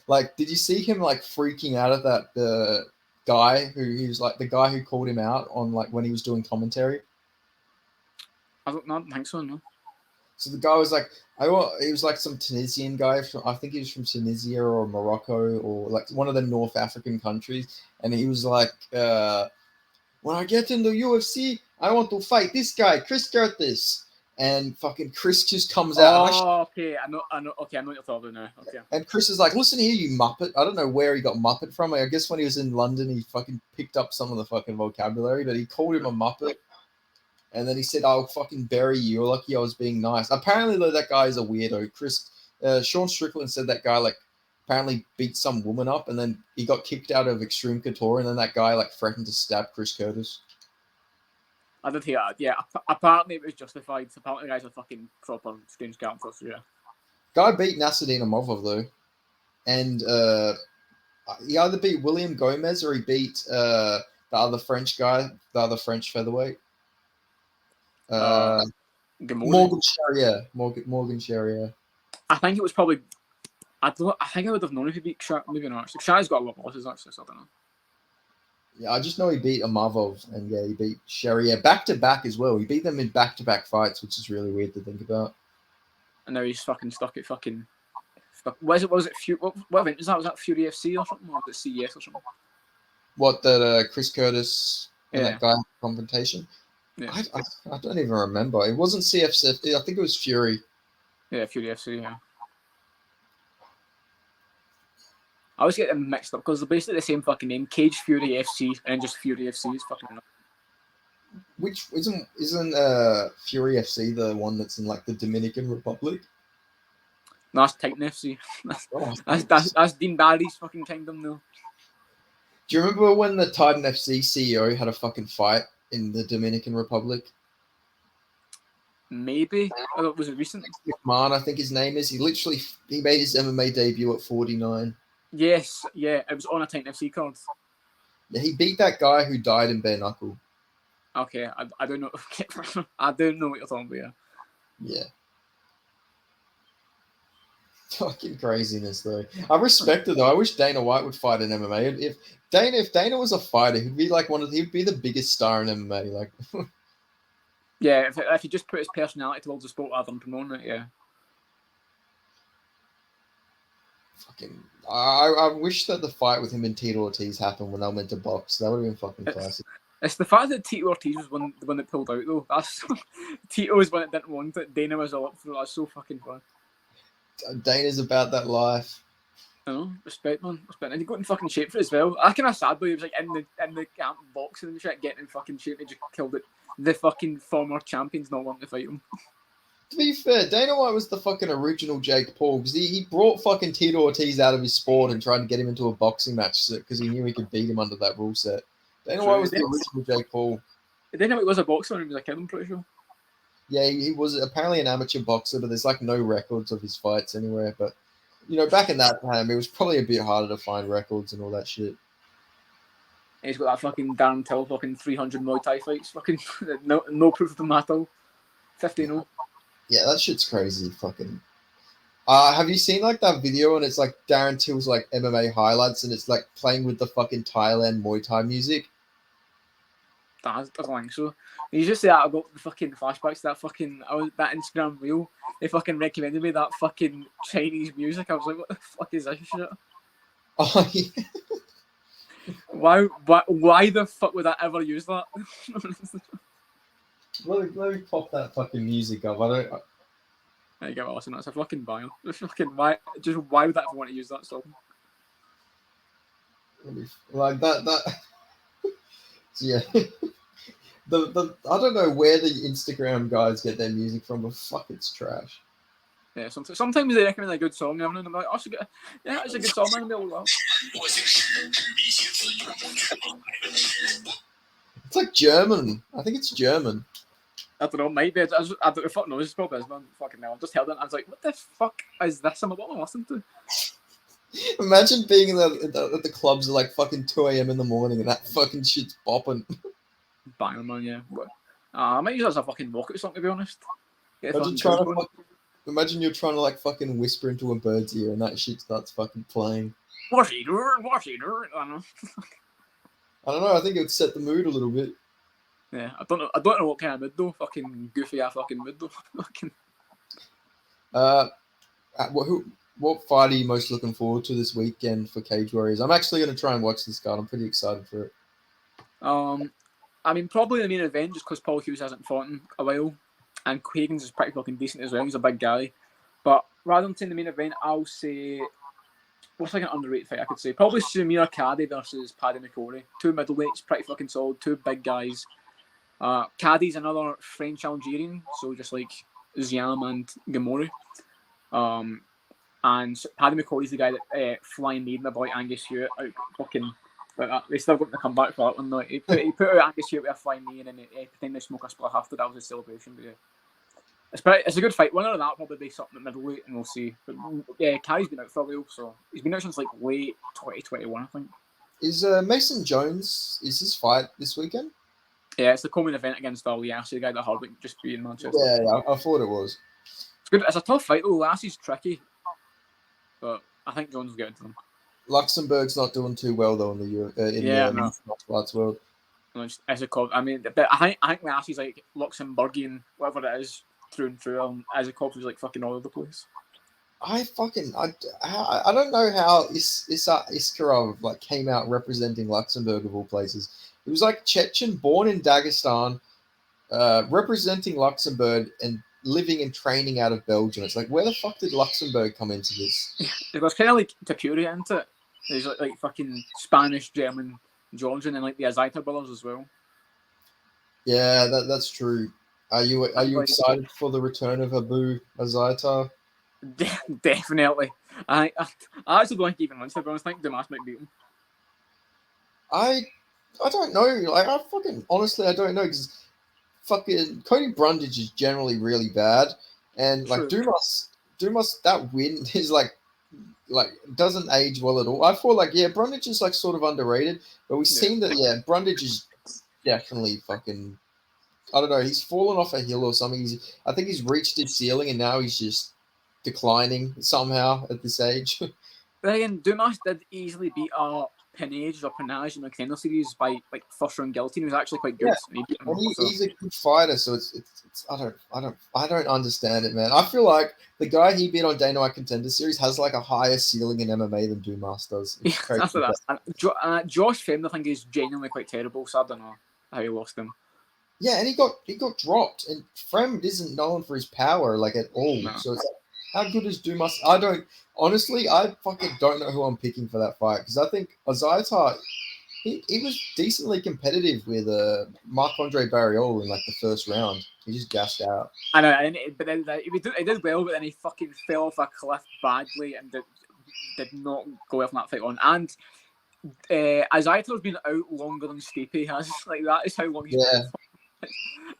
like. Did you see him like freaking out at that guy he was like the guy who called him out on like when he was doing commentary? I don't think so, no. So the guy was like, he was like some Tunisian guy. I think he was from Tunisia or Morocco or like one of the North African countries. And he was like, when I get in the UFC, I want to fight this guy, Chris Curtis. And fucking Chris just comes out. Okay, I know. Okay, I know what you're talking about now. Okay. And Chris is like, listen here, you muppet. I don't know where he got muppet from. I guess when he was in London, he fucking picked up some of the fucking vocabulary, but he called him a muppet. And then he said, I'll fucking bury you. You're lucky I was being nice. Apparently, though, that guy is a weirdo. Sean Strickland said that guy, like, apparently beat some woman up, and then he got kicked out of Extreme Couture, and then that guy, like, threatened to stab Chris Curtis. I did hear that, yeah. Apparently, it was justified. Apparently, the guy's a fucking proper strange character, so yeah. Guy beat Nasruddin Imavov, though. And he either beat William Gomez or he beat the other French guy, the other French featherweight. Morgan Charrier. Morgan Charrier. I think it was probably. I think I would have known if he beat Shah. Maybe not. Shah's got a lot of losses actually, so I don't know. Yeah, I just know he beat Imavov, and yeah, he beat Charrier back to back as well. He beat them in back to back fights, which is really weird to think about. And now he's fucking stuck at fucking. What was it? What event was that? Was that Fury FC or something, or was it CES or something? What, that Chris Curtis and that guy confrontation? Yeah. I don't even remember. It wasn't CFC. I think it was Fury. Yeah, Fury FC, yeah. I always get them mixed up because they're basically the same fucking name. Cage Fury FC and then just Fury FC is fucking enough. Which isn't Fury FC the one that's in like the Dominican Republic? No, that's Titan FC. That's Dean Barry's fucking kingdom though. Do you remember when the Titan FC CEO had a fucking fight in the Dominican Republic? Maybe. Was it recent? McMahon, I think his name is. He made his MMA debut at 49. Yes, yeah. It was on a Titan FC card. Yeah, he beat that guy who died in bare knuckle. Okay, I don't know. I don't know what you're talking about. Yeah. Fucking craziness though. I respect it though. I wish Dana White would fight in MMA. If Dana was a fighter, he'd be like he'd be the biggest star in MMA. Like, yeah, if he just put his personality towards the sport rather than promoting it, yeah. Fucking, I wish that the fight with him and Tito Ortiz happened when they went to box. That would have been fucking classic. It's the fact that Tito Ortiz was the one that pulled out though. That's Tito was one that didn't want it. Dana was all up for it. That's so fucking fun. Dana's about that life. I know, respect, man. Respect. And he got in fucking shape for it as well. I kind of sad though. He was like in the camp boxing and shit, getting in fucking shape. He just killed it. The fucking former champions not wanting to fight him. To be fair, Dana White was the fucking original Jake Paul because he brought fucking Tito Ortiz out of his sport and tried to get him into a boxing match because he knew he could beat him under that rule set. Dana White was the original Jake Paul. Dana White was a boxer when he was a kid, I'm pretty sure. Yeah, he was apparently an amateur boxer, but there's like no records of his fights anywhere. But You know, back in that time, it was probably a bit harder to find records and all that shit. And he's got that fucking Darren Till fucking 300 Muay Thai fights. Fucking no proof of them at all. 15-0. Yeah, that shit's crazy. Fucking. Have you seen like that video and it's like Darren Till's like MMA highlights and it's like playing with the fucking Thailand Muay Thai music? I don't think so. You just say that I got the fucking flashbacks to that fucking that Instagram reel. They fucking recommended me that fucking Chinese music. I was like, what the fuck is this shit? Oh yeah. Why the fuck would I ever use that? Let me pop that fucking music up. I don't. There you go, Austin. That's a fucking bio. Fucking why would I ever want to use that song? Like that. Yeah. The I don't know where the Instagram guys get their music from, but fuck, it's trash. Yeah, sometimes they recommend a good song, and I'm like, it's a good song, man. It's like German. I think it's German. I don't know, maybe. I don't fuck knows. It's probably man. Fucking hell. I just held it and I was like, what the fuck is this? I'm about to listen to. Imagine being at the clubs at like fucking 2 a.m. in the morning and that fucking shit's bopping. Bang, man, yeah. I might use it as a fucking rocket song, to be honest. Imagine you're trying to like fucking whisper into a bird's ear and that shit starts fucking playing. What's he doing? I don't know. I think it would set the mood a little bit. Yeah, I don't know what kind of mood though. Fucking goofy ass fucking mood though. Fucking. What fight are you most looking forward to this weekend for Cage Warriors? I'm actually going to try and watch this card. I'm pretty excited for it. I mean, probably the main event just because Paul Hughes hasn't fought in a while, and Higgins is pretty fucking decent as well. He's a big guy, but rather than saying the main event, I'll say what's like an underrated fight I could say? Probably Sumir Caddy versus Paddy McCrory. Two middleweights, pretty fucking solid. Two big guys. Caddy's another French Algerian, so just like Ziam and Gamori. And Paddy McCrory's the guy that flying maiden about Angus Hewitt out fucking. But they still got to come back for that one though. He put out Angus Hewitt with a flying knee and then pretend they smoke a split after. That was a celebration. But yeah, it's a good fight. Winner of that will probably be something at middleweight, and we'll see. But yeah, Caddy's been out for a while, so he's been out since like late 2021, I think. Is Mason Jones? Is his fight this weekend? Yeah, it's the co-main event against Lassie, the guy that Hardwick just beat in Manchester. Yeah, I thought it was. It's good. It's a tough fight though. Lassie's tricky, but I think Jones will get into him. Luxembourg's not doing too well though in the martial arts world. As a cop, I mean, but I think Lassie's like Luxembourgian, whatever it is, through and through. And as a cop, he's like fucking all over the place. I don't know how Iskarov like came out representing Luxembourg of all places. It was like Chechen, born in Dagestan, representing Luxembourg and living and training out of Belgium. It's like, where the fuck did Luxembourg come into this? It was kind of like Tapuri into it. There's like fucking Spanish, German, Georgian, and like the Azaita brothers as well. Yeah, that's true. Are you excited for the return of Abu Azaita? Definitely. I actually don't think even once. I think Damas might beat him. I don't know. Like I don't know because fucking Cody Brundage is generally really bad, and like Dumas that win is like doesn't age well at all. I feel like Brundage is like sort of underrated, but we've seen that Brundage is definitely fucking. I don't know. He's fallen off a hill or something. I think he's reached his ceiling, and now he's just declining somehow at this age. But again, Dumas did easily beat Panage in the Contender Series by like first round guillotine. He was actually quite good. Yeah. He's a good fighter, so it's I don't understand it, man. I feel like the guy he beat on Dana White Contender Series has like a higher ceiling in MMA than Dumas does. That's what that. Josh Femme, I think, is genuinely quite terrible, so I don't know how he lost him. Yeah, and he got dropped, and Fremd isn't known for his power like at all. No. So it's like, how good is Dumas? I fucking don't know who I'm picking for that fight because I think Azaita, he was decently competitive with Marc-Andre Barriol in like the first round. He just gassed out. I know, but then he did well, but then he fucking fell off a cliff badly and did not go well from that fight on. And Azaita's been out longer than Stipe has. Like that is how long he's been.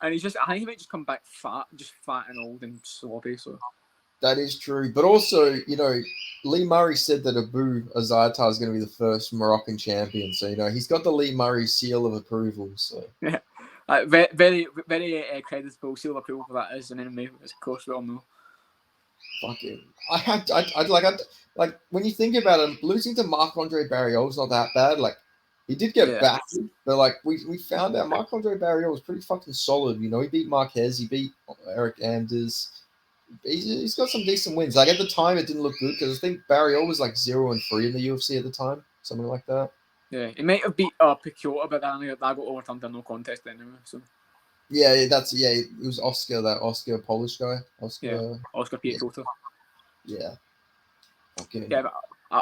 And I think he might just come back fat and old and sloppy. So That is true. But also, Lee Murray said that Abu Azaitar is going to be the first Moroccan champion. So, he's got the Lee Murray seal of approval. So Yeah. Very, very, very creditable seal of approval for that is an MMA, of course, we all know. Fucking, when you think about it, losing to Marc-Andre Barriol's not that bad. Like, he did get battered, but like we found out Marc-Andre Barriol was pretty fucking solid. He beat Marquez, he beat Eric Anders. He's got some decent wins. Like at the time, it didn't look good because I think Barriol was like 0-3 in the UFC at the time, something like that. Yeah, he might have beat Picciota, but that got overturned in no contest anyway. So yeah, it was Oscar Polish guy. Oscar Picciota. Yeah. Okay. Yeah, but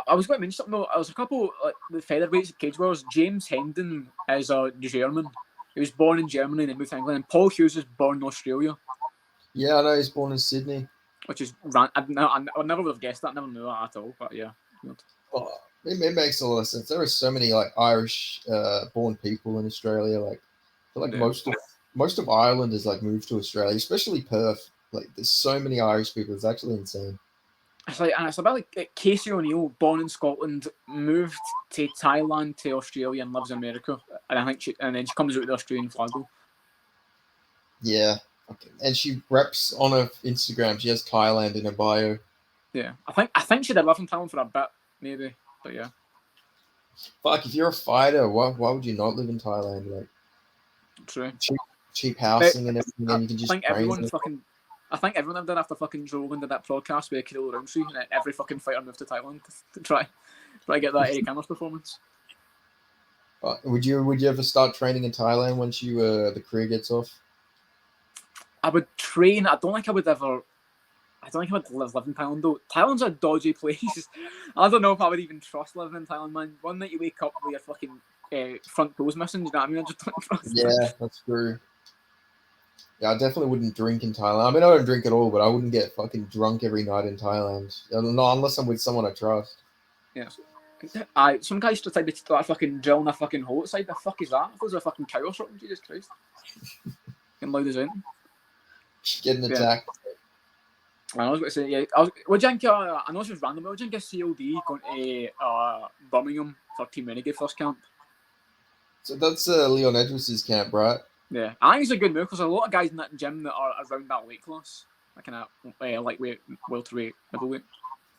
I was going to mention something though. There's a couple like the featherweights at Cage Wars. James Hendon is a German. He was born in Germany and then moved to England. And Paul Hughes was born in Australia. Yeah, I know he's born in Sydney. Which is I never would have guessed that. Never knew that at all. But yeah. Oh, it makes a lot of sense. There are so many like Irish born people in Australia. Like I feel like most of Ireland has like moved to Australia, especially Perth. Like there's so many Irish people. It's actually insane. It's about like Casey O'Neill, born in Scotland, moved to Thailand to Australia and lives in America. And I think then she comes out with the Australian flag. Yeah. Okay. And she reps on her Instagram. She has Thailand in her bio. Yeah. I think she did live in Thailand for a bit, maybe. But yeah. Fuck, if you're a fighter, why would you not live in Thailand? Like true. Cheap housing and everything, and you can just I think everyone did after fucking Joe Rogan did that podcast with Kirill Roundtree, and every fucking fighter moved to Thailand to try get that Eddie Cameron's performance. Would you ever start training in Thailand once the career gets off? I would train. I don't think I would live in Thailand though. Thailand's a dodgy place. I don't know if I would even trust living in Thailand, man. One night you wake up with your fucking front toes missing, you know what I mean? I just don't trust. Yeah, that's true. Yeah, I definitely wouldn't drink in Thailand. I mean, I don't drink at all, but I wouldn't get fucking drunk every night in Thailand. Not unless I'm with someone I trust. Yeah. Some guys just like to start fucking drilling a fucking hole outside. The fuck is that? If there's a fucking cow or something, Jesus Christ. Getting loud as anything. Getting attacked. I was going to say, yeah. What do you think? I know this was random, but what do you think of CLD going to Birmingham for Team Renegade first camp? So that's Leon Edwards' camp, right? Yeah, I think it's a good move because there's a lot of guys in that gym that are around that weight class, that kind of lightweight, welterweight, middleweight.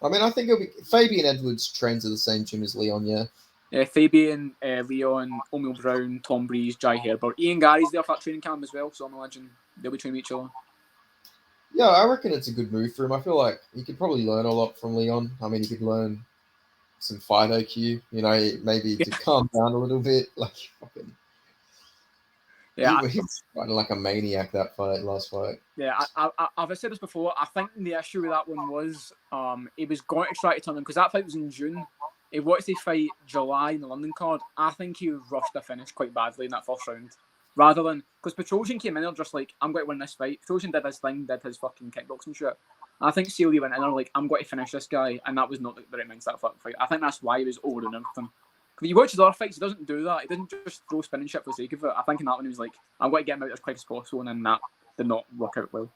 I mean, I think it'll be Fabian Edwards trains at the same gym as Leon, yeah. Yeah, Fabian, Leon, O'Neil Brown, Tom Breeze, Jai Herbert, Ian Gary's there for that training camp as well, so I'm imagining they'll be training each other. Yeah, I reckon it's a good move for him. I feel like he could probably learn a lot from Leon. I mean, he could learn some fight IQ, maybe to calm down a little bit, like fucking. Yeah, he was fighting like a maniac last fight. Yeah, I've said this before. I think the issue with that one was he was going to try to turn him because that fight was in June. He wanted to fight July in the London card. I think he rushed the finish quite badly in that first round. Rather than because Petrosian came in there just like I'm going to win this fight. Petrosian did his thing, did his fucking kickboxing shit. I think CLD went in there like I'm going to finish this guy, and that was not the right mindset for that fight. I think that's why he was overdoing everything. If you watch his other fights, he doesn't do that. He doesn't just throw spinning shit for the sake of it. I think in that one he was like, I'm going to get him out as quick as possible, and then that did not work out well.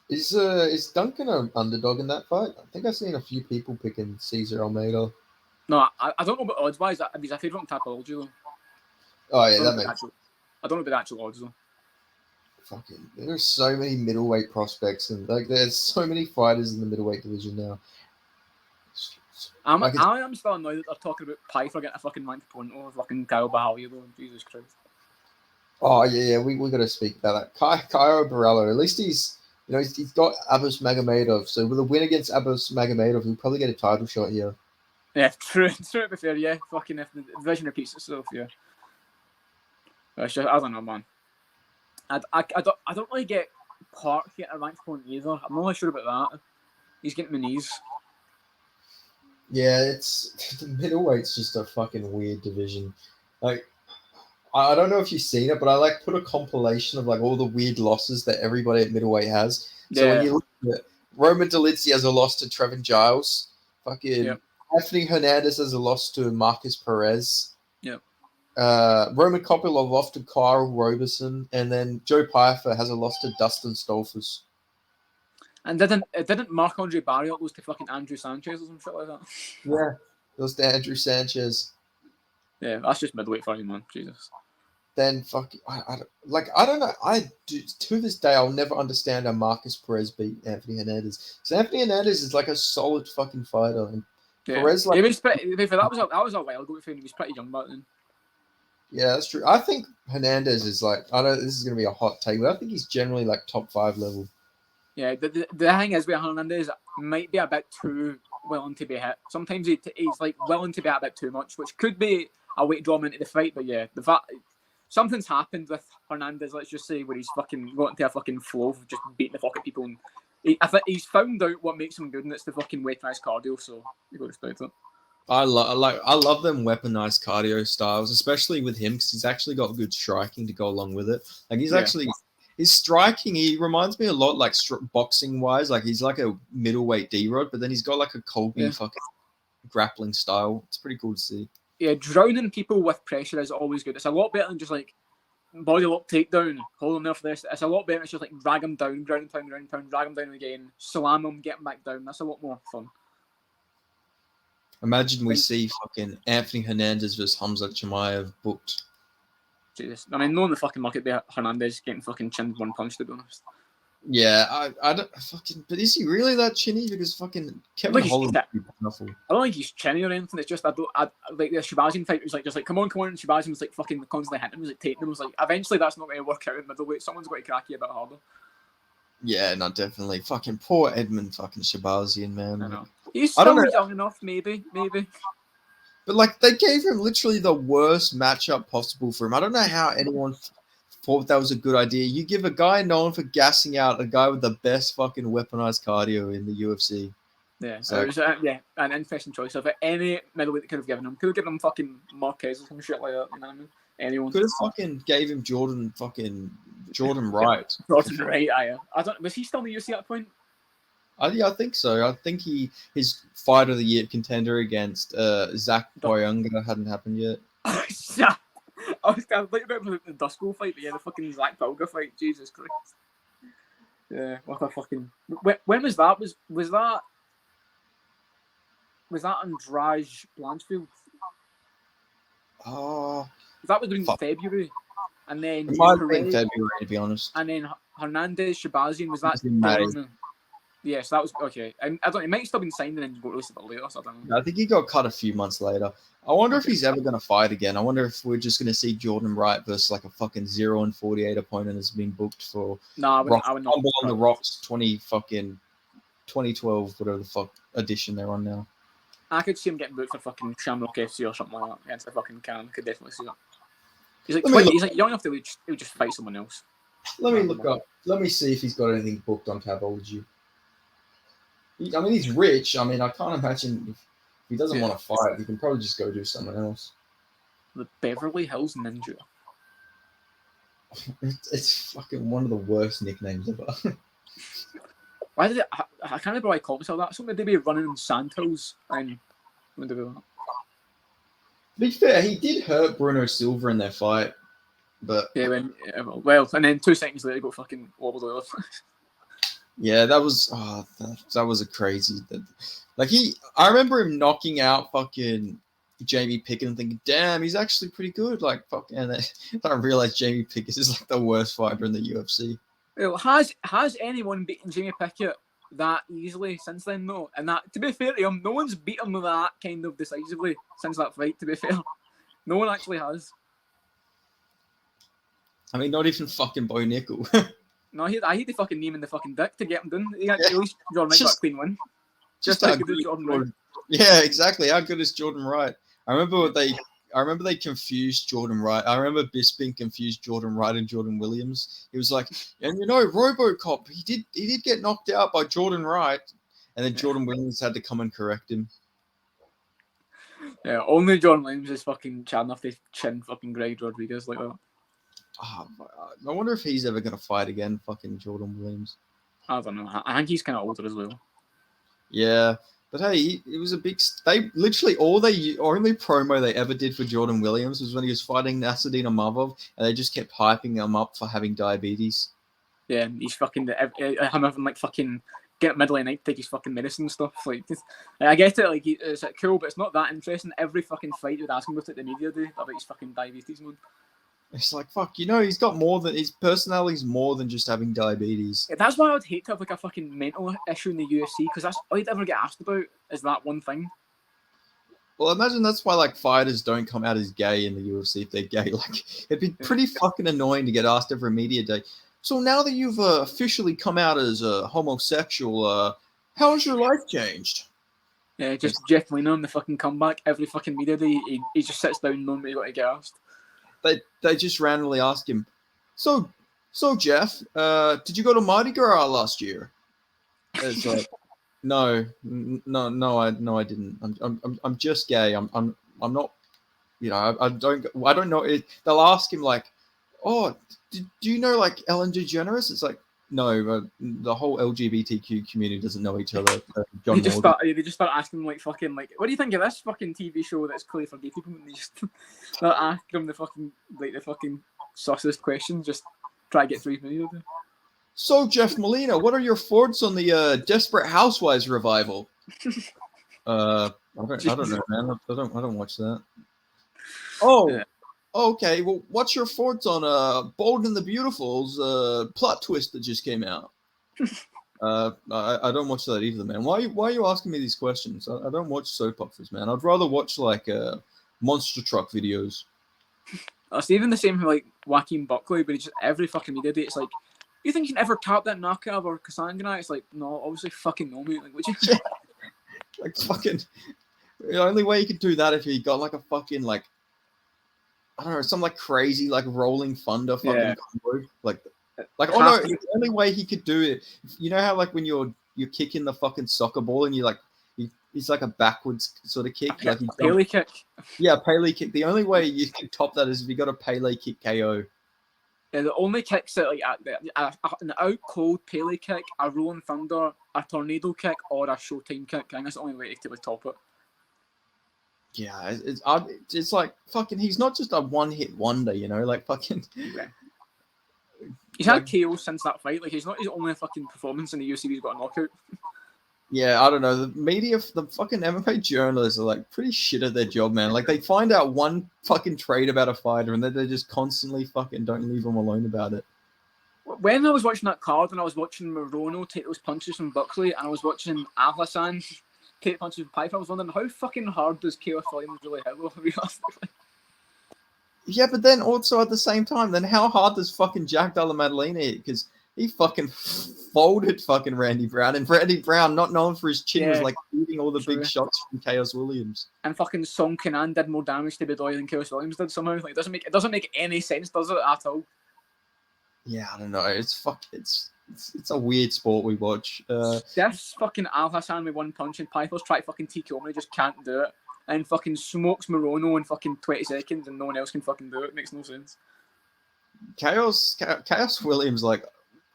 Is Duncan an underdog in that fight? I think I've seen a few people picking Cesar Almeida. No, I don't know about odds wise. He's a favourite on Tapology though. Oh yeah, that makes. I don't know about the actual odds though. Fucking, there's so many middleweight prospects, and like there's so many fighters in the middleweight division now. I am still annoyed that they're talking about Piper getting a fucking ranked opponent over fucking Kyle Bahalia though. Jesus Christ. Oh yeah, we got to speak about that. Caio Borrello, at least he's got Abus Magomedov, so with a win against Abus Magomedov, he'll probably get a title shot here. Yeah, true. To be fair, yeah. Fucking if the division repeats itself, yeah. I don't know, man. I don't really get Park getting a ranked opponent either. I'm not really sure about that. He's getting my knees. Yeah, it's the middleweight's just a fucking weird division. Like, I don't know if you've seen it, but I like put a compilation of like all the weird losses that everybody at middleweight has. So when you look at it, Roman Dolidze has a loss to Trevin Giles. Fucking Anthony Hernandez has a loss to Marcus Perez. Yep. Roman Kopylov lost to Kyle Roberson, and then Joe Pyfer has a loss to Dustin Stolfus. And didn't Marc-Andre Barriott lose to fucking Andrew Sanchez or some shit like that? Yeah, those to Andrew Sanchez. Yeah, that's just middleweight for you, man. Jesus. Then I don't know. To this day I'll never understand how Marcus Perez beat Anthony Hernandez. So Anthony Hernandez is like a solid fucking fighter, and Yeah. Perez He was pretty, that was a while ago. He was pretty young back then. Yeah, that's true. I think Hernandez is like, I know this is going to be a hot take, but I think he's generally like top 5 level. Yeah, the thing is with Hernandez, might be a bit too willing to be hit. Sometimes he's like willing to be a bit too much, which could be a way to draw him into the fight. But yeah, the fact something's happened with Hernandez, let's just say, where he's fucking got into a fucking flow of just beating the fuck at people. And I think he's found out what makes him good, and it's the fucking weaponized cardio. So you got to respect it. I love them weaponized cardio styles, especially with him because he's actually got good striking to go along with it. Like he's actually his striking. He reminds me a lot like boxing wise. Like he's like a middleweight D-Rod, but then he's got like a Colby fucking grappling style. It's pretty cool to see. Yeah, drowning people with pressure is always good. It's a lot better than just like body lock takedown, hold him there for this. It's a lot better. It's just like drag him down, ground pound, drag him down again, slam him, get him back down. That's a lot more fun. Imagine we see fucking Anthony Hernandez versus Hamza Chimaev booked. Jesus. I mean, knowing the fucking luck at be Hernandez getting fucking chinned one punch, to be honest. Yeah, I don't fucking. But is he really that chinny? Because fucking Kevin Holland. I don't think he's chinny or anything. It's just like the Shabazian fight was like just like come on, and Shabazian was like fucking constantly hitting him, was like taking him. Was like eventually that's not going to work out in middleweight. Someone's got to crack you a bit harder. Yeah, no, definitely. Fucking poor Edmund fucking Shabazian, man. I know. He's still young enough, maybe. But like they gave him literally the worst matchup possible for him. I don't know how anyone thought that was a good idea. You give a guy known for gassing out a guy with the best fucking weaponized cardio in the UFC. Yeah, so it was an interesting choice. If any middleweight that could have given him fucking Marquez or some shit like that. You know what I mean? Anyone could have fucking gave him Jordan Wright. Jordan Wright, I don't. Was he still in the UFC at that point? I think so. I think his fight of the year contender against Zach Boyunga hadn't happened yet. I was thinking about the Dusko fight, but yeah, the fucking Zach Boyunga fight. Jesus Christ. Yeah, what a fucking. When was that? Was that Andrade Blanchfield? Oh, that was in February, and then it might have been February, to be honest. And then Hernandez Shabazian was that? Yes, that was okay. I don't. It might still been signed and then got released a bit later. So I don't know. I think he got cut a few months later. I wonder if he's ever going to fight again. I wonder if we're just going to see Jordan Wright versus like a fucking 0-48 opponent has been booked for. I would not. Rumble on the Rocks 2012, whatever the fuck edition they're on now. I could see him getting booked for fucking Shamrock FC or something like that against the fucking can. I could definitely see that. He's like 20, he's like young enough to he'll just fight someone else. Let me look up. Let me see if he's got anything booked on Tabology. I mean, he's rich. I mean, I can't imagine if he doesn't want to fight, he can probably just go do something else. The Beverly Hills Ninja. It's fucking one of the worst nicknames ever. Why did it? I can't remember why I called myself that. Something they be running in Santos and when they do that. To be fair, he did hurt Bruno Silva in their fight, but and then 2 seconds later, he got fucking wobbled over. Yeah, that was a crazy. I remember him knocking out fucking Jamie Pickett and thinking, damn, he's actually pretty good. Like, fuck, and then I realized Jamie Pickett is like the worst fighter in the UFC. Well, has anyone beaten Jamie Pickett that easily since then? No, and that, to be fair to him, no one's beat him that kind of decisively since that fight. To be fair, no one actually has. I mean, not even fucking Bo Nickel. No, I hate the fucking name in the fucking dick to get him done. At least Jordan Wright got a clean win. Just how good is Jordan Wright? Yeah, exactly. How good is Jordan Wright? I remember they confused Jordan Wright. I remember Bisping confused Jordan Wright and Jordan Williams. He was like, and RoboCop, he did get knocked out by Jordan Wright, and then Jordan Williams had to come and correct him. Yeah, only Jordan Williams is fucking chatting off the chin fucking Greg Rodriguez like that. I wonder if he's ever going to fight again, fucking Jordan Williams. I don't know. I think he's kind of older as well. Yeah, but hey, it was a big... They literally, only promo they ever did for Jordan Williams was when he was fighting Nasruddin Imavov, and they just kept hyping him up for having diabetes. Yeah, and he's fucking... I'm having like fucking get up middle of the night, take his fucking medicine and stuff. Like, I get it, like, it's like, cool, but it's not that interesting. Every fucking fight you'd ask him about it, the media do, about his fucking diabetes, man. It's like, fuck, he's got more than, his personality's more than just having diabetes. Yeah, that's why I would hate to have, like, a fucking mental issue in the UFC, because that's all you'd ever get asked about is that one thing. Well, imagine that's why, like, fighters don't come out as gay in the UFC if they're gay. Like, it'd be pretty fucking annoying to get asked every media day. So now that you've officially come out as a homosexual, how has your life changed? Yeah, just Jeff Lena on the fucking comeback every fucking media day. He just sits down knowing what he's got to get asked. They just randomly ask him, so Jeff, did you go to Mardi Gras last year? It's like, no, I didn't. I'm just gay. I'm not. I don't know. They'll ask him like, oh, do you know like Ellen DeGeneres? It's like, no, the whole LGBTQ community doesn't know each other. They just start asking like fucking like, what do you think of this fucking TV show that's clearly for gay people? And they just start asking him the fucking sussest questions, just try to get through his video. So Jeff Molina, what are your thoughts on the Desperate Housewives revival? I don't know, man. I don't watch that. Oh. Yeah. Okay, well, what's your thoughts on Bold and the Beautiful's plot twist that just came out? I don't watch that either, man. Why are you asking me these questions? I don't watch soap operas, man. I'd rather watch like monster truck videos. It's even the same with like Joaquin Buckley, but just every fucking media day, it's like, you think you can ever tap that knockout or Cassandra? It's like, no, obviously fucking no, mate. Like, would you? Like fucking, the only way you could do that if you got like a fucking like, I don't know, some like crazy like rolling thunder fucking combo. Like oh no, the only way he could do it, you know how like when you're kicking the fucking soccer ball and you like it's like a backwards sort of kick, like Pele kick. Yeah, Pele kick. The only way you can top that is if you got a Pele kick KO. Yeah, the only kicks that like an out cold Pele kick, a rolling thunder, a tornado kick, or a showtime kick. I think that's the only way to top it. Yeah, it's like fucking. He's not just a one-hit wonder, like fucking. Yeah. He's had KO since that fight. Like he's not his only fucking performance in the UFC. He's got a knockout. Yeah, I don't know. The media, the fucking MMA journalists are like pretty shit at their job, man. Like they find out one fucking trait about a fighter, and then they just constantly fucking don't leave them alone about it. When I was watching that card, and I was watching Morono take those punches from Buckley, and I was watching Al-Hassan take punches from Piper, I was wondering how fucking hard does Chaos Williams really hit? Realistically. Yeah, but then also at the same time, then how hard does fucking Jack Della Maddalena hit? Because he fucking folded fucking Randy Brown, and Randy Brown, not known for his chin, was like eating all the big shots from Chaos Williams. And fucking Song Kenan did more damage to Bedoya than Chaos Williams did somehow. Like it doesn't make any sense, does it at all? Yeah, I don't know. It's a weird sport we watch. This fucking Al-Hassan with one punch, and Piper's try to fucking TKO him, he just can't do it. And fucking smokes Morono in fucking 20 seconds, and no one else can fucking do it. It makes no sense. Chaos Williams, like,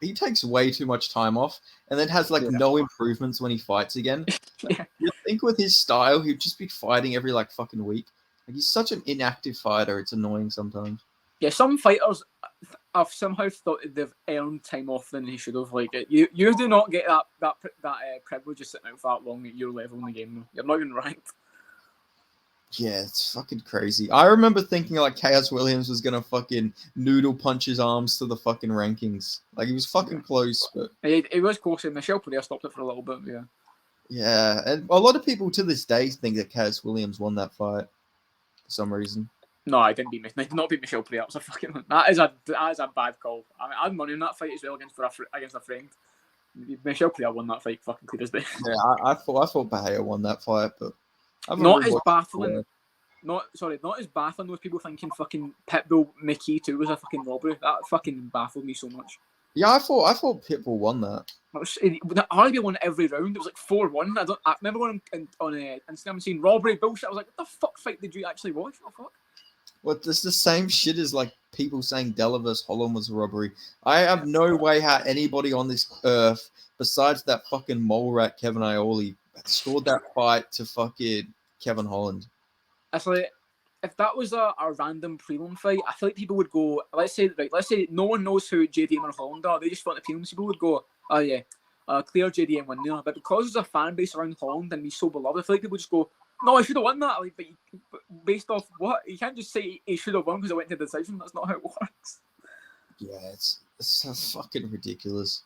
he takes way too much time off, and then has like no improvements when he fights again. Like, you'd think with his style, he'd just be fighting every like fucking week. Like he's such an inactive fighter. It's annoying sometimes. Yeah, some fighters I've somehow thought they've earned time off than they should have. Like you do not get that privilege of sitting out for that long at your level in the game. Though. You're not even ranked. Yeah, it's fucking crazy. I remember thinking like Chaos Williams was gonna fucking noodle punch his arms to the fucking rankings. Like he was fucking close, but he was close. And Michelle Pereira stopped it for a little bit. Yeah. Yeah, and a lot of people to this day think that Chaos Williams won that fight for some reason. No, I didn't beat. I did not beat Michelle Pereira. It was a fucking that is a bad call. I mean, I had money in that fight as well against a friend. Michelle Pereira won that fight fucking clear as day. Yeah, I thought Bahia won that fight, but not as baffling. Not as baffling with people thinking fucking Pitbull Mickey 2 was a fucking robbery. That fucking baffled me so much. Yeah, I thought Pitbull won that. Harvey won every round. It was like 4-1. I remember going on Instagram and seeing robbery bullshit. I was like, what the fuck fight did you actually watch? What the fuck? Well, it's the same shit as like people saying Della vs. Holland was a robbery. I have no way how anybody on this earth, besides that fucking mole rat Kevin Iole, scored that fight to fucking Kevin Holland. It's like, if that was a random prelim fight, I feel like people would go, let's say no one knows who JDM or Holland are, they just want the prelims, people would go, oh yeah, clear JDM win there, but because there's a fan base around Holland and he's so beloved, I feel like people just go, no, I should have won that. Like, but based off what? You can't just say he should have won because it went to decision. That's not how it works. Yeah, it's so fucking ridiculous.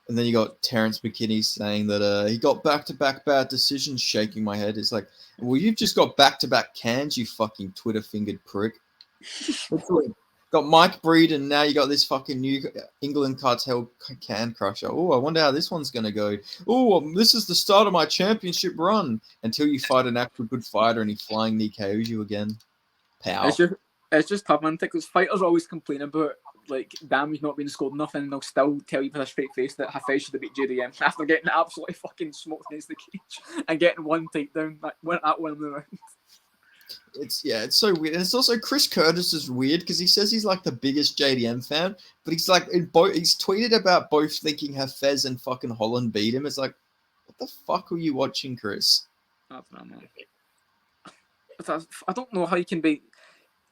And then you got Terrence McKinney saying that he got back-to-back bad decisions, shaking my head. It's like, well, you've just got back-to-back cans, you fucking Twitter-fingered prick. Got Mike Breed, and now you got this fucking new England cartel can crusher. Oh, I wonder how this one's going to go. Oh, this is the start of my championship run. Until you fight an actual good fighter and he flying knee KOs you again. Pow. It's just tough, man, because fighters always complain about like damage not being scored enough, and they'll still tell you with a straight face that Hafez should have beat JDM after getting absolutely fucking smoked against the cage and getting one takedown at one of the rounds. It's so weird. And it's also Chris Curtis is weird because he says he's like the biggest JDM fan, but he's like he's tweeted about both thinking Hafez and fucking Holland beat him. It's like, what the fuck are you watching, Chris? I don't know how you can be.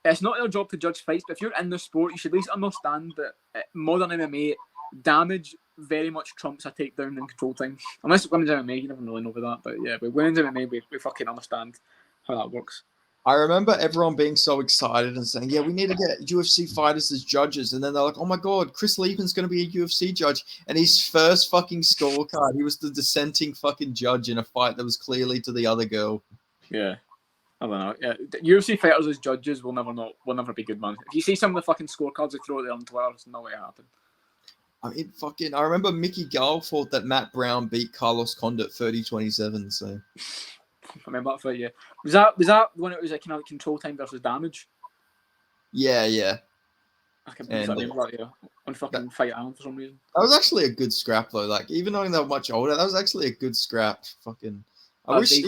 It's not your job to judge fights, but if you're in the sport, you should at least understand that modern MMA damage very much trumps a takedown and control time. Unless it's women's MMA, you never really know about that. But yeah, with women's MMA, we fucking understand how that works. I remember everyone being so excited and saying, yeah, we need to get UFC fighters as judges. And then they're like, oh my God, Chris Liebman's going to be a UFC judge. And his first fucking scorecard, he was the dissenting fucking judge in a fight that was clearly to the other girl. Yeah. I don't know. Yeah, UFC fighters as judges will never be good, man. If you see some of the fucking scorecards they throw there on Twitter, it's no way it happened. I mean, I remember Mickey Gall thought that Matt Brown beat Carlos Condit 30-27, so... I remember that fight, yeah. Was that when it was like, kind of like control time versus damage? Yeah. I can remember that, yeah. On fucking Fight Island for some reason. That was actually a good scrap, though. Like, even knowing they were much older, that was actually a good scrap. Fucking... I wish...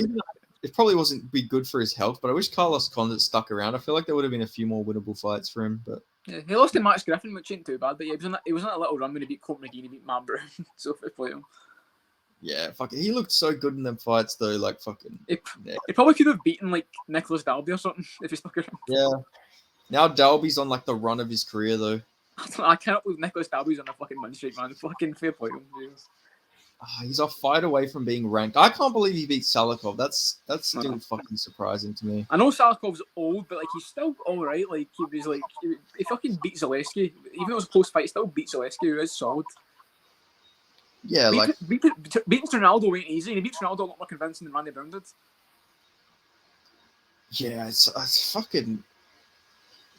It probably wasn't be good for his health, but I wish Carlos Condit stuck around. I feel like there would have been a few more winnable fights for him. But yeah, he lost to Max Griffin, which ain't too bad. But yeah, he was on a little run when he beat Colt McGee, he beat Matt Brown. So if play him. Yeah, fucking, he looked so good in them fights though. Like fucking. He probably could have beaten like Nicholas Dalby or something if he stuck around. Yeah. Now Dalby's on like the run of his career though. I can't believe Nicholas Dalby's on a fucking win streak, man. Fucking fair play him. He's a fight away from being ranked. I can't believe he beat Salikov. That's still fucking surprising to me. I know Salikov's old, but like he's still all right. Like he fucking beat Zaleski. Even though it was a close fight, he still beat Zaleski, who is solid. Yeah, beating Ronaldo ain't easy. And he beats Ronaldo a lot more convincing than Randy Brown did. Yeah, it's fucking.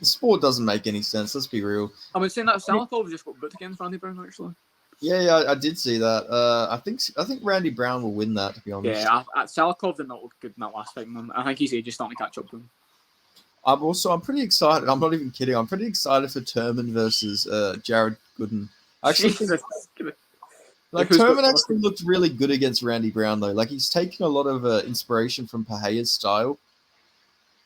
The sport doesn't make any sense. Let's be real. I was saying that Salikov just got booked against Randy Brown actually. Yeah, I did see that. I think Randy Brown will win that, to be honest. Yeah, Salikov did not look good in that last fight, man. I think his age is starting to catch up to him. I'm pretty excited. I'm not even kidding. I'm pretty excited for Turman versus Jared Gooden. Actually, Turman actually looked really good against Randy Brown, though. Like, he's taking a lot of inspiration from Pereira's style.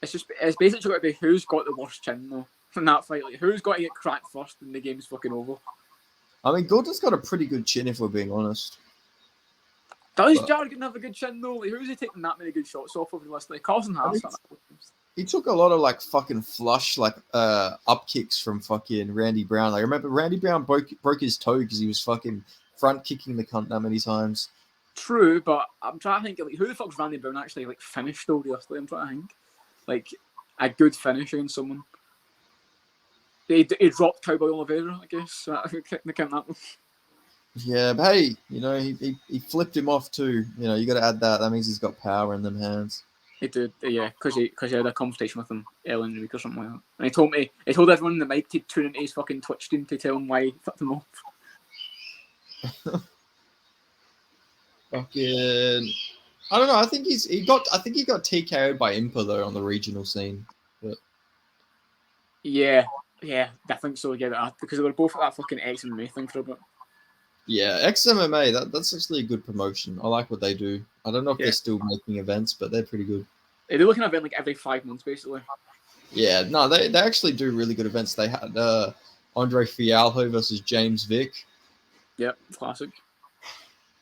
It's basically got to be who's got the worst chin, though, in that fight. Like, who's got to get cracked first and the game's fucking over. I mean, Gooden's got a pretty good chin, if we're being honest. Does Jared Gooden have a good chin, though? Like, who's he taking that many good shots off over the list? Like, Carlson has. He took a lot of, like, fucking flush, like, up kicks from fucking Randy Brown. Like, I remember Randy Brown broke his toe because he was fucking front kicking the cunt that many times. True, but I'm trying to think, like, who the fuck's Randy Brown actually, like, finished, though, realistically? I'm trying to think. Like, a good finish against someone. He dropped Cowboy Oliveira, I guess. So I could count that one. Yeah, but hey, you know, he flipped him off too. You know, you got to add that. That means he's got power in them hands. He did, yeah, because he had a conversation with him earlier in the week or something like that. And he told everyone in the mic to tune into his fucking Twitch stream to tell him why he flipped him off. Fucking, I don't know. I think he got TKO'd by Impa though on the regional scene. But yeah, I think so. Yeah, because they were both at that fucking MMA thing for a bit. Yeah, ex-MMA, that's actually a good promotion. I like what they do. I don't know if they're still making events, but they're pretty good. They're looking at event like every 5 months, basically. Yeah, no, they actually do really good events. They had Andre Fialho versus James Vick. Yep, classic.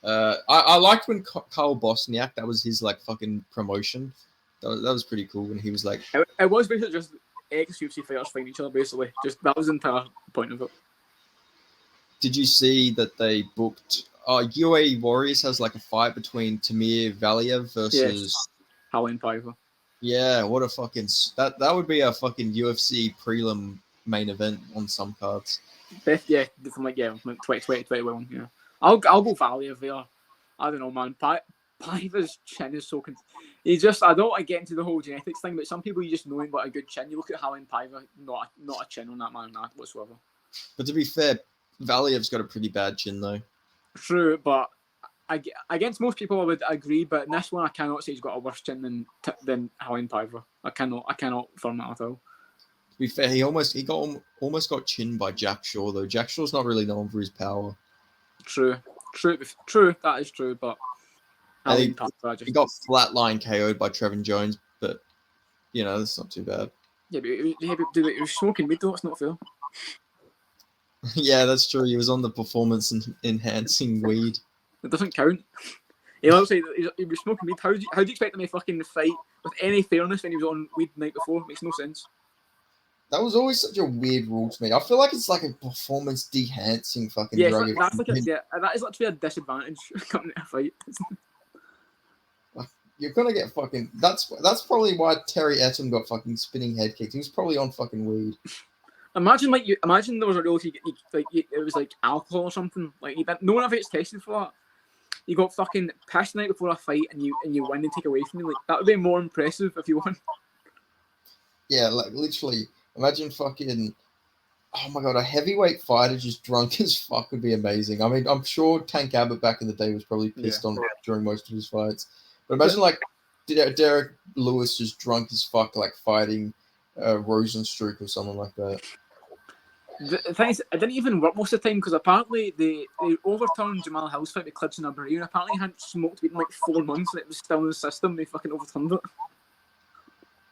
I liked when Carl Bosniak, that was his like fucking promotion. That was pretty cool when he was like... It was basically just ex-UFC fighters fighting each other, basically. Just that was the entire point of it. Did you see that they booked? UAE Warriors has like a fight between Tamir Valiev versus. Howling Piper. Yeah, what a fucking that would be a fucking UFC prelim main event on some cards. From 2020, 21. Yeah, I'll go Valiev there. I don't know, man. Piper's chin is so. I don't want to get into the whole genetics thing, but some people you just know him got a good chin. You look at Howling Piper, not a chin on that man, whatsoever. But to be fair, Valiev's got a pretty bad chin though. True, but against most people I would agree, but in this one I cannot say he's got a worse chin than Howling Piper. I cannot affirm that at all. To be fair, he almost got chinned by Jack Shaw though. Jack Shaw's not really known for his power. True. That is true, but he got flatline KO'd by Trevin Jones, but that's not too bad. Yeah, but he was smoking weed though. It's not fair. Yeah, that's true. He was on the performance enhancing weed. It doesn't count. He was smoking weed. How do you expect him to fucking fight with any fairness when he was on weed the night before? It makes no sense. That was always such a weird rule to me. I feel like it's like a performance enhancing fucking drug. That is literally a disadvantage coming to a fight. You're gonna get fucking. That's probably why Terry Etten got fucking spinning head kicked. He was probably on fucking weed. Imagine there was a rule it was like alcohol or something. Like no one ever gets tested for that. You got fucking pissed the night before a fight and you win and take away from you. Like that would be more impressive if you won. Yeah, like literally. Imagine fucking. Oh my god, a heavyweight fighter just drunk as fuck would be amazing. I mean, I'm sure Tank Abbott back in the day was probably pissed on during most of his fights. But imagine like Derek Lewis just drunk as fuck, like fighting Rosenstruck or something like that. The thing is, it didn't even work most of the time because apparently they overturned Jamal Hill's fight with Clipson Abreu, and apparently he hadn't smoked weed in like 4 months and it was still in the system. They fucking overturned it.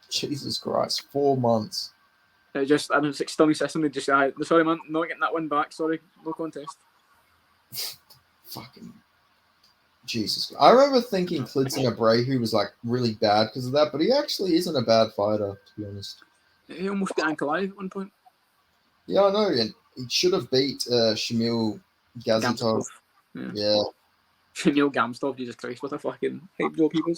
Jesus Christ, 4 months. It's like still in the system. They just sorry man, not getting that one back. Sorry, no contest. Fucking Jesus. I remember thinking Clipson Abreu was like really bad because of that, but he actually isn't a bad fighter, to be honest. He almost beat Ankle Live at one point. Yeah, I know, and he should have beat Shamil Gazitov. Yeah. Shamil Gamstov, Jesus Christ, what a fucking hype job he was.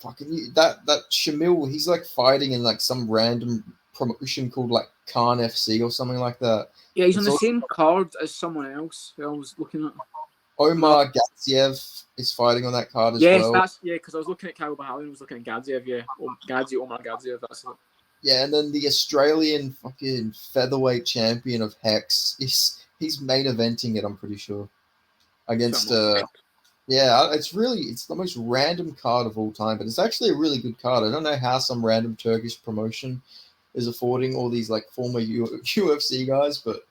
Fucking that Shamil, he's like fighting in like some random promotion called like Khan FC or something like that. Yeah, he's on the same card as someone else who I was looking at. Omar Gadziev is fighting on that card as well. Yes, because I was looking at Kyle Bahali and I was looking at Gadziev, Omar Gadziev, that's it. Yeah, and then the Australian fucking featherweight champion of Hex, he's main eventing it, I'm pretty sure. Against it's the most random card of all time, but it's actually a really good card. I don't know how some random Turkish promotion is affording all these like former UFC guys, but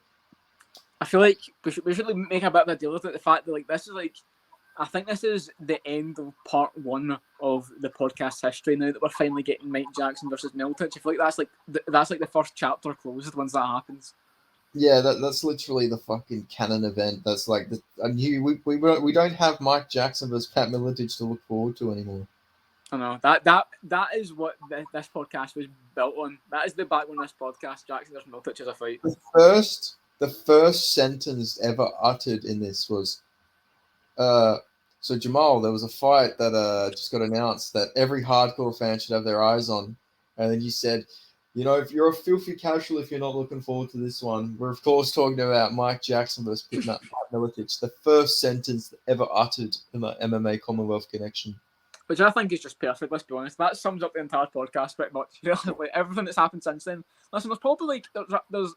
I feel like we should make a bit of a deal with it. The fact that like this is like, I think this is the end of part 1 of the podcast history. Now that we're finally getting Mike Jackson versus Miltich, I feel like that's like the first chapter closed once that happens. Yeah, that's literally the fucking canon event. That's like we don't have Mike Jackson versus Pat Militich to look forward to anymore. I know that is what this podcast was built on. That is the backbone of this podcast. Jackson versus Miltich is a fight. The first sentence ever uttered in this was, so Jamal, there was a fight that just got announced that every hardcore fan should have their eyes on. And then you said, if you're a filthy casual, if you're not looking forward to this one, we're of course talking about Mike Jackson versus Pat Militich, the first sentence ever uttered in the MMA Commonwealth Connection. Which I think is just perfect, let's be honest. That sums up the entire podcast pretty much. Like, everything that's happened since then. Listen, there's probably there's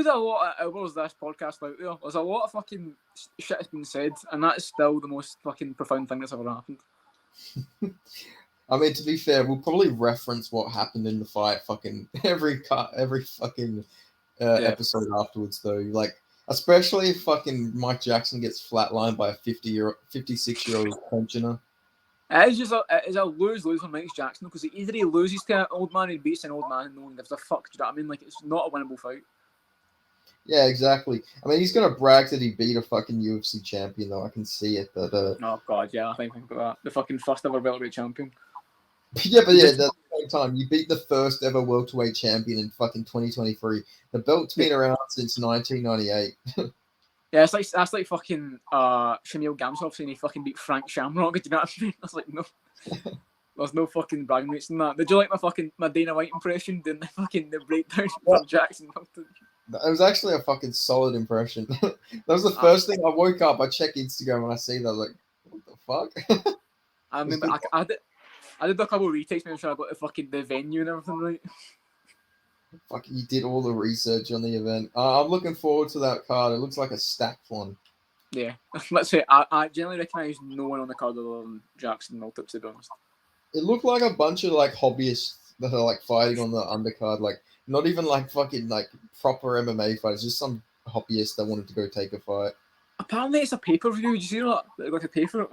a lot of hours this podcast out there. There's a lot of fucking shit that's been said, and that is still the most fucking profound thing that's ever happened. I mean, to be fair, we'll probably reference what happened in the fight fucking every fucking episode afterwards, though. Like, especially if fucking Mike Jackson gets flatlined by a 56-year-old pensioner. It is a lose-lose for Mike Jackson, because either he loses to an old man, he beats an old man, and no one gives a fuck. Do you know what I mean? Like, it's not a winnable fight. Yeah, exactly. I mean, he's gonna brag that he beat a fucking UFC champion, though. I can see it, but oh god, yeah, I think about that. The fucking first ever welterweight champion. Yeah, but yeah, the same time, you beat the first ever welterweight champion in fucking 2023. The belt's been around since 1998. Yeah, that's like fucking Shamil Gamsov saying he fucking beat Frank Shamrock. Do you know what I mean? I was like, no, there's no fucking bragging rights in that. Did you like my Dana White impression doing the breakdown for Jackson? It was actually a fucking solid impression. That was the first thing I woke up. I check Instagram and I see that. I was like, what the fuck? I remember I did a couple of retakes, making sure I got the venue and everything right. Fuck, you did all the research on the event. I'm looking forward to that card. It looks like a stacked one. Yeah, let's say I generally recognise no one on the card other than Jackson Miltup, to be honest. It looked like a bunch of like hobbyists that are like fighting on the undercard, like not even like fucking like proper MMA fighters, just some hobbyists that wanted to go take a fight. Apparently, it's a pay-per-view. Did you see that? They're going to pay for it.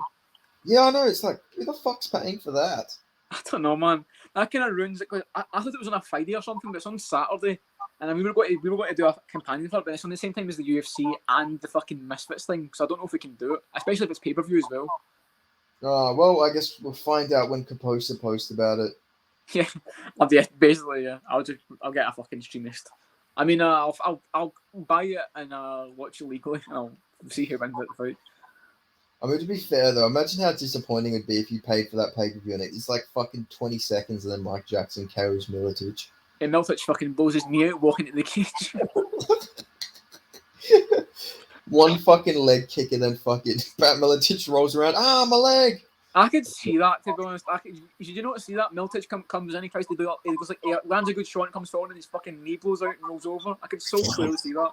Yeah, I know. It's like, who the fuck's paying for that? I don't know, man. That kind of ruins it. I thought it was on a Friday or something, but it's on Saturday, and we were going to do a companion for it, but it's on the same time as the UFC and the fucking Misfits thing. So I don't know if we can do it, especially if it's pay-per-view as well. Well, I guess we'll find out when Kaposa posts about it. Yeah, basically, yeah. I'll get a fucking streamist. I mean, I'll buy it and watch it legally, and I'll see who wins the fight. I mean, to be fair though, imagine how disappointing it'd be if you paid for that pay-per-view and it's like fucking 20 seconds and then Mike Jackson carries Miletich. And Miletich fucking blows his knee out walking into the cage. One fucking leg kick and then fucking Pat Miletich rolls around. Ah, my leg! I could see that, to be honest. Did you not see that? Miletich comes in, he tries to do it, he goes like, he lands a good shot and comes forward and his fucking knee blows out and rolls over. I could so clearly see that.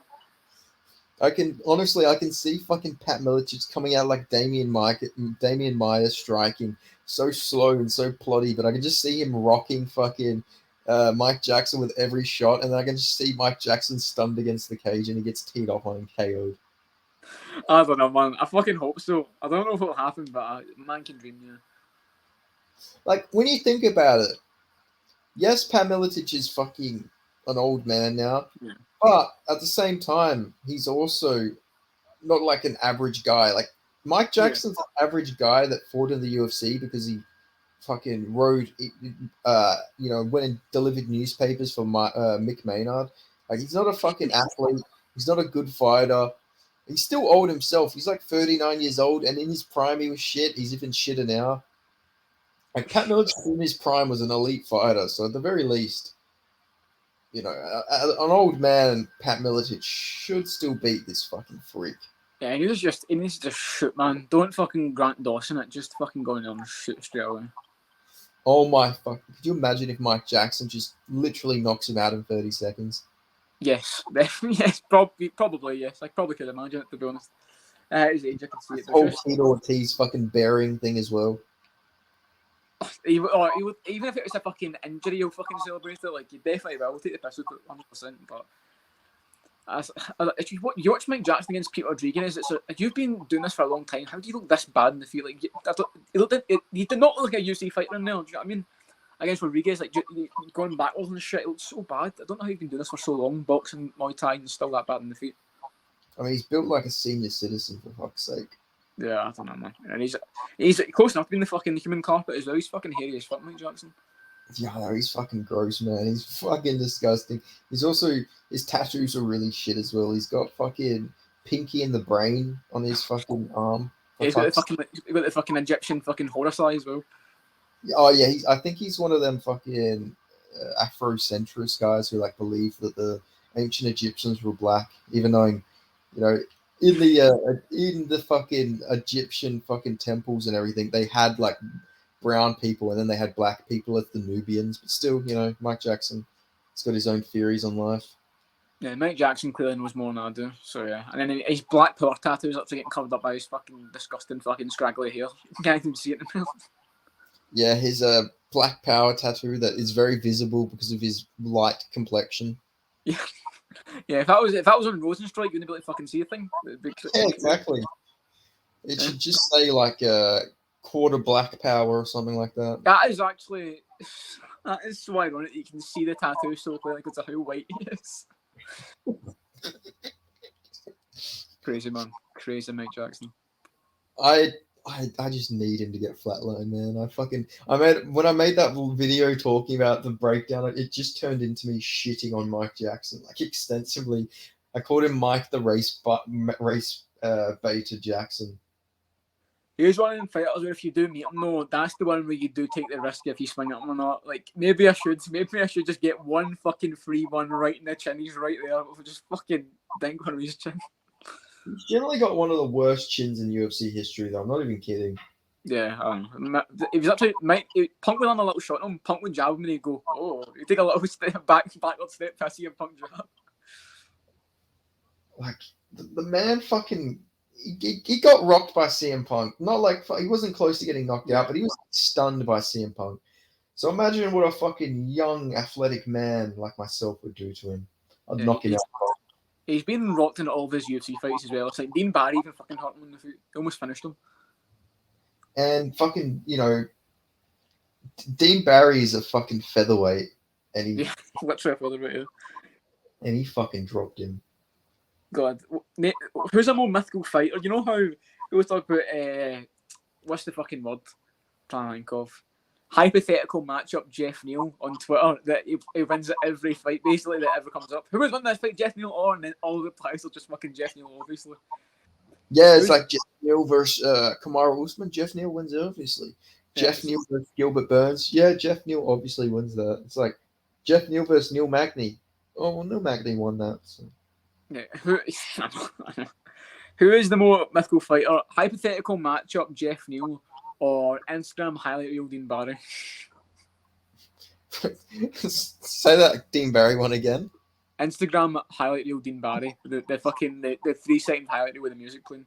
I can see fucking Pat Miletich coming out like Damian Maia striking so slow and so ploddy, but I can just see him rocking fucking Mike Jackson with every shot, and then I can just see Mike Jackson stunned against the cage and he gets teed off on and KO'd. I don't know, man. I fucking hope so. I don't know if it'll happen, but man can dream, yeah. Like, when you think about it, yes, Pat Miletich is fucking an old man now, yeah. But at the same time, he's also not like an average guy. Like, Mike Jackson's an average guy that fought in the UFC because he fucking went and delivered newspapers for Mick Maynard. Like, he's not a fucking athlete. He's not a good fighter. He's still old himself. He's like 39 years old, and in his prime, he was shit. He's even shitter now. Like, Pat Miletich in his prime was an elite fighter, so at the very least, you know, an old man, Pat Miletich, should still beat this fucking freak. Yeah, he needs to just shoot, man. Don't fucking Grant Dawson it. Just fucking go in there and shoot straight away. Oh my fuck. Could you imagine if Mike Jackson just literally knocks him out in 30 seconds? Yes, definitely. Yes, probably yes. I probably could imagine it, to be honest. At his age, I could see it. Oh, Tito Ortiz fucking bearing thing as well. He would, even if it was a fucking injury, he'll fucking celebrate it. Like, he definitely will take the piss out of it 100%. But if you watch Mike Jackson against Peter Rodriguez, you've been doing this for a long time. How do you look this bad in the field? Like, you did not look like a UFC fighter in there. Do you know what I mean? Against Rodriguez, like going backwards and shit, it looked so bad. I don't know how you've been doing this for so long, boxing, Muay Thai, and still that bad in the feet. I mean, he's built like a senior citizen, for fuck's sake. Yeah, I don't know, man. And he's close enough to being the fucking human carpet as well. He's fucking hairy as fuck, Mike Jackson. Yeah, no, he's fucking gross, man. He's fucking disgusting. He's also, his tattoos are really shit as well. He's got fucking Pinky in the Brain on his fucking arm. Yeah, he's got the fucking Egyptian fucking horror eye as well. Oh yeah, I think he's one of them fucking Afrocentrist guys who like believe that the ancient Egyptians were black, even though, you know, in the fucking Egyptian fucking temples and everything, they had like brown people and then they had black people as the Nubians. But still, you know, Mike Jackson, he's got his own theories on life. Yeah, Mike Jackson clearly knows more than I do. So yeah, and then his black power tattoos up to getting covered up by his fucking disgusting fucking scraggly hair. You can't even see it in Yeah, his black power tattoo that is very visible because of his light complexion. Yeah. Yeah, if that was on Rosenstrike, you wouldn't be able to fucking see a thing. Yeah, exactly. It should just say like quarter black power or something like that. That is so ironic. You can see the tattoo so clearly because of how white he is. Crazy man, crazy Mike Jackson. I I just need him to get flatlined, man. When I made that video talking about the breakdown, it just turned into me shitting on Mike Jackson like extensively. I called him Mike the race beta Jackson. Here's one of them fighters where if you do meet him, no, that's the one where you do take the risk if you swing at him or not. Like maybe I should just get one fucking free one right in the chin. He's right there. I'll just fucking dink on his chin. He's generally got one of the worst chins in UFC history, though. I'm not even kidding. Yeah, it was actually Punk went on a little shot on him. Punk would jab him and he'd go, oh, you take a little step backward step to see him Punk jab. Like the man fucking. He got rocked by CM Punk. Not like he wasn't close to getting knocked out, but he was stunned by CM Punk. So imagine what a fucking young, athletic man like myself would do to him. I'd knock him out. He's been rocked in all of his UFC fights as well. It's like Dean Barry even fucking hurt him in the foot. He almost finished him. And fucking, Dean Barry is a fucking featherweight, and he literally a featherweight. Yeah. And he fucking dropped him. God, who's a more mythical fighter? You know how we always talk about what's the fucking word? I'm trying to think of hypothetical matchup. Jeff Neal on Twitter that he wins at every fight basically that ever comes up. Who would win this fight? Jeff Neal or and then all the replies are just fucking Jeff Neal, obviously. Yeah, it's like Jeff Neal versus Kamaru Usman. Jeff Neal wins obviously. Jeff Neal versus Gilbert Burns. Yeah, Jeff Neal obviously wins that. It's like Jeff Neal versus Neil Magny. Oh, well, Neil Magny won that. So. Yeah, who is the more mythical fighter? Hypothetical matchup: Jeff Neal or Instagram highlight reel Dean Barry? Say that Dean Barry one again. Instagram highlight reel Dean Barry. The 3-second highlight reel with the music playing.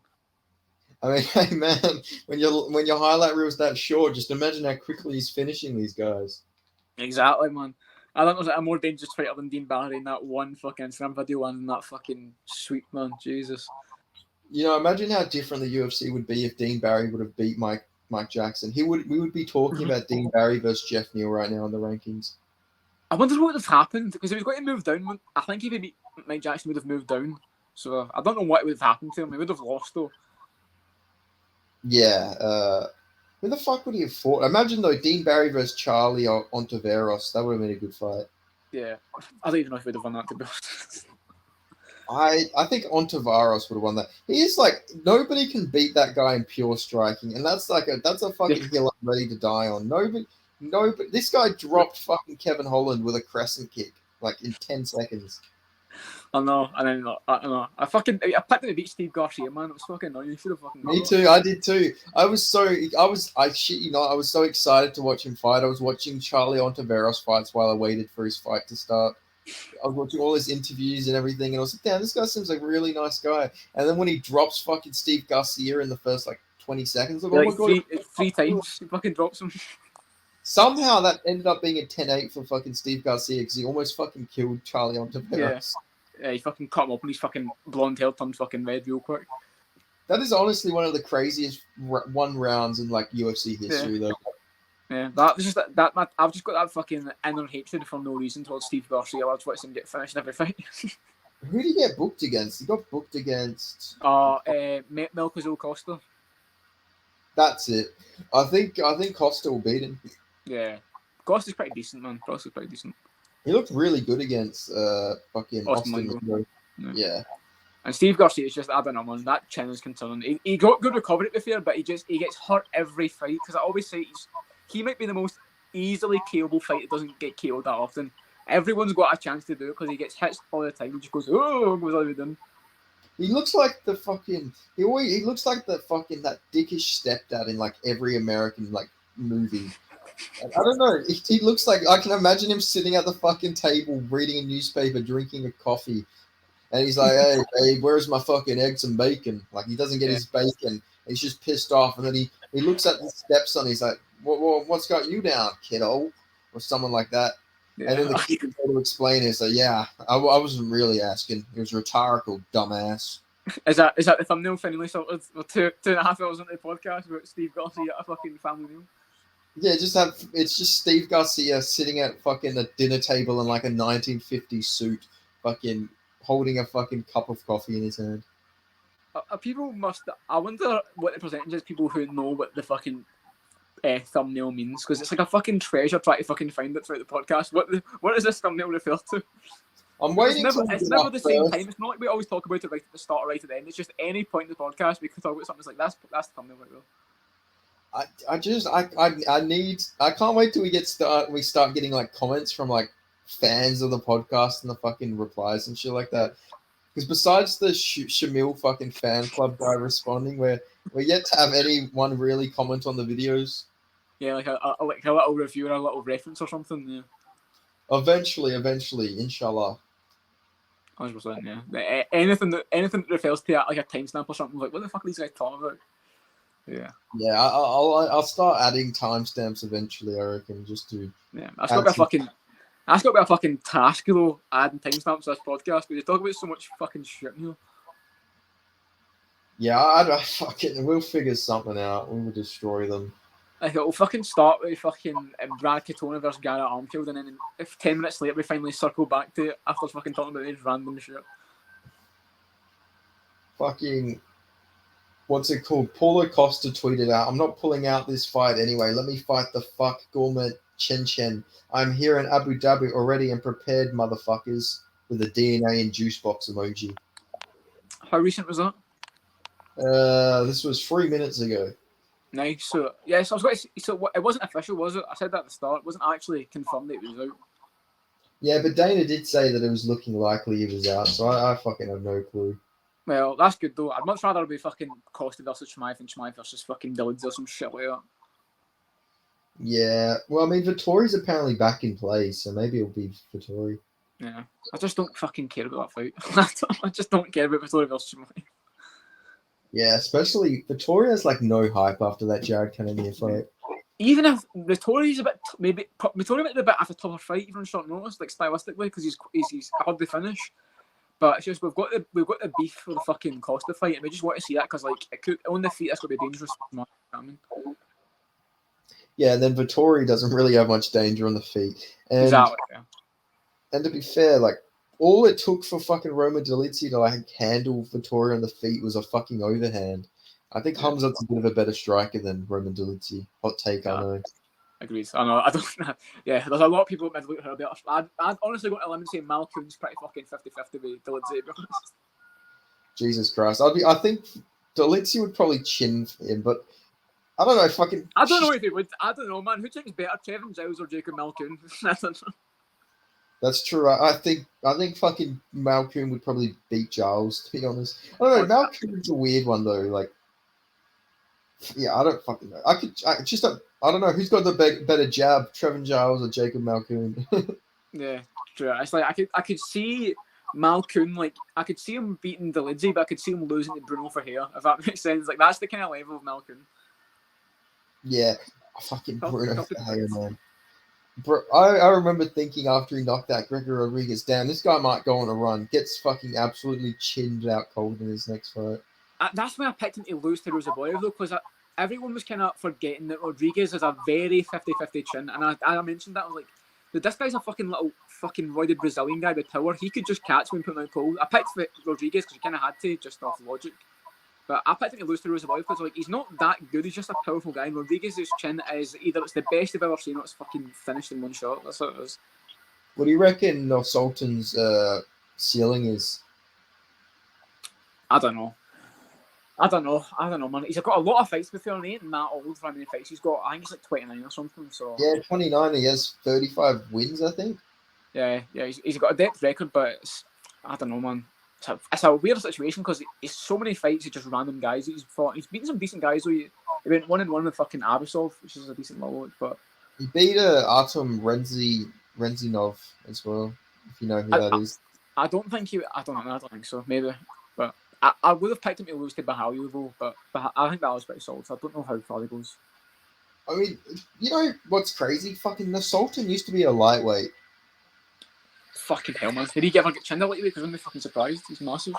I mean, hey man, when your highlight reel's that short, just imagine how quickly he's finishing these guys. Exactly, man. I think there's a more dangerous fighter than Dean Barry in that one fucking Instagram video and that fucking sweep, man. Jesus. Imagine how different the UFC would be if Dean Barry would have beat Mike Jackson. We would be talking about Dean Barry versus Jeff Neal right now in the rankings. I wonder what would have happened because he was going to move down. I think if he beat Mike Jackson, would have moved down. So I don't know what would have happened to him. He would have lost though. Yeah. Who the fuck would he have fought? Imagine though, Dean Barry versus Charlie or Ontiveros. That would have been a good fight. Yeah, I don't even know if he would have won that, to be honest. I think Ontiveros would have won that. He is like nobody can beat that guy in pure striking, and that's a fucking hill I'm ready to die on. Nobody. This guy dropped fucking Kevin Holland with a crescent kick like in 10 seconds. I know. I picked him to beat Steve Garcia, man. It was fucking annoying. You should have fucking. Me too. I did too. I shit you not. I was so excited to watch him fight. I was watching Charlie Ontiveros fights while I waited for his fight to start. I was watching all his interviews and everything, and I was like, damn, this guy seems like a really nice guy. And then when he drops fucking Steve Garcia in the first 20 seconds, like, oh my god, three times he fucking drops him. Somehow that ended up being a 10-8 for fucking Steve Garcia because he almost fucking killed Charlie Ontiveros. Yeah, he fucking cut him up and his fucking blonde hair turned fucking red real quick. That is honestly one of the craziest one rounds in UFC history, though. Yeah, that was just that. I've just got that fucking inner hatred for no reason towards Steve Garcia. I just want him to get finished in every fight. Who did he get booked against? He got booked against. Melchizedek Costa. That's it. I think Costa will beat him. Yeah, Costa's pretty decent, man. Costa's pretty decent. He looked really good against fucking Austin. Yeah. And Steve Garcia is just, I don't know, man. That chin is concerning. He got good recovery to be fair, but he gets hurt every fight because I always say he might be the most easily KO'able fighter that doesn't get KO'd that often. Everyone's got a chance to do it because he gets hit all the time. He just goes, oh, goes all the way down. He looks like the fucking. He looks like the fucking that dickish stepdad in every American movie. I don't know. He looks like I can imagine him sitting at the fucking table reading a newspaper, drinking a coffee, and he's like, "Hey, babe, where's my fucking eggs and bacon?" He doesn't get his bacon. He's just pissed off, and then he looks at the stepson. He's like, "What's got you down, kiddo?" Or someone like that. Yeah. And then the kid can to explain it. So yeah, I wasn't really asking. It was rhetorical, dumbass. Is that the thumbnail finally sorted? We're 2.5 hours into the podcast about Steve Garcia at a fucking family meal. Yeah, it's just Steve Garcia sitting at fucking a dinner table in a 1950s suit, fucking holding a fucking cup of coffee in his hand. people must. I wonder what the percentage is people who know what the fucking thumbnail means, because it's like a fucking treasure trying to fucking find it throughout the podcast. What does this thumbnail refer to? I'm waiting till It's we never get the up same first. time. It's not like we always talk about it right at the start or right at the end. It's just any point in the podcast we could talk about something. It's like that's the thumbnail right there. I can't wait till we start getting like comments from like fans of the podcast and the fucking replies and shit like that. Because besides the Shamil fucking fan club guy responding, we're yet to have anyone really comment on the videos. Yeah, like a little review or a little reference or something. Yeah. Eventually, inshallah. 100%, yeah. Anything that refers to like a timestamp or something, like what the fuck are these guys talking about? Yeah. Yeah, I'll start adding timestamps eventually. I reckon just to Yeah. That's got to be a fucking task though. Adding timestamps to this podcast because you talk about so much fucking shit, you know. Yeah, I fucking we'll figure something out. We will destroy them. Like it'll fucking start with fucking Brad Katona versus Garrett Armfield, and then if 10 minutes later we finally circle back to it after fucking talking about this random shit. Fucking what's it called? Paulo Costa tweeted out, "I'm not pulling out this fight anyway. Let me fight the fuck Gourmet Chen. I'm here in Abu Dhabi already and prepared, motherfuckers." With a DNA and juice box emoji. How recent was that? This was 3 minutes ago. Nice. So yeah, so I was going to say, so it wasn't official, was it? I said that at the start. It wasn't actually confirmed that it was out. Yeah, but Dana did say that it was looking likely he was out, so I fucking have no clue. Well, that's good though. I'd much rather be fucking Costa versus Chimaev than Chimaev versus fucking Dillids or some shit like that. Yeah, well, I mean, Vittori's apparently back in play, so maybe it'll be Vittori. Yeah, I just don't fucking care about that fight. I just don't care about Vittori versus Chimaev. Yeah, especially Vittori has like no hype after that Jared Cannonier fight. Even if Vittori's a bit, maybe Vittori might be a bit after tougher fight, even on short notice, like stylistically, because he's hard to finish. But it's just we've got the beef for the fucking Costa fight, and we just want to see that because like it could on the feet that's gonna be dangerous. I mean. Yeah, and then Vittori doesn't really have much danger on the feet. And, exactly. Yeah. And to be fair, like all it took for fucking Roman Dolidze to like handle Vittori on the feet was a fucking overhand. I think Hamzat's a bit of a better striker than Roman Dolidze. Hot take, I know. Agreed. I know. I don't. Yeah, there's a lot of people that look at her better. I'd honestly go to limit and say Malcolm's pretty fucking 50-50 with Dolidze. Jesus Christ! I think Dolidze would probably chin him, but I don't know. Fucking. I don't know if he would. I don't know, man. Who thinks better, Trevin Giles or Jacob Malcolm? I don't know. That's true. I think fucking Malcolm would probably beat Giles. To be honest, I don't know. Malcolm's a weird one though. Like, yeah, I don't fucking know. I don't know who's got the better jab, Trevin Giles or Jacob Malcolm. Yeah, true. It's like I could see Malcolm, like I could see him beating Dolidze, but I could see him losing to Bruno Ferreira, if that makes sense. Like that's the kind of level of Malcolm. Yeah, fucking Bruno Ferreira, man. Bro, I remember thinking after he knocked that Gregor Rodriguez down, this guy might go on a run, gets fucking absolutely chinned out cold in his next fight. That's why I picked him to lose to Rosaboyev though, because everyone was kind of forgetting that Rodriguez has a very 50-50 chin, and I mentioned that I was like, this guy's a fucking little fucking roided Brazilian guy with power. He could just catch me and put him out cold. I picked Rodriguez because he kind of had to, just off logic. But I picked him to lose to Rosaboyev because like he's not that good. He's just a powerful guy. And Rodriguez's chin is either it's the best I've ever seen, or it's fucking finished in one shot. That's what it is. What do you reckon Sultan's ceiling is? I don't know, man. He's got a lot of fights with him. He ain't that old for how many fights he's got. I think he's like 29 or something. So yeah, 29. He has 35 wins, I think. Yeah. He's got a depth record, but I don't know, man. It's a weird situation because he's so many fights. He's just random guys he's fought. He's beaten some decent guys. So he went 1-1 with fucking Abasov, which is a decent level. But he beat Artem Renzinov as well. If you know who that is. I don't think I don't think so. Maybe, but I would have picked him to lose to Bahalu though. But I think that was pretty solid. So I don't know how far he goes. I mean, you know what's crazy? Fucking the Sultan used to be a lightweight. Fucking hell, man. Did he ever get chinned out lightweight? Because I'm fucking surprised. He's massive.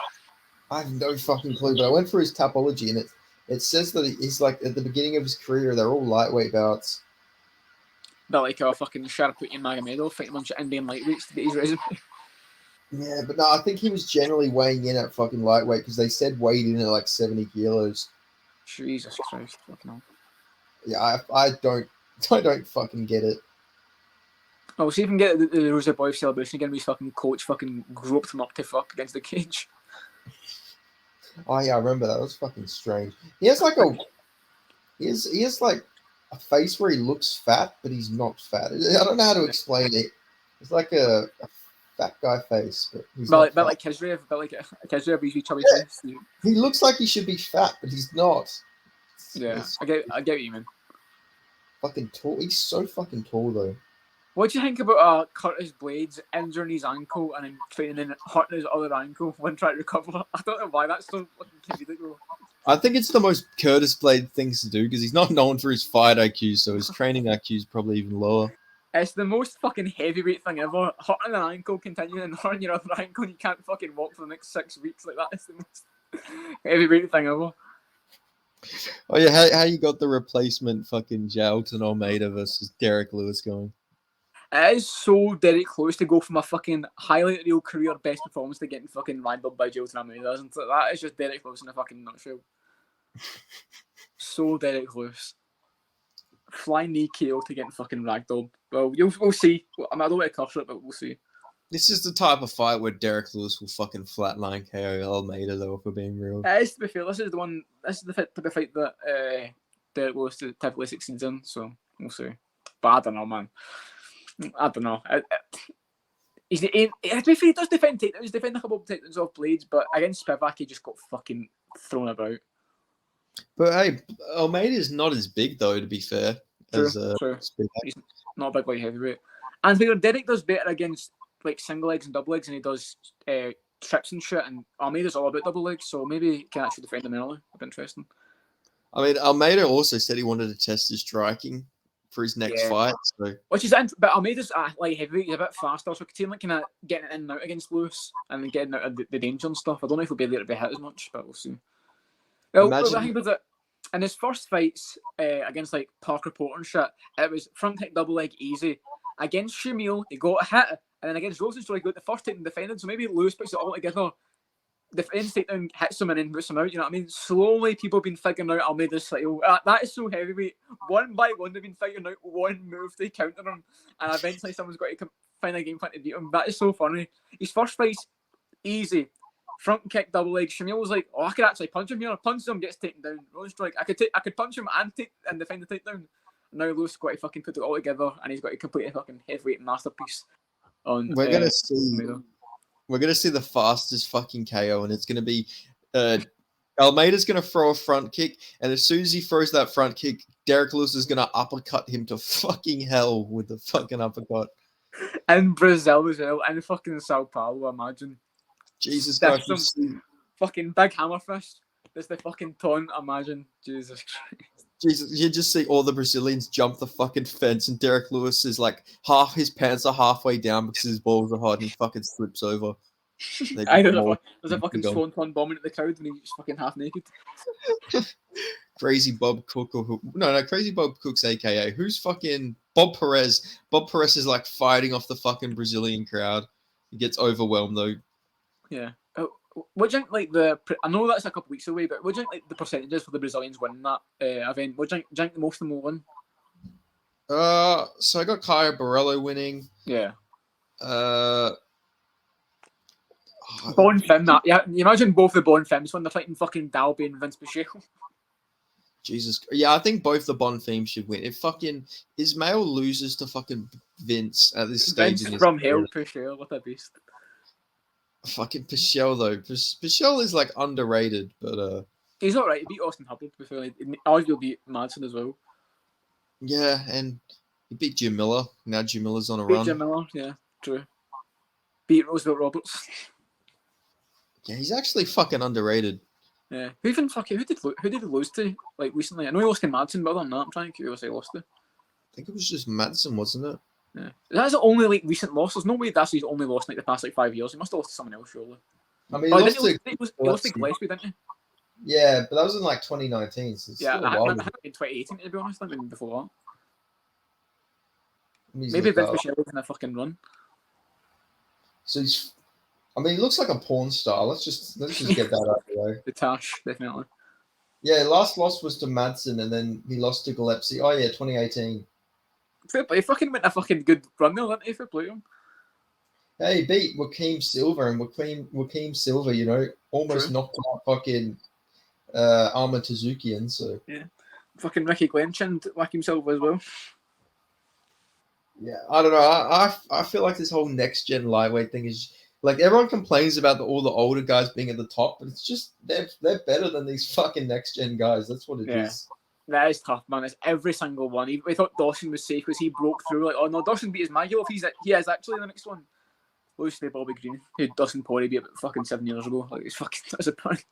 I have no fucking clue, but I went through his Tapology and it says that he's like at the beginning of his career, they're all lightweight bouts. But like a fucking Sharaputian Magomedov fighting a bunch of Indian lightweights to get his resume. Yeah, but no, I think he was generally weighing in at fucking lightweight because they said weighed in at like 70 kilos. Jesus Christ, fucking hell. Yeah, I don't I don't fucking get it. Oh, see if we can get the Rosa Boy celebration again. His fucking coach fucking groped him up to fuck against the cage. Oh yeah, I remember that. That was fucking strange. He has like a he has like a face where he looks fat, but he's not fat. I don't know how to explain it. It's like a fat guy face, but he's not But fat. like Kisrev, but like Kisrev, he's chubby Yeah, face. he looks like he should be fat, but he's not. Yeah, It's I get what you mean. fucking tall. He's so fucking tall though. What do you think about Curtis Blades injuring his ankle and then training and hurting his other ankle when trying to recover? I don't know why that's so fucking comedic. I think it's the most Curtis Blade things to do because he's not known for his fight IQ, so his training IQ is probably even lower. It's the most fucking heavyweight thing ever. Hurting an ankle, continuing and hurting your other ankle, and you can't fucking walk for the next 6 weeks. Like, that is the most heavyweight thing ever. Oh yeah, how you got the replacement fucking Jailton Almeida versus Derek Lewis going? It is so Derek close to go from a fucking highlight reel career best performance to getting fucking ragdolled by Jailton Almeida, isn't it? That is just Derek Lewis in a fucking nutshell. So Derek Lewis. Flying knee KO to getting fucking ragdolled. Well, we'll see. I don't want to curse it, but we'll see. This is the type of fight where Derek Lewis will fucking flatline KO Almeida, though, if we're being real. It is, to be fair. This is the one. This is the type of fight that Derek Lewis typically succeeds in. So we'll see. But I don't know, man. I don't know. To be fair, he does defend takedowns. He's defending a couple of takedowns off Blades, but against Spivak, he just got fucking thrown about. But hey, Almeida is not as big, though, to be fair. True, as true. Spivak. He's not a big light heavyweight. And figure Derek does better against like single legs and double legs than he does trips and shit. And Almeida's all about double legs, so maybe he can actually defend him early. That'd be interesting. I mean, Almeida also said he wanted to test his striking for his next fight. So. Which is, but Almeida's light heavyweight. He's a bit faster, so I could see him like kind of getting in and out against Lewis and then getting out of the danger and stuff. I don't know if he'll be able to be hit as much, but we'll see. Well, I think about it. In his first fights against like Parker Porter and shit, it was front kick double leg easy. Against Shamil, he got a hit, and then against Rosenstruck, he got the first takedown defended. So maybe Lewis puts it all together. Defends takedown, hits him, and then puts him out. You know what I mean? Slowly, people have been figuring out Almeida's style. That is so heavyweight. One by one, they've been figuring out one move to counter him, and eventually someone's got to find a game plan to beat him. That is so funny. His first fight's easy. Front kick, double leg. Shamil was like, "Oh, I could actually punch him here. Punch him, gets taken down." Rosenstruck, I could punch him and defend the takedown. Now Lewis got to fucking put it all together, and he's got to complete a fucking heavyweight masterpiece. We're gonna see the fastest fucking KO, and it's gonna be Almeida's gonna throw a front kick, and as soon as he throws that front kick, Derek Lewis is gonna uppercut him to fucking hell with the fucking uppercut. In Brazil as well, in fucking Sao Paulo, imagine. Jesus Christ. Fucking big hammer fist. That's the fucking taunt, imagine. Jesus Christ. Jesus, you just see all the Brazilians jump the fucking fence, and Derek Lewis is like his pants are halfway down because his balls are hot, and he fucking slips over. There's a fucking swan bombing at the crowd when he's fucking half naked. Crazy Bob Cook Crazy Bob Cook's AKA. Who's fucking Bob Perez? Bob Perez is like fighting off the fucking Brazilian crowd. He gets overwhelmed though. Yeah. What do you think, like, I know that's a couple of weeks away, but what do you think, like, the percentages for the Brazilians winning that event? What do you think most of them will win? So I got Caio Borrello winning. Yeah. Bon Fim, that. Yeah, you imagine both the Bon Fims when they're fighting fucking Dalby and Vince Pichel. Jesus. Yeah, I think both the Bon Fims should win. If fucking Ismail loses to fucking Vince at this stage. Vince from hell, Pichel, what a beast. Fucking Pichel though. Pichel is like underrated, but he's alright. He beat Austin Hubbard before. He arguably beat Madsen as well. Yeah, and he beat Jim Miller. Now Jim Miller's on a run. Jim Miller, yeah, true. Beat Roosevelt Roberts. Yeah, he's actually fucking underrated. Yeah, who did he lose to like recently? I know he lost to Madsen, but other than that, I'm trying to think who else he lost to. I think it was just Madsen, wasn't it? Yeah, that's the only like recent loss. There's no way that's his only loss in like the past like 5 years. He must have lost to someone else, surely. I mean, he lost to Gillespie, didn't he? Yeah, but that was in like 2019. So yeah, I think in 2018 to be honest. I think before that. Maybe Vince Michelle was in a fucking run. So he's I mean, he looks like a porn star. Let's just get that out of the way. The Tash, definitely. Yeah, last loss was to Madsen, and then he lost to Gillespie. Oh yeah, 2018. Fair play. He fucking went a fucking good run there, didn't he? Fair play to him. Hey, he beat Joaquim Silva, and Joaquim Silva, almost True. knocked out fucking Arma Tazukian. So Yeah. Fucking Ricky Glenn chinned Joaquim Silva as well. yeah, I don't know. I feel like this whole next gen lightweight thing is like everyone complains about all the older guys being at the top, but it's just they're better than these fucking next gen guys. That's what it is. That is tough, man. It's every single one. We thought Dawson was safe because he broke through. Like, oh no, Dawson beat his Magulov. He is actually the next one. Lose to Bobby Green, who Dustin Poirier beat about fucking 7 years ago. Like, it's fucking disappointing.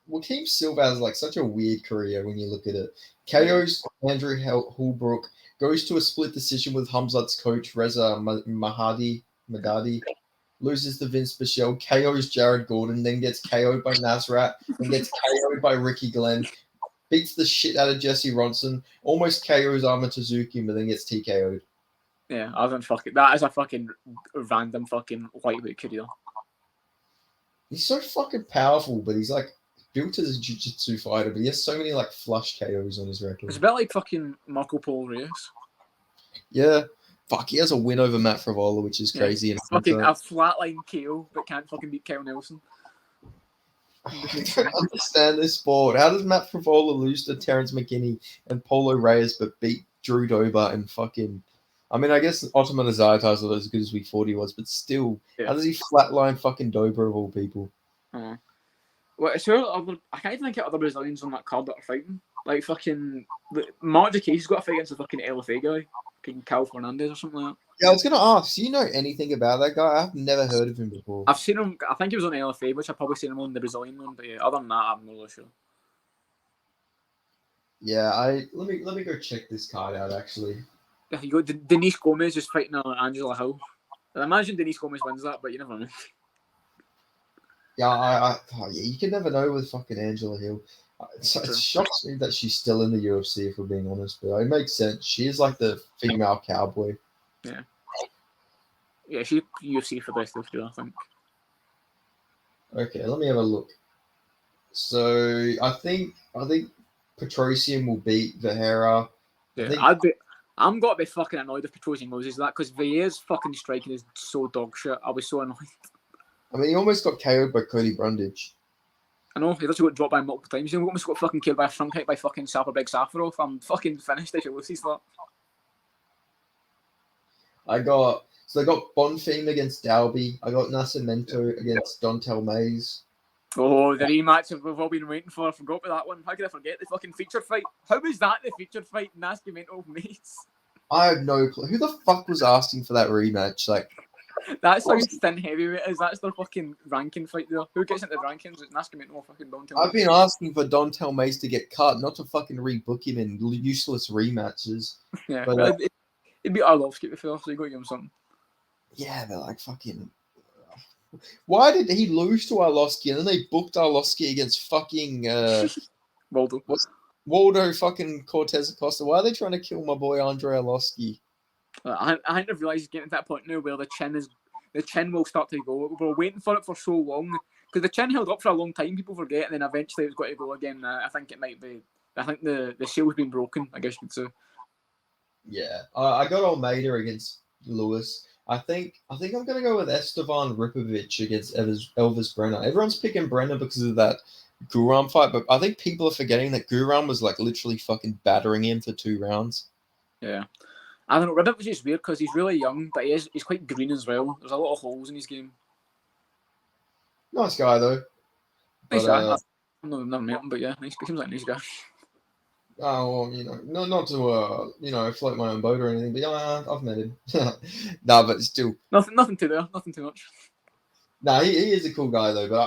Joaquim Silva has like such a weird career when you look at it. KO's Andrew Holbrook, goes to a split decision with Hamzat's coach Reza Madadi, loses to Vince Pichel, KO's Jared Gordon, then gets KO'd by Nasrat, then gets KO'd by Ricky Glenn, beats the shit out of Jesse Ronson, almost KO's Arma Tazuki, but then gets TKO'd. Yeah, I don't fucking. That is a fucking random fucking lightweight career. He's so fucking powerful, but he's like built as a jiu-jitsu fighter, but he has so many like flush KOs on his record. It's a bit like fucking Marco Polo Reyes. Yeah. Fuck, he has a win over Matt Frivola, which is crazy. Yeah. Fucking a flatline KO, but can't fucking beat Kyle Nelson. I don't understand this sport. How does Matt Frivola lose to Terrence McKinney and Polo Reyes, but beat Drew Dober and fucking... I mean, I guess Ottoman Azaitar is not as good as we thought he was, but still, how does he flatline fucking Dober of all people? Well, I can't even think of other Brazilians on that card that are fighting. Like fucking Mark Casey's got a fight against a fucking LFA guy, fucking Cal Fernandez or something like that. Yeah, I was gonna ask. Do you know anything about that guy? I've never heard of him before. I've seen him. I think he was on LFA, which I've probably seen him on the Brazilian one. But yeah, other than that, I'm not really sure. Yeah, let me go check this card out actually. You got Denise Gomez just fighting Angela Hill. I imagine Denise Gomez wins that, but you never know. Yeah, you can never know with fucking Angela Hill. It shocks me that she's still in the UFC, if we're being honest, but it makes sense. She is like the female cowboy. Yeah. Yeah, she's UFC for the rest of the year, I think. Okay, let me have a look. So I think Petrosian will beat Vieira. Yeah, I'm got to be fucking annoyed if Petrosian loses that because Vieira's fucking striking is so dog shit. I'll be so annoyed. I mean, he almost got KO'd by Cody Brundage. I know, he literally got dropped by multiple times. He almost got fucking killed by a front kick by fucking Saperbeg Safarov. I'm fucking finished if he loses that. I got Bonfim against Dalby. I got Nascimento against Dontel Mays. Oh, the rematch we've all been waiting for. I forgot about that one. How could I forget the fucking feature fight? How was that the feature fight? Nascimento Mays. I have no clue. Who the fuck was asking for that rematch? Like, that's how thin heavyweight is. That's their fucking ranking fight there. Who gets into the rankings? It's Nascimento or fucking Dontel Mays. I've been asking for Dontel Mays to get cut, not to fucking rebook him in useless rematches. Yeah, but it'd be Arlovski to be fair, so you got to give him something. Yeah, they're like fucking... Why did he lose to Arlovski and then they booked Arlovski against fucking... Waldo fucking Cortez Acosta? Why are they trying to kill my boy Andre Arlovski? I think I've realised he's getting to that point now where the chin will start to go. We're waiting for it for so long because the chin held up for a long time. People forget, and then eventually it's got to go again. I think it might be. I think the seal's been broken. I guess you could say. Yeah, I got Almeida against Lewis. I think I'm gonna go with Estevan Ripovic against Elvis Brenner. Everyone's picking Brenner because of that Guram fight, but I think people are forgetting that Guram was like literally fucking battering him for 2 rounds. Yeah. I don't know, Ripovic is weird because he's really young, but he's quite green as well. There's a lot of holes in his game. Nice guy though. Nice guy. I've never met him, but yeah, he seems like a nice guy. Oh, well, not to float my own boat or anything, but yeah, I've met him. Nah, but still nothing too much. Nah, he is a cool guy though, but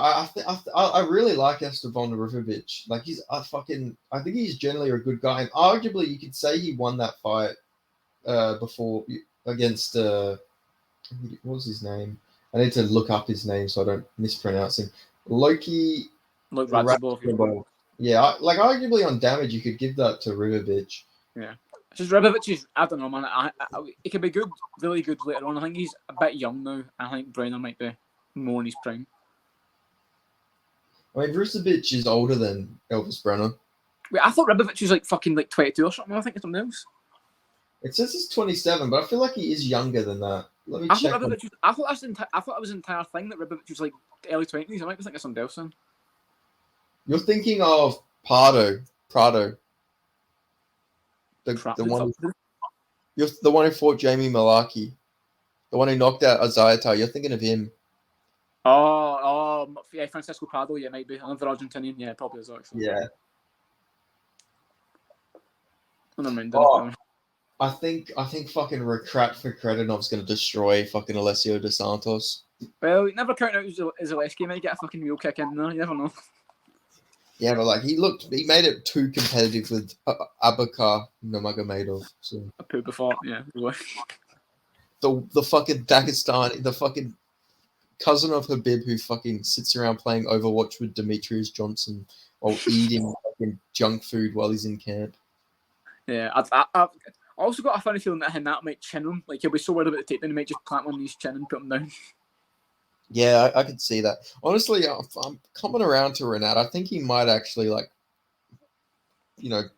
I really like Esteban Ripovic. Like I think he's generally a good guy, and arguably you could say he won that fight before against what was his name? I need to look up his name so I don't mispronounce him. Loki. Radzhabov. Yeah, like arguably on damage, you could give that to Ripovic. Yeah, Just Ribovic is, I don't know, man. He could be good, really good later on. I think he's a bit young now. I think Brenner might be more in his prime. I mean, Vucevic is older than Elvis Brenner. Wait, I thought Ribovic was like fucking like 22 or something. I think it's something else. It says he's 27, but I feel like he is younger than that. Let me I check. thought Ribovic was, I thought that was the entire thing that Ribovic was like early 20s. I might be thinking of something else then. You're thinking of Prado. The one who fought Jamie Malaki. The one who knocked out Azayata. You're thinking of him. Yeah, Francisco Prado, yeah, maybe. Another Argentinian, yeah, probably is actually. Yeah. Never mind. I think fucking Rekrat for Kredinov's going to destroy fucking Alessio Dos Santos. Well, you never count out Zaleski might get a fucking real kick in there. You never know. Yeah, but like he made it too competitive with Abubakar Nurmagomedov. So A poo before, yeah. the fucking Dagestani, the fucking cousin of Habib who fucking sits around playing Overwatch with Demetrius Johnson while eating fucking junk food while he's in camp. Yeah, I've also got a funny feeling that Hinata might chin him. Like he'll be so worried about the takedown, he might just plant him on his chin and put him down. Yeah, I could see that. Honestly, I'm coming around to Renat. I think he might actually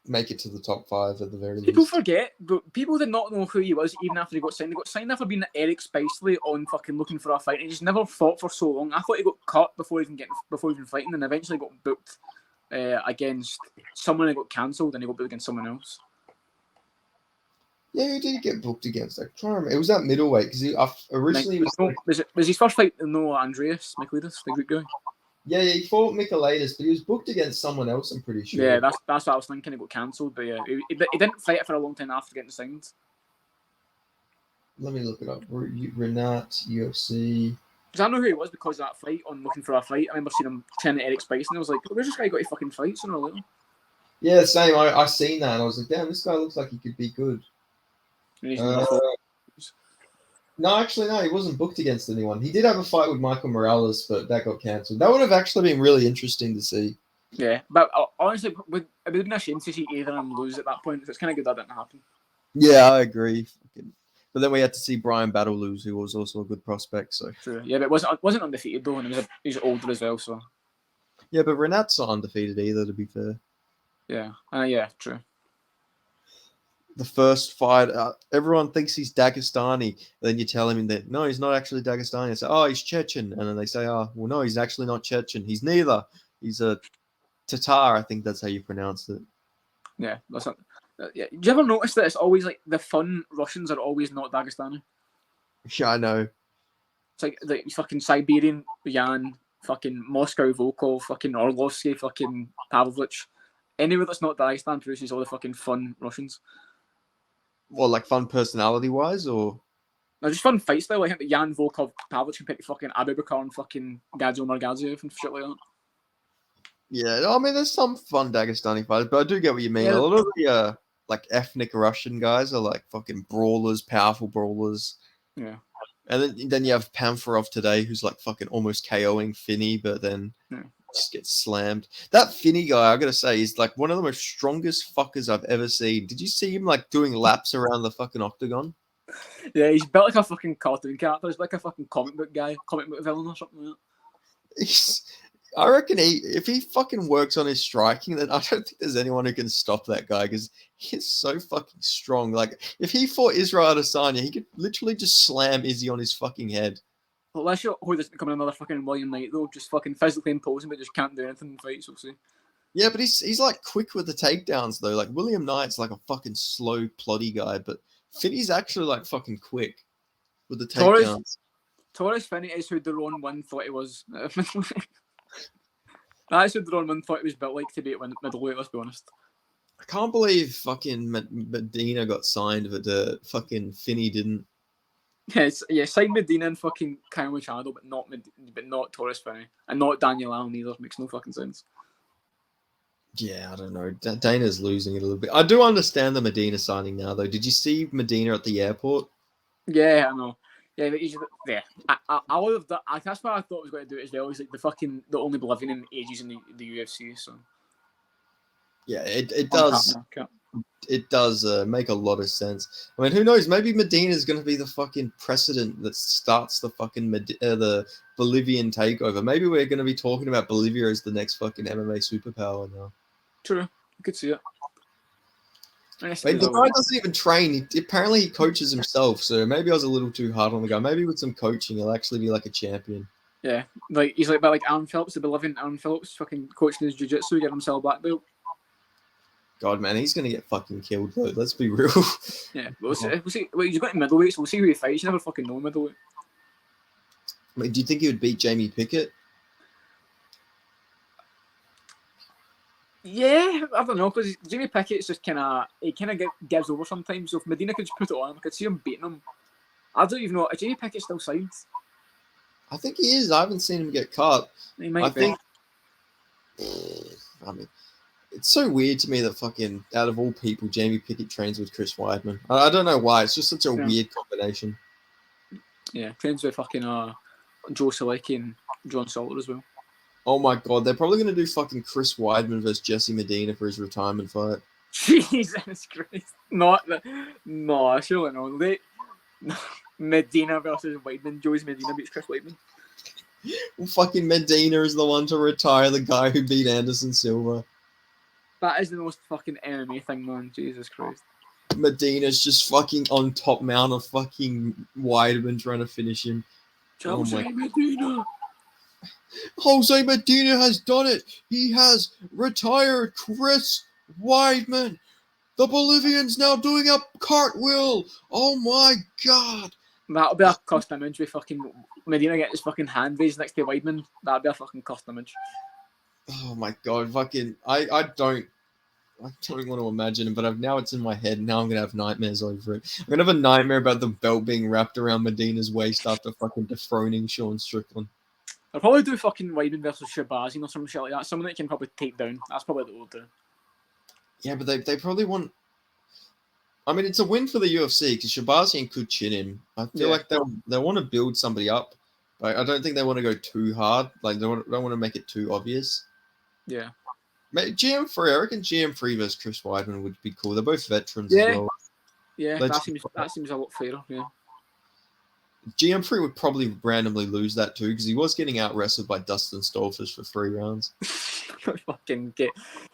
make it to the top 5 at the very least. People forget, but people did not know who he was even after he got signed. He got signed after being Eric Spicely on fucking Looking for a Fight. He just never fought for so long. I thought he got cut before even fighting, and eventually got booked against someone that got cancelled, and he got booked against someone else. Yeah, he did get booked against. I'm trying to remember. It was that middleweight because he originally was his first fight Noah Andreas Michailidis, the good guy. Yeah, he fought Michailidis, but he was booked against someone else. I'm pretty sure. Yeah, that's what I was thinking. He got cancelled, but yeah, he didn't fight it for a long time after getting signed. Let me look it up. Renat UFC. Because I know who he was because of that fight on Looking for a Fight. I remember seeing him training Eric Spice, and I was like, "Where's this guy got to fucking fight sooner or later?" Yeah, same. I seen that, and I was like, "Damn, this guy looks like he could be good." No, actually, no, he wasn't booked against anyone. He did have a fight with Michael Morales, but that got cancelled. That would have actually been really interesting to see. Yeah, but honestly, it would have been a shame to see either of them lose at that point. So it's kind of good that didn't happen. Yeah, I agree. But then we had to see Brian Battle lose, who was also a good prospect. So true. Yeah, but it wasn't undefeated though, and he's older as well. So yeah, but Renat's not undefeated either. To be fair. Yeah. Yeah. True. The first fight, everyone thinks he's Dagestani. Then you tell him that no, he's not actually Dagestani. I say, oh, he's Chechen, and then they say, oh, well, no, he's actually not Chechen. He's neither. He's a Tatar. I think that's how you pronounce it. Yeah, that's not. Yeah. Do you ever notice that it's always like the fun Russians are always not Dagestani? Yeah, I know. It's like the fucking Siberian Yan, fucking Moscow Volkov, fucking Orlovsky, fucking Pavlovich. Anywhere that's not Dagestan produces all the fucking fun Russians. Well, like fun personality-wise, or? No, just fun fight style. I think that Jan Volkov, Pavlich compared to fucking Abubakar and fucking Gadzo Margadziev and shit like that. Yeah, I mean, there's some fun Dagestani fighters, but I do get what you mean. Yeah. A lot of the like ethnic Russian guys are like fucking brawlers, powerful brawlers. Yeah. And then you have Pamfarov today, who's like fucking almost KOing Finney, but then just gets slammed. That Finney guy, I gotta say, is like one of the most strongest fuckers I've ever seen. Did you see him like doing laps around the fucking octagon? Yeah, he's built like a fucking cartoon character. He's like a fucking comic book villain or something like that. I reckon if he fucking works on his striking, then I don't think there's anyone who can stop that guy because he's so fucking strong. Like, if he fought Israel Adesanya, he could literally just slam Izzy on his fucking head. Well, let's show who this becoming another fucking William Knight, though. Just fucking physically imposing, but just can't do anything in fights, we'll see. Yeah, but he's like quick with the takedowns, though. Like, William Knight's like a fucking slow, ploddy guy, but Finney's actually like fucking quick with the takedowns. Torres Finney is who Daron Wynn thought he was. That's who Daron Wynn thought he was built like to be at middleweight, let's be honest. I can't believe fucking Medina got signed, but fucking Finney didn't. Yeah, signed Medina and fucking Kyle Machado, but not Torres Finney. And not Daniel Allen either. Makes no fucking sense. Yeah, I don't know. Dana's losing it a little bit. I do understand the Medina signing now, though. Did you see Medina at the airport? Yeah, I know. Yeah, but I would have done. That's what I thought I was going to do as well. Is like the only Bolivian in ages in the UFC. So yeah, it does. It does make a lot of sense. I mean, who knows? Maybe Medina is going to be the fucking precedent that starts the fucking the Bolivian takeover. Maybe we're going to be talking about Bolivia as the next fucking MMA superpower now. True, you could see it. Wait, the guy doesn't even train. Apparently, he coaches himself. So maybe I was a little too hard on the guy. Maybe with some coaching, he'll actually be like a champion. Yeah, like he's like Aaron Phillips, the Bolivian Aaron Phillips, fucking coaching his jiu-jitsu, getting himself black belt. God, man, he's gonna get fucking killed. Though. Let's be real. Yeah, we'll see. Well, he's got middleweight, so we'll see who he fights. You never fucking know middleweight. I mean, do you think he would beat Jamie Pickett? Yeah, I don't know, because Jamie Pickett's just he gives over sometimes. So if Medina could just put it on, I could see him beating him. I don't even know. Is Jamie Pickett still signed? I think he is. I haven't seen him get cut. He might be. I mean, it's so weird to me that fucking out of all people, Jamie Pickett trains with Chris Weidman. I don't know why. It's just such a weird combination. Yeah, trains with fucking Joe Selecki and John Salter as well. Oh my god, they're probably going to do fucking Chris Weidman versus Jesse Medina for his retirement fight. Jesus Christ. No, surely no. Medina versus Weidman. Joe's Medina beats Chris Weidman. Well, fucking Medina is the one to retire the guy who beat Anderson Silva. That is the most fucking MMA thing, man. Jesus Christ. Medina's just fucking on top mount of fucking Weidman trying to finish him. Jose Medina. Jose Medina has done it. He has retired Chris Weidman. The Bolivian's now doing a cartwheel. Oh my god. That'll be a cost image with fucking Medina get his fucking hand raised next to Weidman. That'll be a fucking cost image. Oh my god, fucking I don't want to imagine it, but now it's in my head. Now I'm gonna have nightmares over it. I'm gonna have a nightmare about the belt being wrapped around Medina's waist after fucking dethroning Sean Strickland. I'll probably do fucking Weidman versus Shabazzian or some shit like that. Someone that can probably take down. That's probably what we'll do. Yeah, but they probably want. I mean, it's a win for the UFC because Shabazzian could chin him. I feel like they want to build somebody up. Like, I don't think they want to go too hard. Like they don't want to make it too obvious. Yeah. GM3, I reckon GM3 versus Chris Weidman would be cool. They're both veterans as well. Yeah, that seems a lot fairer. Yeah. GM3 would probably randomly lose that too because he was getting out wrestled by Dustin Stolfish for 3 rounds. Fucking get.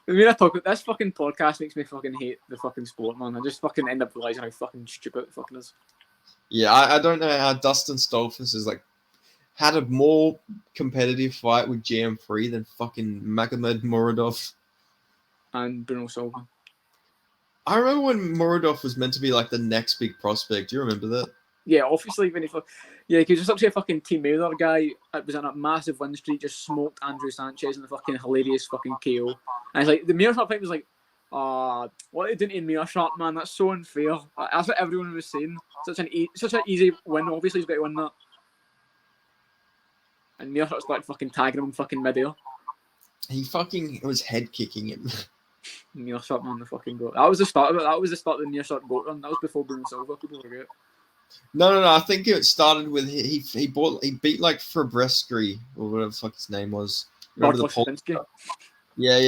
I mean, I talk. This fucking podcast makes me fucking hate the fucking sport, man. I just fucking end up realizing how fucking stupid it fucking is. Yeah, I don't know how Dustin Stolfish is like had a more competitive fight with GM3 than fucking Magomed Muradov and Bruno Silva. I remember when Muradov was meant to be like the next big prospect. Do you remember that? Yeah, obviously when he just up to a fucking Team Mailer guy that was on a massive win streak, just smoked Andrew Sanchez in the fucking hilarious fucking KO. And it's like the Meerschaert fight was like, what are they doing to Meerschaert, man? That's so unfair. That's what everyone was saying. Such an easy win. Obviously he's got to win that. And Meerschaert's like fucking tagging him fucking midair. He fucking was head kicking him. Meerschaert, man, the fucking goat. That was the start of it. That was the start of the Meerschaert goat run. That was before Bruno Silva. People forget. No. I think it started with he beat like Fabrescu or whatever the fuck his name was. Yeah,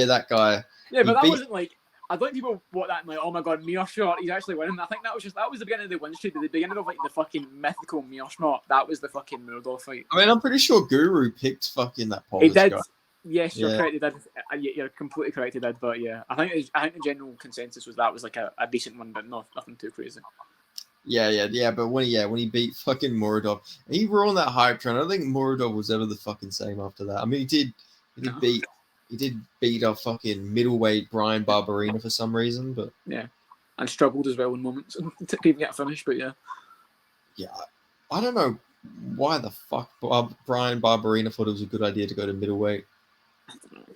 that guy. Yeah, but that wasn't like. I don't think people bought that and like, oh my god, Meerschaert, he's actually winning. I think that was the beginning of the win streak. The beginning of like the fucking mythical Meerschaert. That was the fucking Muradov fight. I mean, I'm pretty sure Guru picked fucking that Polish guy. He did. Guy. Yes, you're correct. He did. You're completely correct. He did. But yeah, I think the general consensus was that was like a decent one, but nothing too crazy. Yeah. But when he beat fucking Muradov, he were on that hype train. I don't think Muradov was ever the fucking same after that. I mean, he did beat a fucking middleweight Brian Barberina for some reason, but yeah, and struggled as well in moments to even get finished. But yeah, I don't know why the fuck Brian Barberina thought it was a good idea to go to middleweight. I don't know.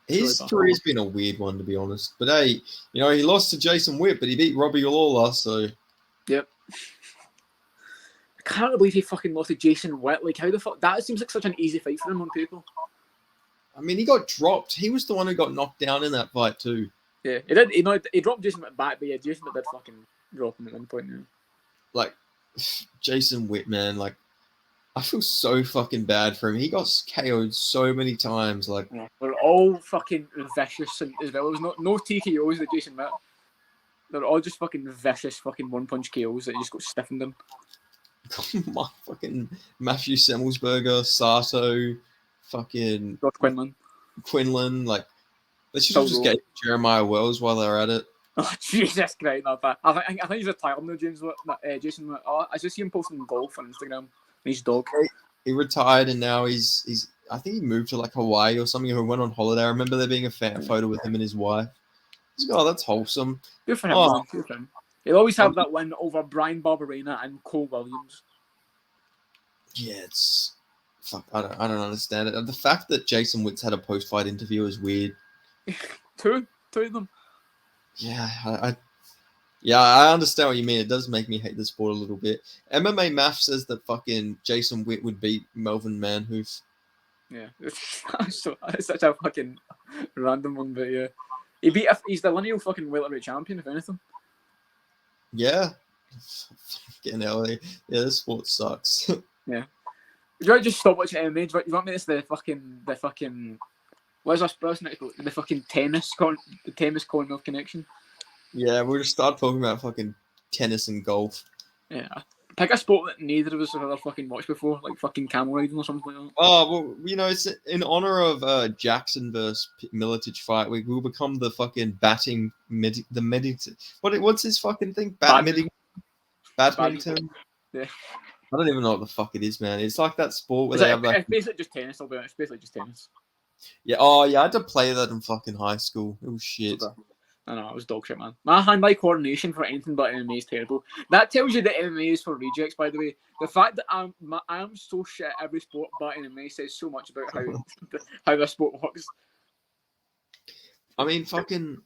His career's been a weird one, to be honest. But hey, he lost to Jason Witt, but he beat Robbie Lawler, so. Yep. I can't believe he fucking lost to Jason Witt. Like, how the fuck? That seems like such an easy fight for him on people. I mean, he got dropped. He was the one who got knocked down in that fight, too. Yeah, he did. He dropped Jason Witt back, but yeah, Jason Witt did fucking drop him at one point. Yeah. Like, Jason Witt, man, like, I feel so fucking bad for him. He got KO'd so many times. Like, Yeah. They're all fucking vicious as well. There was no TKOs that Jason met. They're all just fucking vicious fucking one-punch KOs that just got stiffened in. my fucking Matthew Semmelsberger, Sato, fucking George Quinlan. Like, they should have Phil just Rowe. get Jeremiah Wells while they're at it. Oh, Jesus Christ, not that. I think he's retired now, Jason. Oh, I just see him posting golf on Instagram. And his dog. He retired and now he's I think he moved to like Hawaii or something, or went on holiday. I remember there being a photo with him and his wife. Oh, that's wholesome. Good for him, Oh, man. Good for him. He'll always have that win over Brian Barberena and Cole Williams. Yeah, it's fuck. I don't understand it. And the fact that Jason Witts had a post-fight interview is weird. Two of them. Yeah, I understand what you mean. It does make me hate the sport a little bit. MMA Math says that fucking Jason Witt would beat Melvin Manhoof. Yeah, it's such a fucking random one, but yeah, he's the lineal fucking welterweight champion, if anything. Yeah, getting hell. Yeah, this sport sucks. Yeah. Would you just stop watching MMA? Do you want me to the fucking what's our spurs next? The fucking tennis Commonwealth Connection. Yeah, we'll just start talking about fucking tennis and golf. Yeah. Pick a sport that neither of us have ever fucking watched before, like fucking camel riding or something like that. Oh, well, you know, it's in honor of Jackson versus Miletich fight. We will become the fucking what's his fucking thing? Badminton. Yeah. I don't even know what the fuck it is, man. It's like that sport where it's basically just tennis. I'll be honest. It's basically just tennis. Yeah. Oh, yeah. I had to play that in fucking high school. It was shit. I know, it was dog shit, man. My hand-eye coordination for anything but MMA is terrible. That tells you that MMA is for rejects, by the way. The fact that I'm so shit at every sport but MMA says so much about how the sport works. I mean, fucking...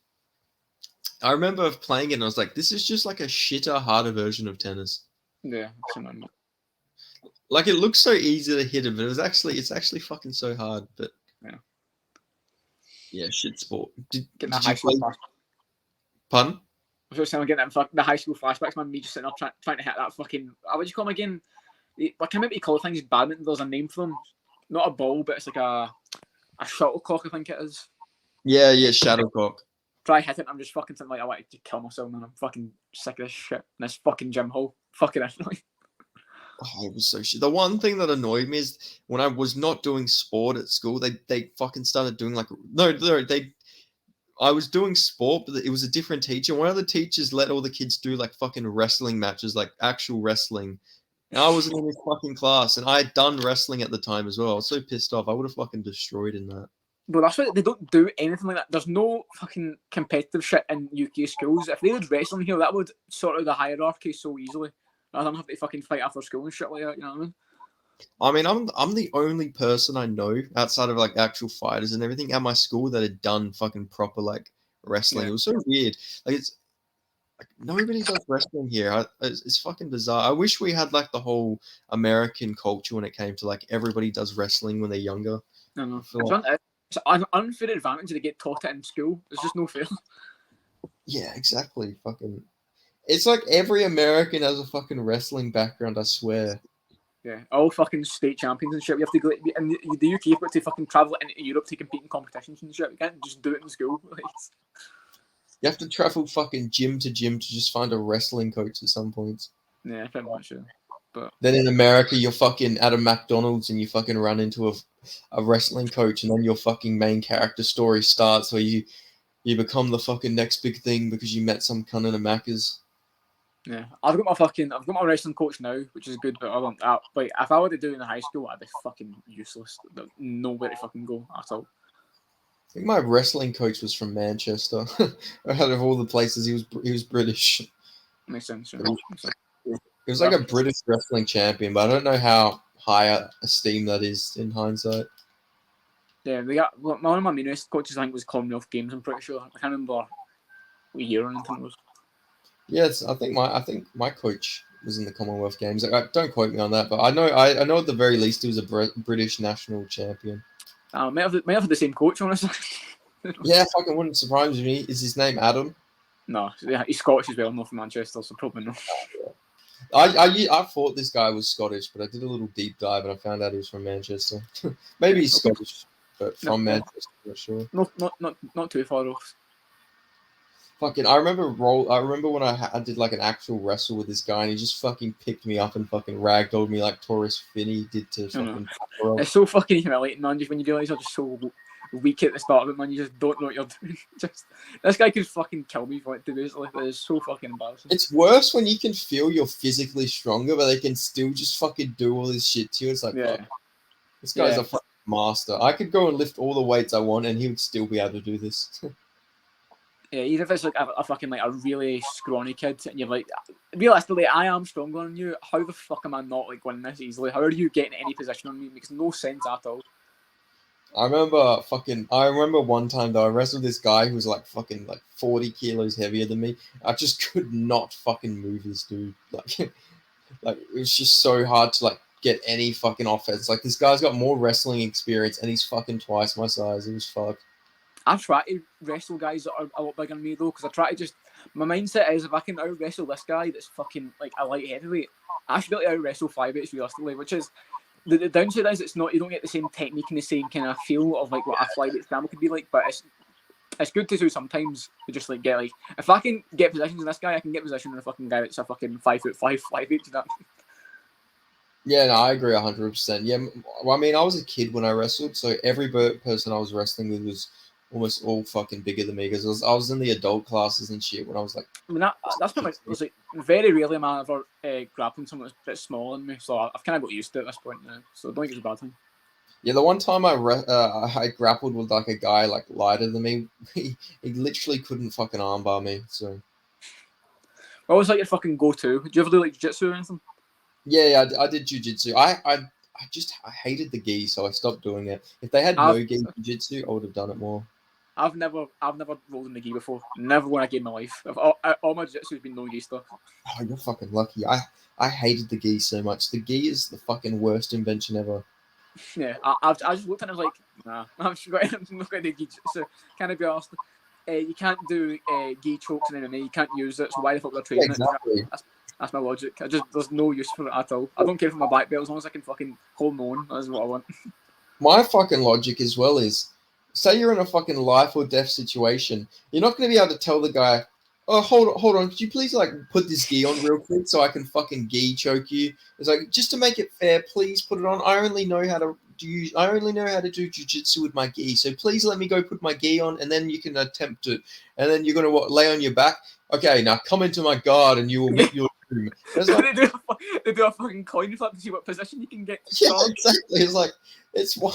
I remember playing it and I was like, this is just like a shitter, harder version of tennis. Yeah, it's like, it looks so easy to hit it, but it's actually fucking so hard. But yeah, shit sport. Did you play? Pardon? I was just saying, getting the high school flashbacks, man. Me just sitting up trying to hit that fucking. What do you call them again? I can't remember what you call things. Badminton. There's a name for them. Not a ball, but it's like a shuttlecock. I think it is. Yeah, shuttlecock. Try hit it. I'm just fucking something like I wanted to kill myself, man. I'm fucking sick of this shit. And this fucking gym hall. Fucking annoying. Oh, it was so shit. The one thing that annoyed me is when I was not doing sport at school, they fucking started doing like I was doing sport, but it was a different teacher. One of the teachers let all the kids do like fucking wrestling matches, like actual wrestling. And I wasn't in his fucking class, and I had done wrestling at the time as well. I was so pissed off. I would have fucking destroyed in that. But that's why they don't do anything like that. There's no fucking competitive shit in UK schools. If they did wrestling here, that would sort out the hierarchy so easily. I don't have to fucking fight after school and shit like that. You know what I mean? I mean, I'm the only person I know outside of like actual fighters and everything at my school that had done fucking proper like wrestling. Yeah. It was so weird. Like it's like nobody does wrestling here. It's fucking bizarre. I wish we had like the whole American culture when it came to like everybody does wrestling when they're younger. I know. It's an unfair advantage to get taught it in school. There's just no fair. Yeah, exactly. Fucking. It's like every American has a fucking wrestling background, I swear. Yeah, all fucking state champions and shit. We have to go in the UK. You've got to fucking travel into Europe to compete in competitions and shit. You can't just do it in school. You have to travel fucking gym to just find a wrestling coach at some points. Yeah, pretty much. Yeah. But then in America, you're fucking at a McDonald's and you fucking run into a wrestling coach, and then your fucking main character story starts where you become the fucking next big thing because you met some cunt in a Macca's. Yeah, I've got my wrestling coach now, which is good, but I want that. Like, if I were to do it in high school, I'd be fucking useless. There's nowhere to fucking go at all. I think my wrestling coach was from Manchester. Out of all the places, he was British. Makes sense. Yeah. He was like a British wrestling champion, but I don't know how high esteem that is in hindsight. Yeah, one of my main wrestling coaches, I think, was Commonwealth Games. I'm pretty sure. I can't remember what year or anything it was. Yes, I think my coach was in the Commonwealth Games. Don't quote me on that, but I know at the very least he was a British national champion. May have had the same coach, honestly. Yeah, fucking wouldn't surprise me. Is his name Adam? No, yeah, he's Scottish as well, not from Manchester, so probably not. I thought this guy was Scottish, but I did a little deep dive and I found out he was from Manchester. Maybe he's Okay. Scottish, but from Manchester, not sure. Not too far off. Fucking, I remember when I did like an actual wrestle with this guy, and he just fucking picked me up and fucking ragdolled me like Taurus Finney did to I know. fucking. It's so fucking humiliating, man. Just when you realise you're just so weak at the start of it, man. You just don't know what you're doing. Just this guy could fucking kill me for it. To basically, it is so fucking embarrassing. It's worse when you can feel you're physically stronger, but they can still just fucking do all this shit to you. It's like, Yeah. fuck, this guy's Yeah. a fucking master. I could go and lift all the weights I want, and he would still be able to do this. Yeah, even if it's like a fucking like a really scrawny kid, and you're like, realistically, I am stronger than you. How the fuck am I not like winning this easily? How are you getting any position on me? It makes no sense at all. I remember one time though, I wrestled this guy who was like fucking like 40 kilos heavier than me. I just could not fucking move this dude. Like, like it was just so hard to like get any fucking offense. Like this guy's got more wrestling experience and he's fucking twice my size. It was fucked. I've tried to wrestle guys that are a lot bigger than me though, because I try to just. My mindset is if I can out wrestle this guy that's fucking like a light heavyweight, I should be able to out wrestle flyweights realistically, which is. The downside is it's not, you don't get the same technique and the same kind of feel of like what a flyweight scramble could be like, but it's good to do sometimes to just like get like, if I can get positions in this guy, I can get position in a fucking guy that's a fucking 5'5" flyweight. You know? Yeah, no, I agree 100%. Yeah, well, I mean, I was a kid when I wrestled, so every person I was wrestling with was almost all fucking bigger than me because I was in the adult classes and shit when I was like. I mean that's pretty much. There's like very rarely am I ever grappling someone that's a bit smaller than me, so I've kind of got used to it at this point now. So I don't think it's a bad thing. Yeah, the one time I grappled with like a guy like lighter than me, he literally couldn't fucking armbar me. So What was like your fucking go-to? Do you ever do like jiu-jitsu or anything? yeah, I did jujitsu. I hated the gi, so I stopped doing it. If they had no I've gi jujitsu, I would have done it more. I've never rolled in the gi before. Never won a gi in my life. All my jiu-jitsu has been no gi stuff. Oh, you're fucking lucky. I hated the gi so much. The gi is the fucking worst invention ever. Yeah, I just looked at it and I was like, nah, I'm not going to do jiu-jitsu. Can I be honest? You can't do gi chokes in MMA. You can't use it. So why the fuck they're Yeah, training exactly. it? That's my logic. There's no use for it at all. I don't care for my black belt as long as I can fucking hold my own. That's what I want. My fucking logic as well is, say you're in a fucking life or death situation, you're not going to be able to tell the guy, oh, hold on, could you please like put this gi on real quick so I can fucking gi choke you? It's like, just to make it fair, please put it on. I only know how to do jujitsu with my gi, so please let me go put my gi on, and then you can attempt it. And then you're going to lay on your back. Okay, now come into my guard, and you will meet your doom. Like, they do a fucking coin flip to see what position you can get. yeah, exactly. It's like, it's why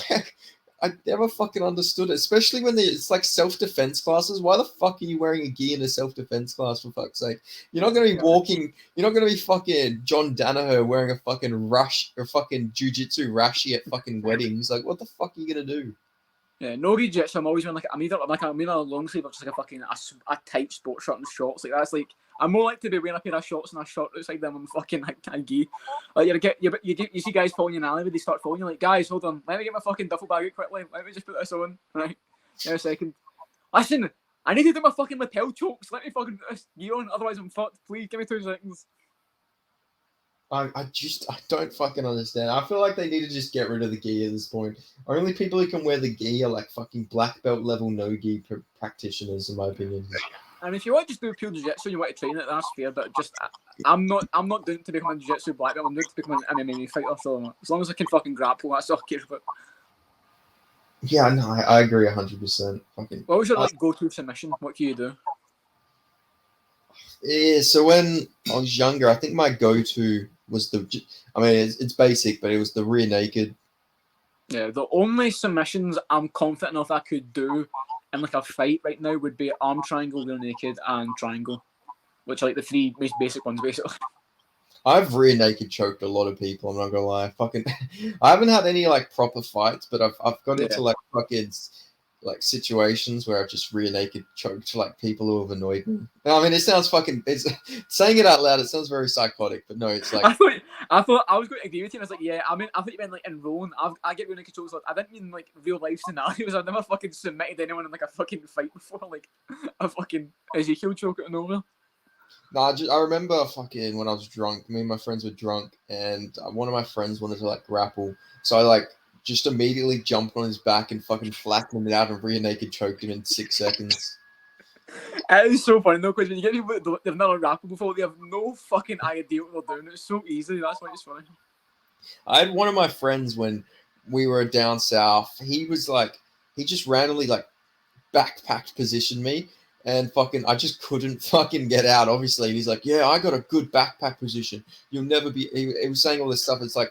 I never fucking understood it, especially when it's like self-defense classes. Why the fuck are you wearing a gi in a self-defense class, for fuck's sake? You're not going to be walking, you're not going to be fucking John Danaher wearing a fucking fucking jujitsu rashi at fucking weddings. Like, what the fuck are you going to do? Yeah, no jiu-jitsu. I'm always wearing like I'm either a long sleeve or just like a fucking a tight sports shirt and shorts. Like that's like I'm more like to be wearing a pair of shorts and a shirt outside them and fucking like a gi. Like you see guys following you in an alleyway, they start following you like, guys, hold on, let me get my fucking duffel bag out quickly. Let me just put this on. Right, in a second. Listen, I need to do my fucking lapel chokes. Let me fucking put this gi on, otherwise I'm fucked. Please give me 2 seconds. I don't fucking understand. I feel like they need to just get rid of the gi at this point. Only people who can wear the gi are like fucking black belt level no gi practitioners, in my opinion. And if you want to just do pure jiu-jitsu and you want to train it, that's fair. But just I'm not doing it to become a jiu-jitsu black belt. I'm doing it to become an MMA fighter. So as long as I can fucking grapple, that's all I care about. Yeah, no, I agree 100%. Fucking. What was your like go-to submission? What can you do? Yeah, so when I was younger, I think my go-to was I mean, it's basic, but it was the rear naked. Yeah, the only submissions I'm confident enough I could do in like a fight right now would be arm triangle, rear naked, and triangle, which are like the 3 most basic ones, basically. I've rear naked choked a lot of people. I'm not gonna lie. Fucking, I haven't had any like proper fights, but I've got into like fucking like situations where I've just rear naked choked like people who have annoyed me. I mean, it sounds fucking. It's saying it out loud. It sounds very psychotic, but no, it's like. I thought I was going to agree with you. I was like, yeah. I mean, I thought you meant like in rolling. I get rear naked chokes. I didn't mean like real life scenarios. I've never fucking submitted anyone in like a fucking fight before. Like a fucking Ezekiel choke out of nowhere. Nah, I remember fucking when I was drunk. Me and my friends were drunk, and one of my friends wanted to like grapple, so I like just immediately jumped on his back and fucking flattened him out and rear naked choked him in 6 seconds. It is so funny though, because when you get people that they've never grappled before, they have no fucking idea what they're doing. It's so easy. That's why it's funny. I had one of my friends when we were down south. He was like, he just randomly like backpacked positioned me, and fucking I just couldn't fucking get out. Obviously, and he's like, "Yeah, I got a good backpack position. You'll never be." He was saying all this stuff. It's like,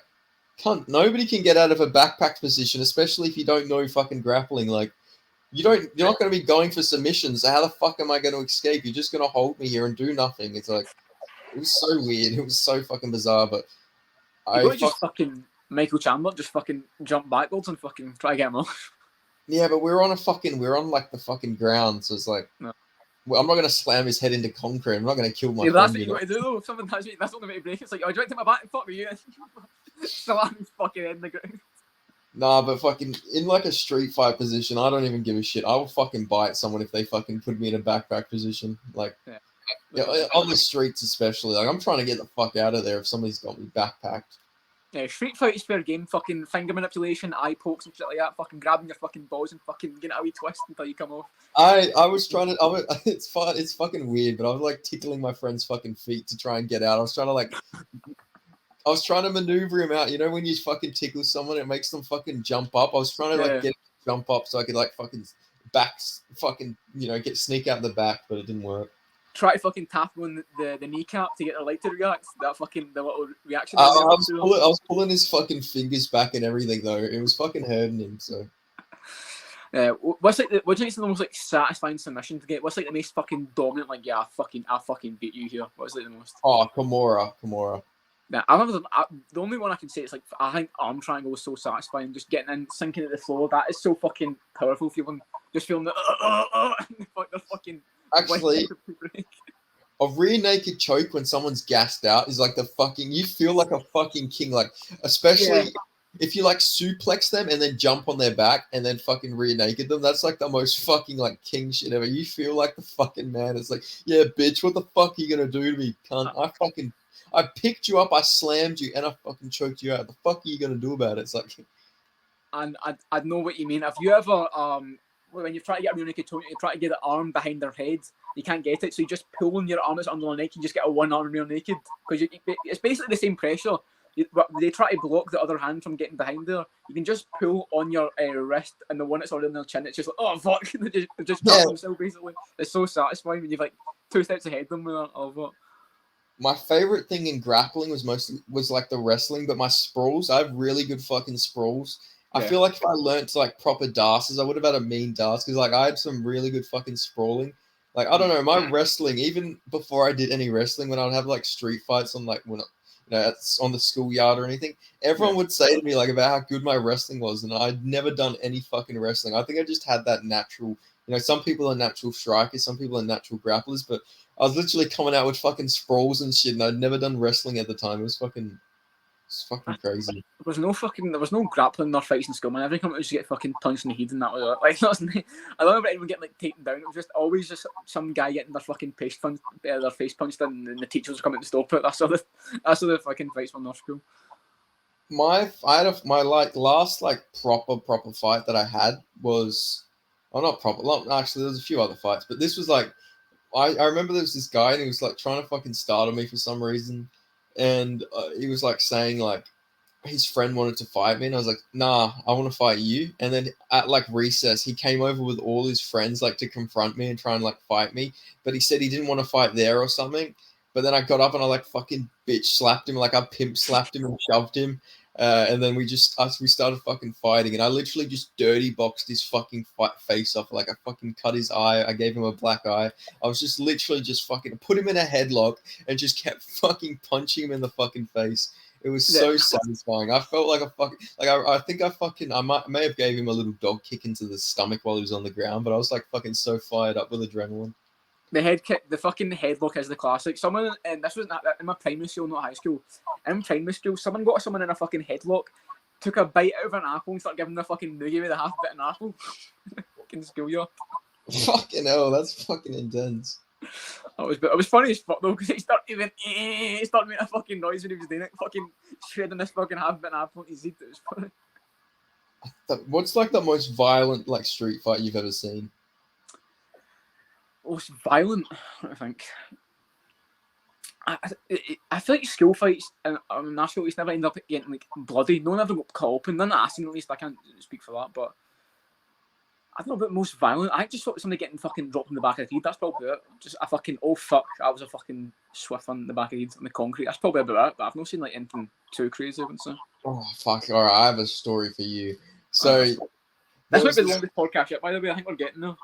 cunt, nobody can get out of a backpack position, especially if you don't know fucking grappling. Like, you're not going to be going for submissions. So how the fuck am I going to escape? You're just going to hold me here and do nothing. It's like, it was so weird. It was so fucking bizarre. But You got to just fucking Michael Chandler, just fucking jump backwards and fucking try to get him off. Yeah, but we're on like the fucking ground, so it's like, No. well, I'm not going to slam his head into concrete. I'm not going to kill my Yeah, friend. that's what you got to do though. If someone has you, that's the only way to break it. It's like, oh, do you want to take my back and fuck with you? Slam his fucking head in the ground. Nah, but fucking in like a street fight position, I don't even give a shit. I will fucking bite someone if they fucking put me in a backpack position. Like, yeah, on the streets especially. Like, I'm trying to get the fuck out of there if somebody's got me backpacked. Yeah, street fight is fair game. Fucking finger manipulation, eye pokes and shit like that. Fucking grabbing your fucking balls and fucking getting a wee twist until you come off. I was trying to. It's fun. It's fucking weird, but I was like tickling my friend's fucking feet to try and get out. I was trying to maneuver him out. You know when you fucking tickle someone, it makes them fucking jump up. I was trying to like get him to jump up so I could like fucking get sneak out the back, but it didn't work. Try to fucking tap on the kneecap to get the light to react. That fucking the little reaction. I was pulling his fucking fingers back and everything though. It was fucking hurting him. So. What's like what do you think is the most like satisfying submission to get? What's like the most fucking dominant? Like, yeah, I fucking beat you here. What's like the most? Oh, Kimura. Yeah, the only one I can say is like I think arm triangle was so satisfying. Just getting in, sinking at the floor. That is so fucking powerful. Feeling the fucking. Actually, a rear naked choke when someone's gassed out is like the fucking. You feel like a fucking king. Like especially. If you like suplex them and then jump on their back and then fucking rear naked them, that's like the most fucking like king shit ever. You feel like the fucking man. It's like, yeah, bitch, what the fuck are you gonna do to me, cunt? I picked you up, I slammed you, and I fucking choked you out. The fuck are you gonna do about it? It's like, and I know what you mean. Have you ever when you try to get a rear naked choke, you try to get the arm behind their head, you can't get it, so you just pull on your arm that's under their neck, you just get a one arm rear naked because it's basically the same pressure. They try to block the other hand from getting behind there. You can just pull on your wrist, and the one that's already on their chin, it's just like, oh fuck, they just grab themselves basically. It's so satisfying when you've like 2 steps ahead of them with that. My favorite thing in grappling was like the wrestling, but my sprawls. I have really good fucking sprawls. I feel like if I learnt to like proper dasses, I would have had a mean dance because like I had some really good fucking sprawling. Like I don't know, my wrestling, even before I did any wrestling, when I'd have like street fights on like on the schoolyard or anything, everyone would say to me like about how good my wrestling was, and I'd never done any fucking wrestling. I think I just had that natural. Some people are natural strikers, some people are natural grapplers, but I was literally coming out with fucking sprawls and shit, and I'd never done wrestling at the time. It was fucking crazy. There was no grappling nor fights in school, man. Every time it was just get fucking punched in the head and that was it. Like, I don't remember anyone getting like taken down. It was just always just some guy getting their fucking face punched and the teachers were coming to stop it. That's all the fucking fights from our school. My like last like proper fight that I had was, not proper. Actually, there's a few other fights, but this was like, I remember there was this guy and he was like trying to fucking startle me for some reason, and he was like saying like his friend wanted to fight me, and I was like, nah, I want to fight you. And then at like recess, he came over with all his friends like to confront me and try and like fight me, but he said he didn't want to fight there or something. But then I got up and I like fucking bitch slapped him, like I pimp slapped him and shoved him. And then we started fucking fighting, and I literally just dirty boxed his fucking face off. Like I fucking cut his eye. I gave him a black eye. I was just literally just fucking put him in a headlock and just kept fucking punching him in the fucking face. It was so satisfying. I felt like a fucking I think I may have gave him a little dog kick into the stomach while he was on the ground, but I was like fucking so fired up with adrenaline. The head kick, the fucking headlock is the classic. Someone, and this was in my primary school, not high school. In primary school, someone got someone in a fucking headlock, took a bite out of an apple and started giving them a fucking noogie with a half-bitten apple. Fucking schoolyard. Fucking hell, that's fucking intense. It was funny as fuck though, because he started making a fucking noise when he was doing it, fucking shredding this fucking half bit apple. He said it was funny. What's like the most violent like street fight you've ever seen? Most violent, I think. I feel like skill fights and national fights never end up getting like bloody. No one ever got cut open. None I've seen, at least. I can't speak for that, but I don't know about most violent. I just thought somebody getting fucking dropped in the back of the head. That's probably it. Just a fucking oh fuck. I was a fucking swift on the back of the head on the concrete. That's probably about it. But I've not seen like anything too crazy. I would say. Oh fuck! All right, I have a story for you. So this might be the longest podcast yet. By the way, I think we're getting there.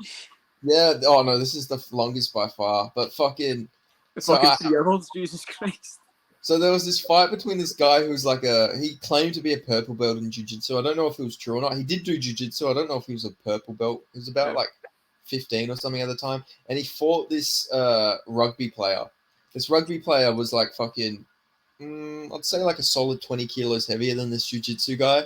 Yeah. Oh no, this is the longest by far. But fucking. The fucking 3-year-olds, Jesus Christ. So there was this fight between this guy who's like he claimed to be a purple belt in jiu-jitsu. I don't know if it was true or not. He did do jiu-jitsu. I don't know if he was a purple belt. He was about like 15 or something at the time. And he fought this rugby player. This rugby player was like fucking, I'd say like a solid 20 kilos heavier than this jiu-jitsu guy.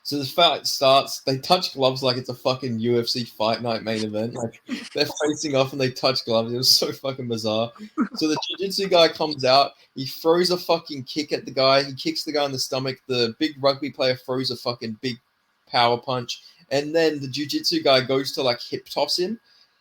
So the fight starts, they touch gloves like it's a fucking UFC fight night main event. Like they're facing off and they touch gloves. It was so fucking bizarre. So the jiu-jitsu guy comes out, he throws a fucking kick at the guy, he kicks the guy in the stomach, the big rugby player throws a fucking big power punch, and then the jiu-jitsu guy goes to like hip toss him.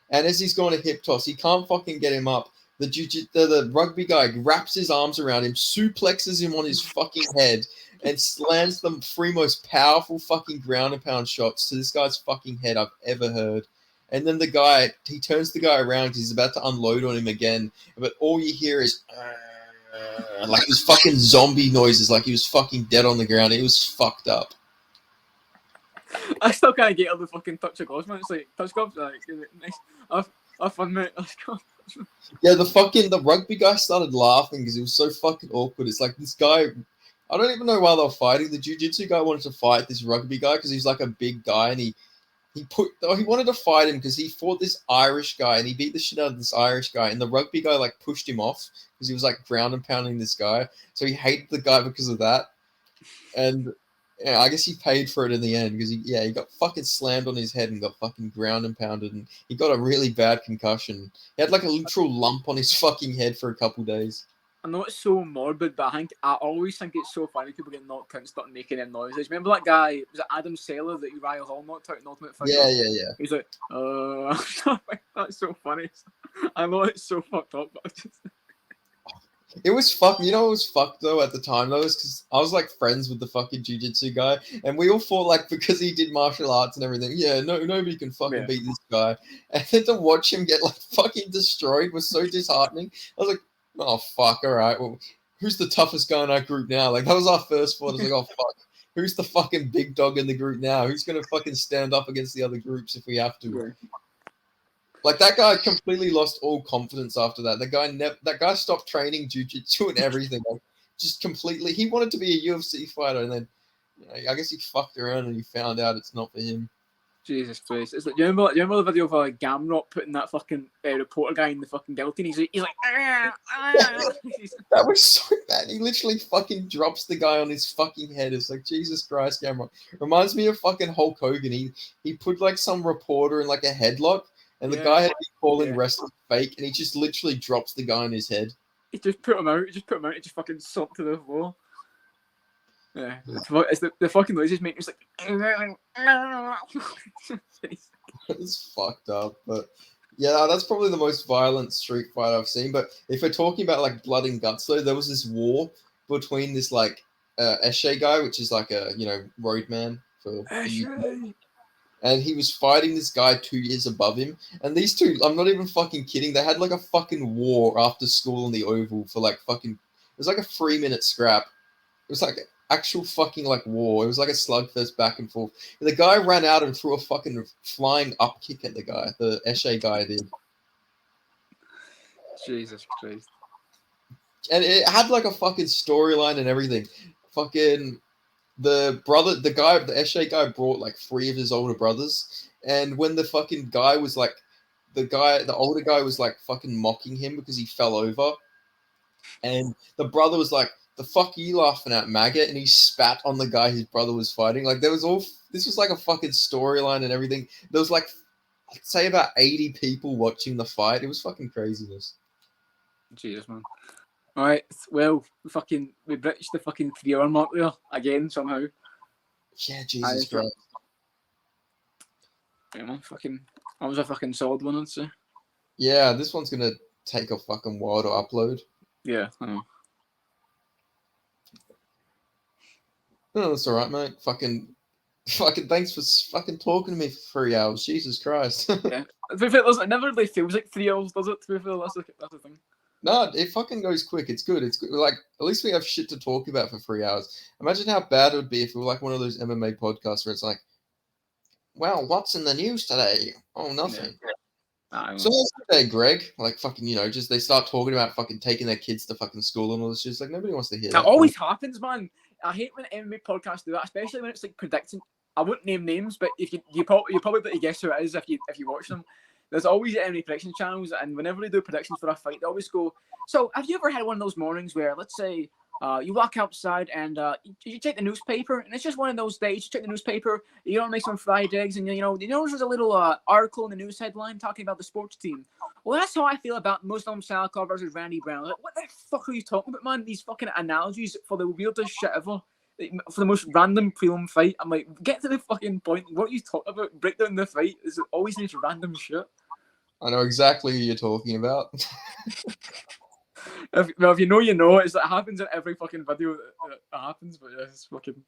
And as he's going to hip toss, he can't fucking get him up. The rugby guy wraps his arms around him, suplexes him on his fucking head, and slams the three most powerful fucking ground and pound shots to this guy's fucking head I've ever heard. And then he turns the guy around because he's about to unload on him again. But all you hear is like these fucking zombie noises, like he was fucking dead on the ground. It was fucked up. I still can't get all the fucking touch of gloves, man. It's like, touch gloves, like, nice. Have fun, mate. Let's go. Yeah, the rugby guy started laughing because it was so fucking awkward. It's like this guy, I don't even know why they were fighting. The jiu-jitsu guy wanted to fight this rugby guy because he's like a big guy, and he wanted to fight him because he fought this Irish guy and he beat the shit out of this Irish guy, and the rugby guy like pushed him off because he was like ground and pounding this guy. So he hated the guy because of that. And yeah, I guess he paid for it in the end because he got fucking slammed on his head and got fucking ground and pounded, and he got a really bad concussion. He had like a literal lump on his fucking head for a couple days. I know it's so morbid, but I always think it's so funny people get knocked out and start making them noises. Remember that guy, was it Adam Saylor that Uriah Hall knocked out in Ultimate Fighter? Yeah. He's like, that's so funny. I know it's so fucked up, but it was fucked. You know, it was fucked though at the time though, because I was like friends with the fucking jiu-jitsu guy, and we all thought like because he did martial arts and everything, nobody can fucking beat this guy. And then to watch him get like fucking destroyed was so disheartening. I was like, oh fuck, all right, well, who's the toughest guy in our group now? Like that was our first thought. I was like, oh fuck, who's the fucking big dog in the group now? Who's gonna fucking stand up against the other groups if we have to? Yeah. Like that guy completely lost all confidence after that. That guy stopped training jiu-jitsu and everything. Like, just completely. He wanted to be a UFC fighter, and then I guess he fucked around and he found out it's not for him. Jesus Christ! It's like, do you remember the video of Gamrot putting that fucking reporter guy in the fucking guillotine? He's like that was so bad. He literally fucking drops the guy on his fucking head. It's like, Jesus Christ, Gamrot. Reminds me of fucking Hulk Hogan. He put like some reporter in like a headlock, and the guy had been calling wrestling fake, and he just literally drops the guy on his head. He just put him out. He just fucking sunk to the floor. Yeah, it's the fucking noises make me just like. It's fucked up, but yeah, that's probably the most violent street fight I've seen. But if we're talking about like blood and guts, though, there was this war between this like Eshe guy, which is like a roadman for and he was fighting this guy 2 years above him. And these two, I'm not even fucking kidding, they had like a fucking war after school in the Oval for like fucking. It was like a 3-minute scrap. It was like actual fucking like war. It was like a slugfest back and forth. And the guy ran out and threw a fucking flying up kick at the guy. The Eshe guy did. Jesus Christ. And it had like a fucking storyline and everything. Fucking the Eshe guy brought like 3 of his older brothers. And when the fucking guy was like, the older guy was like fucking mocking him because he fell over. And the brother was like, the fuck are you laughing at, maggot? And he spat on the guy his brother was fighting. Like this was like a fucking storyline and everything. There was like I'd say about 80 people watching the fight. It was fucking craziness. Jesus, man. All right, well, we breached the fucking 3 hour mark there again somehow. Yeah, Jesus Christ. Yeah, man, that was a fucking solid one, I'd say. Yeah, this one's gonna take a fucking while to upload. Yeah, I know. No, that's alright, mate. Fucking thanks for fucking talking to me for 3 hours. Jesus Christ. Yeah. To be fair, it never really feels like 3 hours, does it? To be fair, that's the thing. No, it fucking goes quick. It's good. It's good. Like, at least we have shit to talk about for 3 hours. Imagine how bad it would be if we were like one of those MMA podcasts where it's like, well, what's in the news today? Oh, nothing. Yeah. So what's today, Greg? Like, fucking, just they start talking about fucking taking their kids to fucking school and all this shit. It's like, nobody wants to hear that. That always happens, man. I hate when MMA podcasts do that, especially when it's like predicting. I wouldn't name names, but if you probably be able to guess who it is if you watch them. There's always MMA prediction channels, and whenever they do predictions for a fight, they always go, so have you ever had one of those mornings where, let's say, you walk outside and you check the newspaper, and it's just one of those days, you check the newspaper, you don't make some fried eggs, and you know there's a little article in the news headline talking about the sports team. Well, that's how I feel about Muslim Salakov versus Randy Brown. Like, what the fuck are you talking about, man? These fucking analogies for the weirdest shit ever. For the most random prelim fight, I'm like, get to the fucking point. What are you talking about? Break down the fight. It's always this random shit. I know exactly who you're talking about. If you know, you know. It happens in every fucking video that happens, but yeah, it's fucking...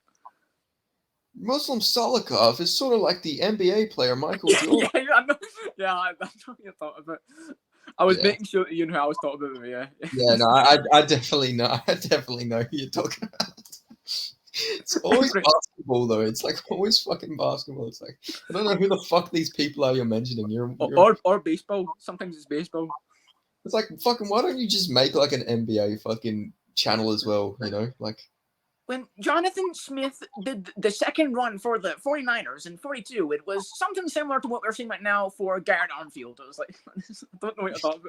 Muslim Solikov is sort of like the NBA player Michael Jordan. Yeah, I know. Yeah, that's what you're talking about. I was making sure that you knew who I was talking about, yeah. Yeah, no, I definitely know. I definitely know who you're talking about. It's always basketball, though. It's like always fucking basketball. It's like, I don't know who the fuck these people are you're mentioning. Or baseball. Sometimes it's baseball. It's like, fucking, why don't you just make like an NBA fucking channel as well, Like, when Jonathan Smith did the second run for the 49ers in 42, it was something similar to what we're seeing right now for Garrett Armfield. I was like, I don't know what you're talking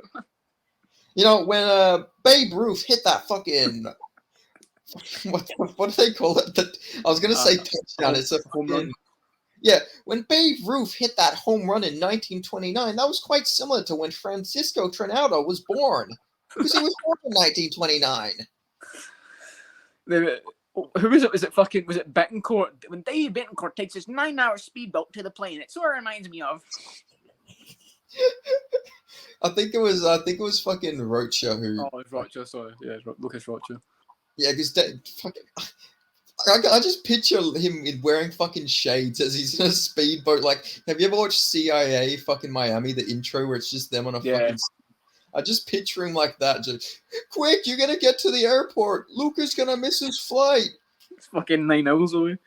about. When Babe Ruth hit that fucking... what do they call it? I was going to say touchdown. It's a home run. Yeah, when Babe Ruth hit that home run in 1929, that was quite similar to when Francisco Trinaldo was born, because he was born in 1929. Who was it? Was it Betancourt? When Dave Betancourt takes his 9-hour speedboat to the plane, it sort of reminds me of. I think it was fucking Rocha who. Oh, it's Rocha. Sorry, yeah, Lucas Rocha. Yeah, because I just picture him wearing fucking shades as he's in a speedboat. Like, have you ever watched CIA fucking Miami, the intro where it's just them on a fucking... I just picture him like that. Just, quick, you're going to get to the airport. Luca's going to miss his flight. It's fucking 9 hours away.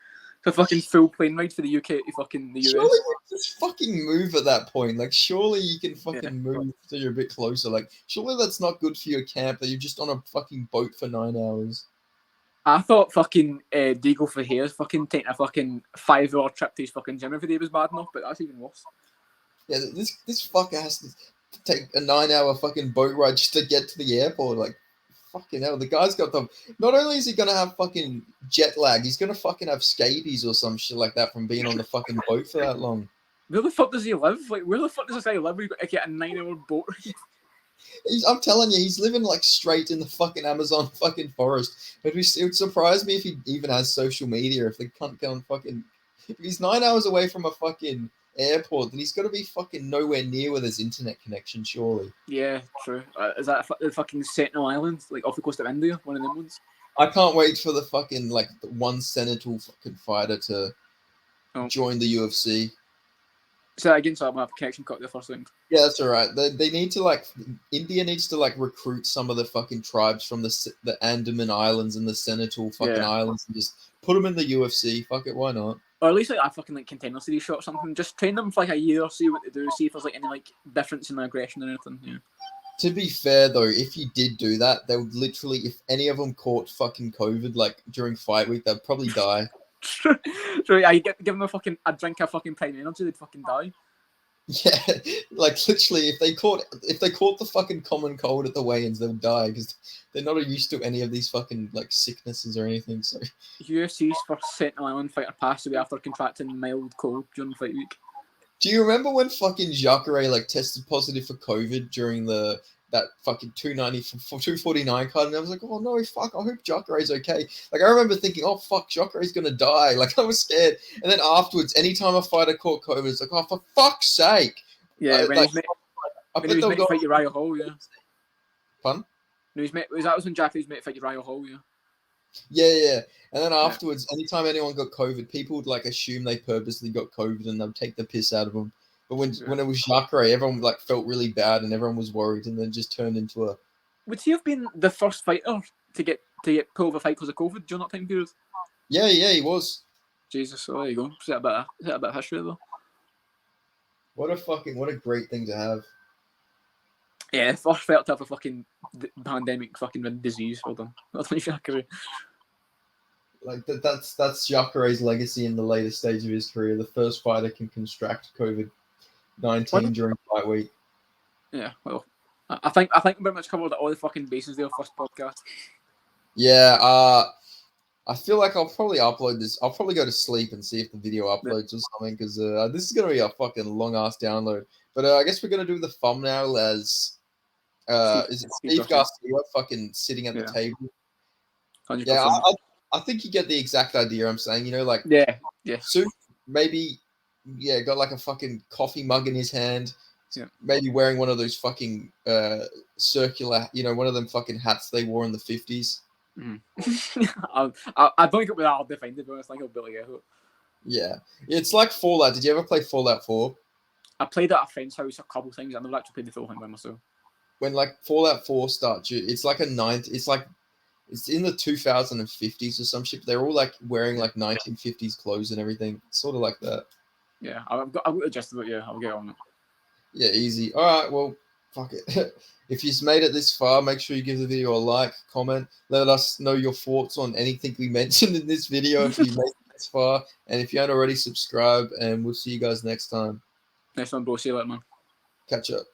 It's a fucking full plane ride for the UK to fucking the US. Surely you just fucking move at that point. Like, surely you can fucking move so you're a bit closer. Like, surely that's not good for your camp that you're just on a fucking boat for 9 hours. I thought fucking Diego Ferreira's fucking taking a fucking 5-hour trip to his fucking gym every day was bad enough, but that's even worse. Yeah, this fucker has to take a 9-hour fucking boat ride just to get to the airport. Like, fucking hell, the guy's got the... Not only is he gonna have fucking jet lag, he's gonna fucking have scabies or some shit like that from being on the fucking boat for that long. Where the fuck does he live? Like, where the fuck does this guy live? We've got to get a 9-hour boat ride. I'm telling you, he's living like straight in the fucking Amazon fucking forest. It would surprise me if he even has social media. If the cunt can fucking... If he's 9 hours away from a fucking airport, then he's got to be fucking nowhere near with his internet connection, surely. Yeah, true. Is that the fucking Sentinel Island, like off the coast of India? One of them ones? I can't wait for the fucking, like, one Sentinel fucking fighter to join the UFC. So again, so I have connection cut the first thing. Yeah, that's all right. They need to, like, India needs to, like, recruit some of the fucking tribes from the Andaman Islands and the Sentinel fucking islands and just put them in the UFC. Fuck it, why not? Or at least like a fucking like contender series shot or something. Just train them for like a year, see what they do, see if there's like any like difference in aggression or anything. Yeah. To be fair though, if you did do that, they would literally, if any of them caught fucking COVID like during fight week, they'd probably die. So yeah, you give them a drink of fucking prime energy, they'd fucking die. Yeah, like literally, if they caught the fucking common cold at the weigh-ins, they would die because they're not used to any of these fucking like sicknesses or anything. So UFC's first Sentinel Island fighter passed away after contracting mild cold during fight week. Do you remember when fucking Jacare like tested positive for COVID during that fucking 249 card? And I was like, oh no, fuck, I hope Jacare's okay. Like I remember thinking, oh fuck, Jacare's gonna die. Like I was scared. And then afterwards, anytime a fighter caught COVID, it's like, oh for fuck's sake. Yeah, when Like, I he bet was they'll meant to go. fight Uriah Hall, yeah. Fun? No, that was when Jackie was meant to fight Uriah Hall, yeah. Yeah. And then Yeah. afterwards, anytime anyone got COVID, people would like assume they purposely got COVID and they'd take the piss out of them. But when it was Jacare, everyone like felt really bad and everyone was worried, and then just turned into a. Would he have been the first fighter to get pulled of a fight because of COVID during that time period? Yeah, he was. Jesus, so there you go. Is that a bit of history though? What a great thing to have. Yeah, first fighter to have a fucking pandemic fucking disease. Well done. Well done, Jacare. Like that's Jacare's legacy in the later stage of his career. The first fighter can contract COVID-19 during fight week. Yeah, well, I think we pretty much covered all the fucking bases there first podcast. Yeah, I feel like I'll probably upload this. I'll probably go to sleep and see if the video uploads or something, because this is gonna be a fucking long ass download. But I guess we're gonna do the thumbnail as is it Steve Garcia fucking sitting at the table? 100%. Yeah, I think you get the exact idea I'm saying. You know, like suit, maybe, got like a fucking coffee mug in his hand. Yeah. Maybe wearing one of those fucking circular, one of them fucking hats they wore in the 50s. Mm. I don't think it'll be that hard to find, to be honest. I think it'll be like Yeah, it's like Fallout. Did you ever play Fallout 4? I played at a friend's house a couple of times. I've never actually played the full thing by myself. When like Fallout 4 starts, it's like it's in the 2050s or some shit. They're all like wearing like 1950s clothes and everything. It's sort of like that. Yeah, I've got the gist of it. Yeah, I'll get on it. Yeah, easy. All right, well, fuck it. If you've made it this far, make sure you give the video a like, comment. Let us know your thoughts on anything we mentioned in this video if you've made it this far. And if you haven't already, subscribe, and we'll see you guys next time. Next one, bro. See you later, man. Catch up.